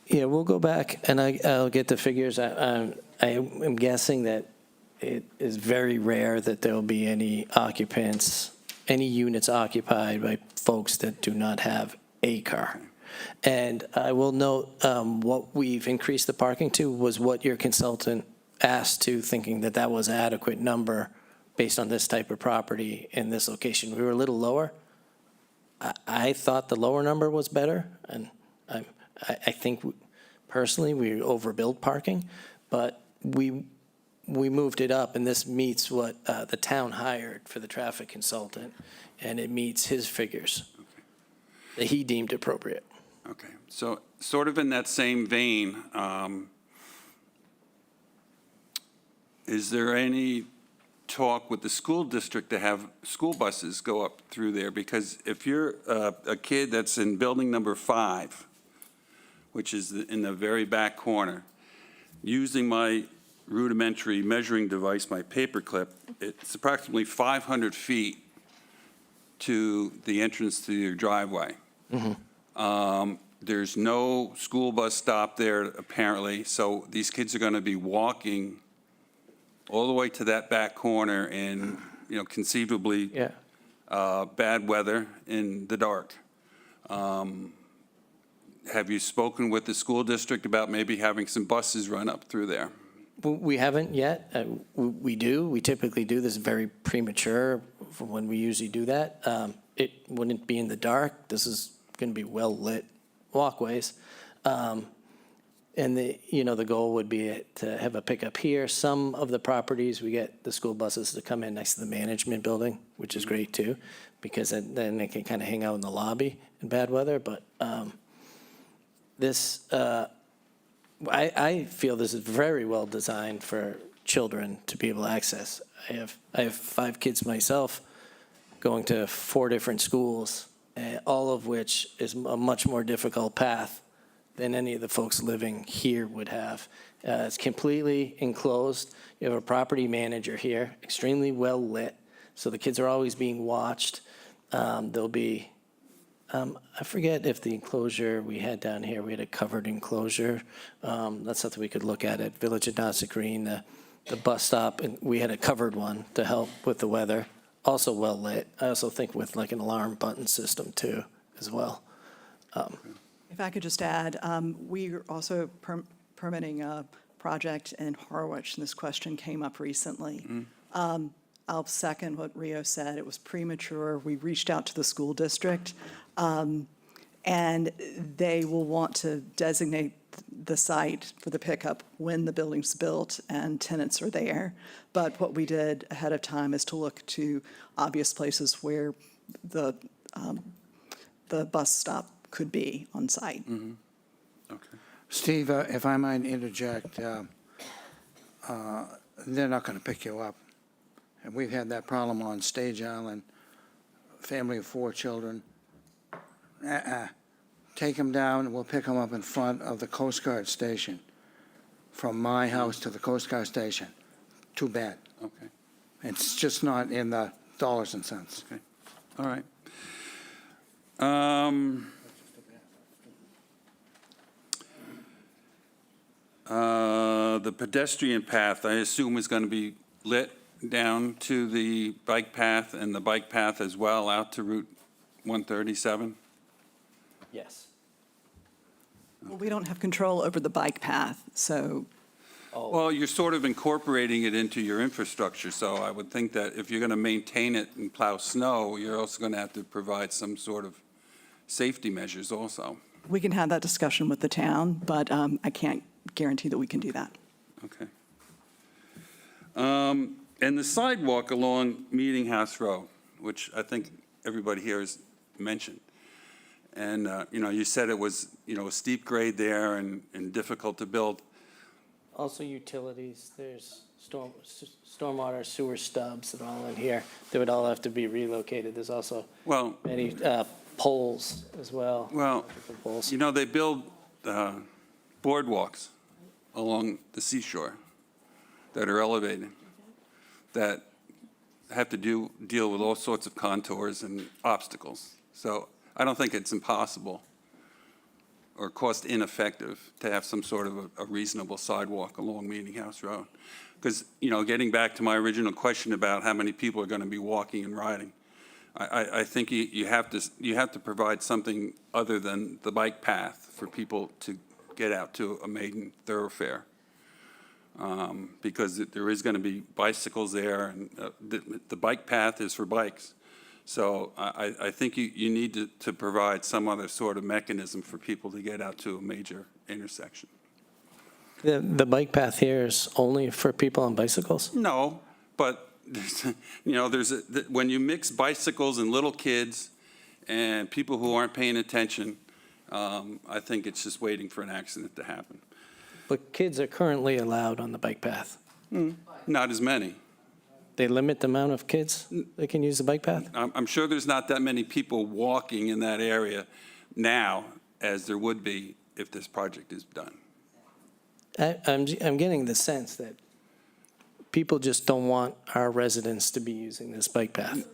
Yeah, we'll go back and I'll get the figures. I am guessing that it is very rare that there'll be any units occupied by folks that do not have a car. And I will note what we've increased the parking to was what your consultant asked to, thinking that that was an adequate number based on this type of property in this location. We were a little lower. I thought the lower number was better, and I think personally we overbuilt parking, but we we moved it up, and this meets what the town hired for the traffic consultant, and it meets his figures that he deemed appropriate. Okay, so sort of in that same vein, is there any talk with the school district to have school buses go up through there? Because if you're a kid that's in building number 5, which is in the very back corner, using my rudimentary measuring device, my paperclip, it's approximately 500 feet to the entrance to your driveway. There's no school bus stop there, apparently, so these kids are going to be walking all the way to that back corner in, conceivably bad weather in the dark. Have you spoken with the school district about maybe having some buses run up through there? We haven't yet. We do. We typically do. This is very premature for when we usually do that. It wouldn't be in the dark. This is going to be well-lit walkways. And the goal would be to have a pickup here. Some of the properties, we get the school buses to come in next to the management building, which is great too, because then they can kind of hang out in the lobby in bad weather. But I feel this is very well designed for children to be able to access. I have 5 kids myself going to 4 different schools, all of which is a much more difficult path than any of the folks living here would have. It's completely enclosed. You have a property manager here, extremely well lit, so the kids are always being watched. There'll be, I forget if the enclosure we had down here, we had a covered enclosure. That's something we could look at Village of Nassau Green, the bus stop, and we had a covered one to help with the weather. Also well lit. I also think with like an alarm button system too, as well. If I could just add, we are also permitting a project in Harwich, and this question came up recently. I'll second what Rio said. It was premature. We reached out to the school district, and they will want to designate the site for the pickup when the building's built and tenants are there. But what we did ahead of time is to look to obvious places where the bus stop could be on site. Okay. Steve, if I might interject, they're not going to pick you up. And we've had that problem on Stage Island, family of 4 children. Take them down, and we'll pick them up in front of the Coast Guard station, from my house to the Coast Guard station. Too bad. Okay. It's just not in the dollars and cents. Okay. All right. The pedestrian path, I assume, is going to be lit down to the bike path, and the bike path as well out to Route 137? Yes. Well, we don't have control over the bike path, so Well, you're sort of incorporating it into your infrastructure, so I would think that if you're going to maintain it and plow snow, you're also going to have to provide some sort of safety measures also. we can have that discussion with the town, but I can't guarantee that we can do that. Okay. And the sidewalk along Meeting House Road, which I think everybody here has mentioned. And, you said it was, a steep grade there and difficult to build. Also utilities, there's stormwater sewer stubs that are all in here. They would all have to be relocated. There's also many poles as well. Well, poles. they build boardwalks along the seashore that are elevated, that have to deal with all sorts of contours and obstacles. So I don't think it's impossible or cost ineffective to have some sort of a reasonable sidewalk along Meeting House Road. Because, getting back to my original question about how many people are going to be walking and riding, I think you have to provide something other than the bike path for people to get out to a maiden thoroughfare. Because there is going to be bicycles there, and the bike path is for bikes. So I think you need to provide some other sort of mechanism for people to get out to a major intersection. The bike path here is only for people on bicycles? No, but, you know, when you mix bicycles and little kids and people who aren't paying attention, I think it's just waiting for an accident to happen. But kids are currently allowed on the bike path. Not as many. They limit the amount of kids that can use the bike path? I'm sure there's not that many people walking in that area now as there would be if this project is done. I'm getting the sense that people just don't want our residents to be using this bike path.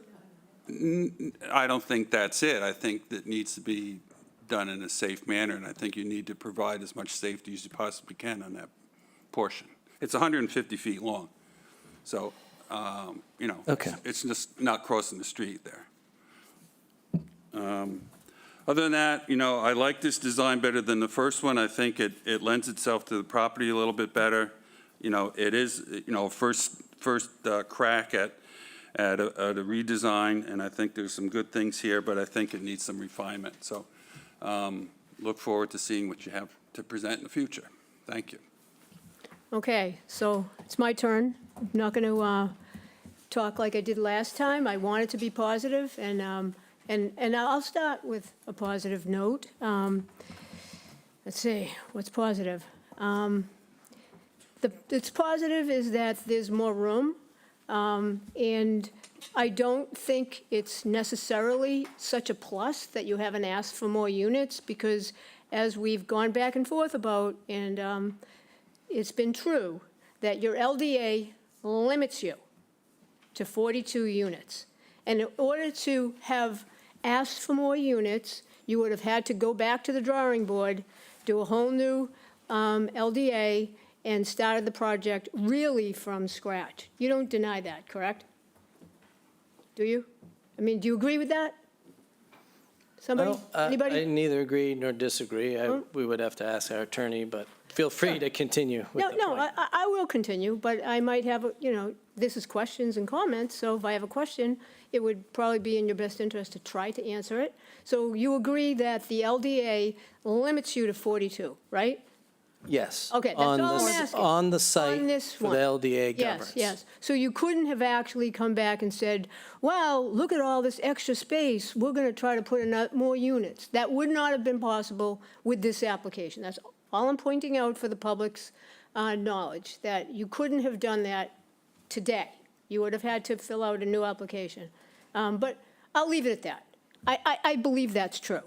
I don't think that's it. I think that needs to be done in a safe manner, and I think you need to provide as much safety as you possibly can on that portion. It's 150 feet long, so, you know, Okay. it's just not crossing the street there. Other than that, you know, I like this design better than the first one. I think it lends itself to the property a little bit better. You know, it is, you know, first crack at a redesign, and I think there's some good things here, but I think it needs some refinement. So look forward to seeing what you have to present in the future. Thank you. Okay, so it's my turn. I'm not going to talk like I did last time. I want it to be positive, and I'll start with a positive note. Let's see, what's positive? It's positive is that there's more room, and I don't think it's necessarily such a plus that you haven't asked for more units, because as we've gone back and forth about, and it's been true, that your LDA limits you to 42 units. And in order to have asked for more units, you would have had to go back to the drawing board, do a whole new LDA, and started the project really from scratch. You don't deny that, correct? Do you? I mean, do you agree with that? Somebody? Well, Anybody? I neither agree nor disagree. We would have to ask our attorney, but feel free to continue with the No, point. I will continue, but I might have, you know, this is questions and comments, so if I have a question, it would probably be in your best interest to try to answer it. So you agree that the LDA limits you to 42, right? Yes. Okay, that's On all I'm this- asking. On the site On this for one. the LDA governance. Yes, yes. So you couldn't have actually come back and said, well, look at all this extra space, we're going to try to put in more units. That would not have been possible with this application. That's all I'm pointing out for the public's knowledge, that you couldn't have done that today. You would have had to fill out a new application. But I'll leave it at that. I believe that's true.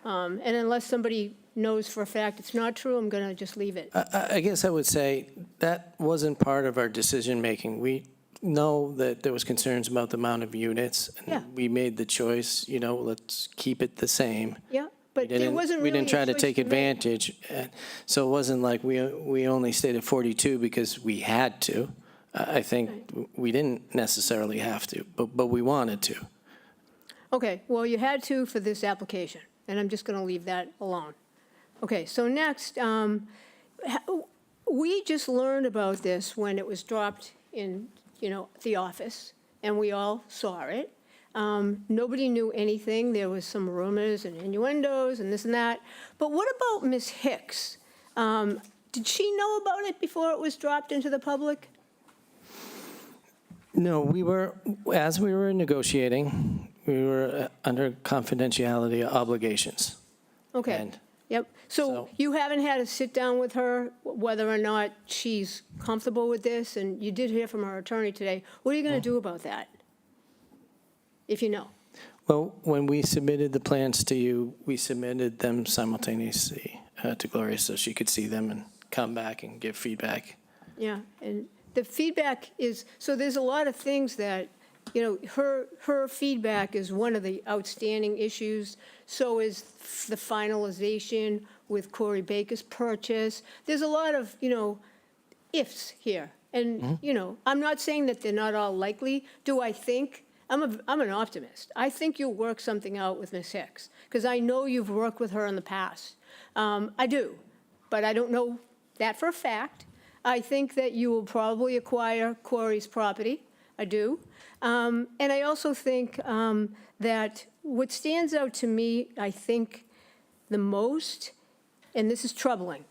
And unless somebody knows for a fact it's not true, I'm going to just leave it. I guess I would say that wasn't part of our decision-making. We know that there was concerns about the amount of units. And Yeah. we made the choice, you know, let's keep it the same. Yeah, but We there didn't- wasn't We really didn't a try to choice take make. advantage. So it wasn't like we only stayed at 42 because we had to. I think we didn't necessarily have to, but we wanted to. Okay, well, you had to for this application, and I'm just going to leave that alone. Okay, so next, we just learned about this when it was dropped in, you know, the office, and we all saw it. Nobody knew anything. There was some rumors and innuendos and this and that. But what about Ms. Hicks? Did she know about it before it was dropped into the public? No, as we were negotiating, we were under confidentiality obligations. Okay, And yep. So you haven't had a sit-down with her, whether or not she's comfortable with this? And you did hear from our attorney today. What are you going to do about that, if you know? Well, when we submitted the plans to you, we submitted them simultaneously to Gloria so she could see them and come back and give feedback. Yeah, and the feedback is, so there's a lot of things that, you know, her feedback is one of the outstanding issues. So is the finalization with Corey Baker's purchase. There's a lot of, you know, ifs here. And, you know, I'm not saying that they're not all likely. Do I think? I'm an optimist. I think you'll work something out with Ms. Hicks, because I know you've worked with her in the past. I do, but I don't know that for a fact. I think that you will probably acquire Corey's property. I do. And I also think that what stands out to me, I think, the most, and this is troubling,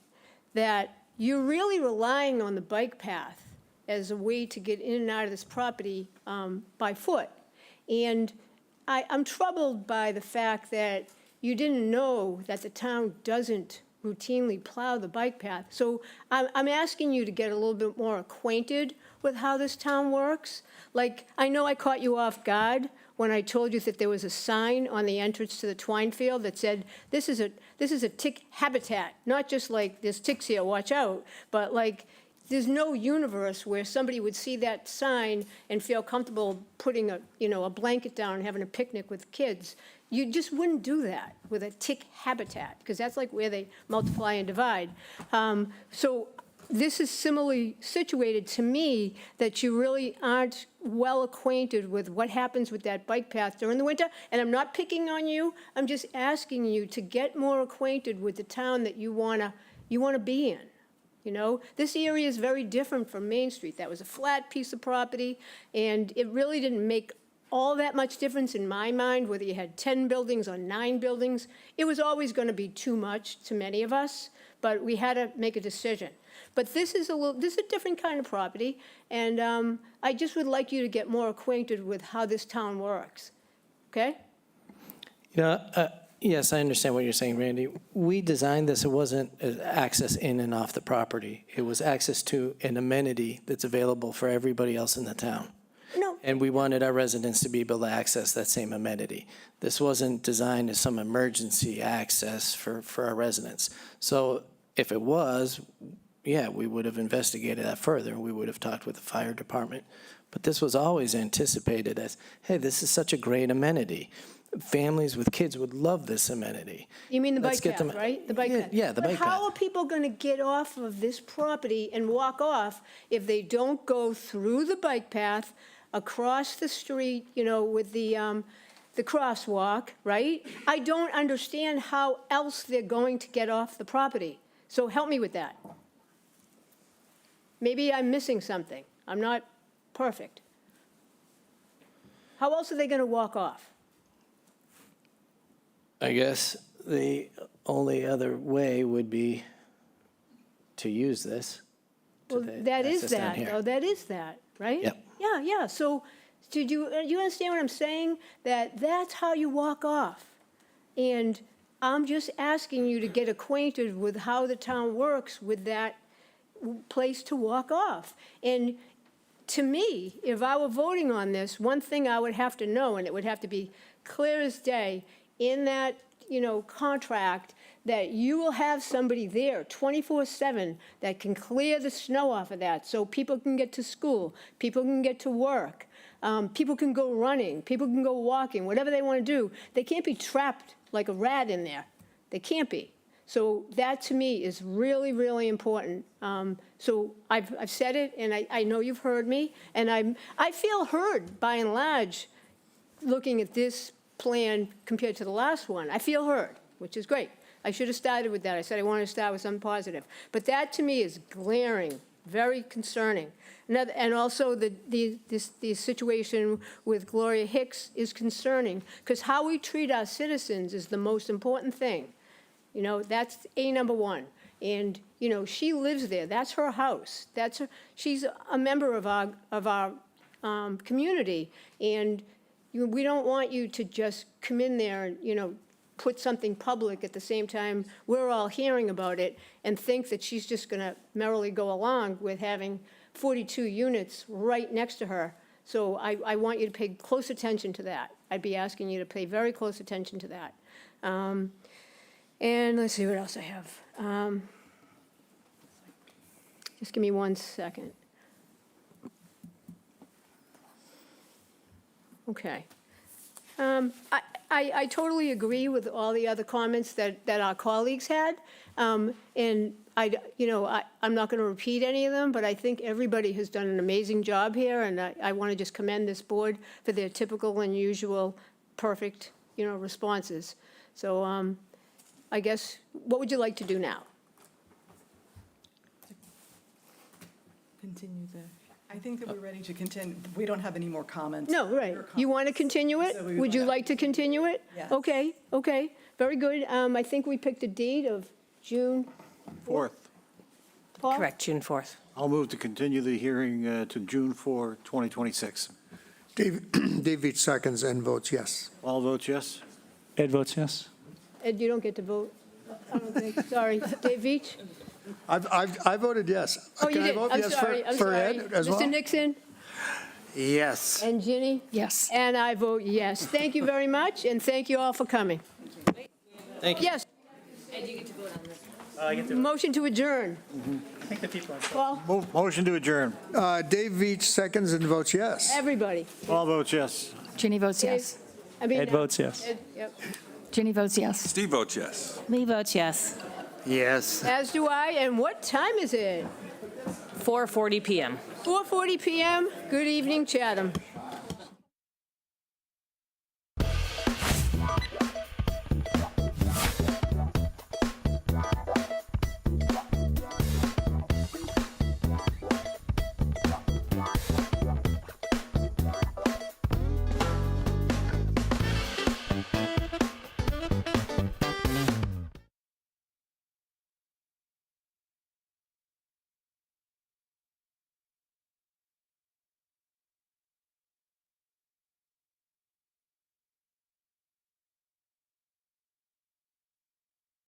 that you're really relying on the bike path as a way to get in and out of this property by foot. And I'm troubled by the fact that you didn't know that the town doesn't routinely plow the bike path. So I'm asking you to get a little bit more acquainted with how this town works. Like, I know I caught you off guard when I told you that there was a sign on the entrance to the twine field that said, this is a tick habitat, not just like there's ticks here, watch out, but like there's no universe where somebody would see that sign and feel comfortable putting a blanket down and having a picnic with kids. You just wouldn't do that with a tick habitat, because that's like where they multiply and divide. So this is similarly situated to me, that you really aren't well acquainted with what happens with that bike path during the winter. And I'm not picking on you, I'm just asking you to get more acquainted with the town that you wanna be in. You know, this area is very different from Main Street. That was a flat piece of property, and it really didn't make all that much difference in my mind, whether you had 10 buildings or 9 buildings. It was always going to be too much to many of us, but we had to make a decision. But this is a different kind of property, and I just would like you to get more acquainted with how this town works, okay? Yes, I understand what you're saying, Randy. We designed this, it wasn't access in and off the property. It was access to an amenity that's available for everybody else in the town. No. And we wanted our residents to be able to access that same amenity. This wasn't designed as some emergency access for our residents. So if it was, yeah, we would have investigated that further. We would have talked with the fire department. But this was always anticipated as, hey, this is such a great amenity. Families with kids would love this amenity. You mean the Let's bike get path, them- right? The bike path. Yeah, the bike But how path. are people going to get off of this property and walk off if they don't go through the bike path, across the street, with the crosswalk, right? I don't understand how else they're going to get off the property. So help me with that. Maybe I'm missing something. I'm not perfect. How else are they going to walk off? I guess the only other way would be to use this. Well, that is access down that, here. though. That is that, right? Yep. Yeah. So do you understand what I'm saying? That's how you walk off. And I'm just asking you to get acquainted with how the town works with that place to walk off. And to me, if I were voting on this, one thing I would have to know, and it would have to be clear as day, in that, contract, that you will have somebody there 24/7 that can clear the snow off of that, so people can get to school, people can get to work, people can go running, people can go walking, whatever they want to do. They can't be trapped like a rat in there. They can't be. So that, to me, is really, really important. So I've said it, and I know you've heard me, and I feel heard, by and large, looking at this plan compared to the last one. I feel heard, which is great. I should have started with that. I said I wanted to start with something positive. But that, to me, is glaring, very concerning. And also the situation with Gloria Hicks is concerning, because how we treat our citizens is the most important thing. That's number one. And, she lives there. That's her house. She's a member of our community. And we don't want you to just come in there and, put something public at the same time we're all hearing about it and think that she's just going to merrily go along with having 42 units right next to her. So I want you to pay close attention to that. I'd be asking you to pay very close attention to that. And let's see what else I have. Just give me 1 second. Okay. I totally agree with all the other comments that our colleagues had. And I'm not going to repeat any of them, but I think everybody has done an amazing job here, and I want to just commend this board for their typical and usual perfect, responses. So I guess, what would you like to do now? Continue I think that we're ready to continue. We don't have any more comments. No, right. You want to continue it? So we Would you wanna- like to continue it? Yes. Okay, very good. I think we picked a date of June 4th. Paul? Correct, June 4th. I'll move to continue the hearing to June 4, 2026. Dave Veach seconds and votes yes. All votes yes? Ed votes yes. Ed, you don't get to vote. I don't think, sorry. Dave Veach? I voted yes. Oh, you Can I did. vote I'm yes sorry. I'm for sorry. Ed as well? Mr. Nixon? Yes. And Ginny? Yes. And I vote yes. Thank you very much, and thank you all for coming. Thank you. Yes. Motion to adjourn. I think the people are. Paul? Motion to adjourn. Dave Veach seconds and votes yes. Everybody. All votes yes. Ginny votes yes. I mean, Ed votes yes. Ed, yep. Ginny votes yes. Steve votes yes. Lee votes yes. Yes. As do I, and what time is it? 4:40 PM. 4:40 PM. Good evening, Chatham.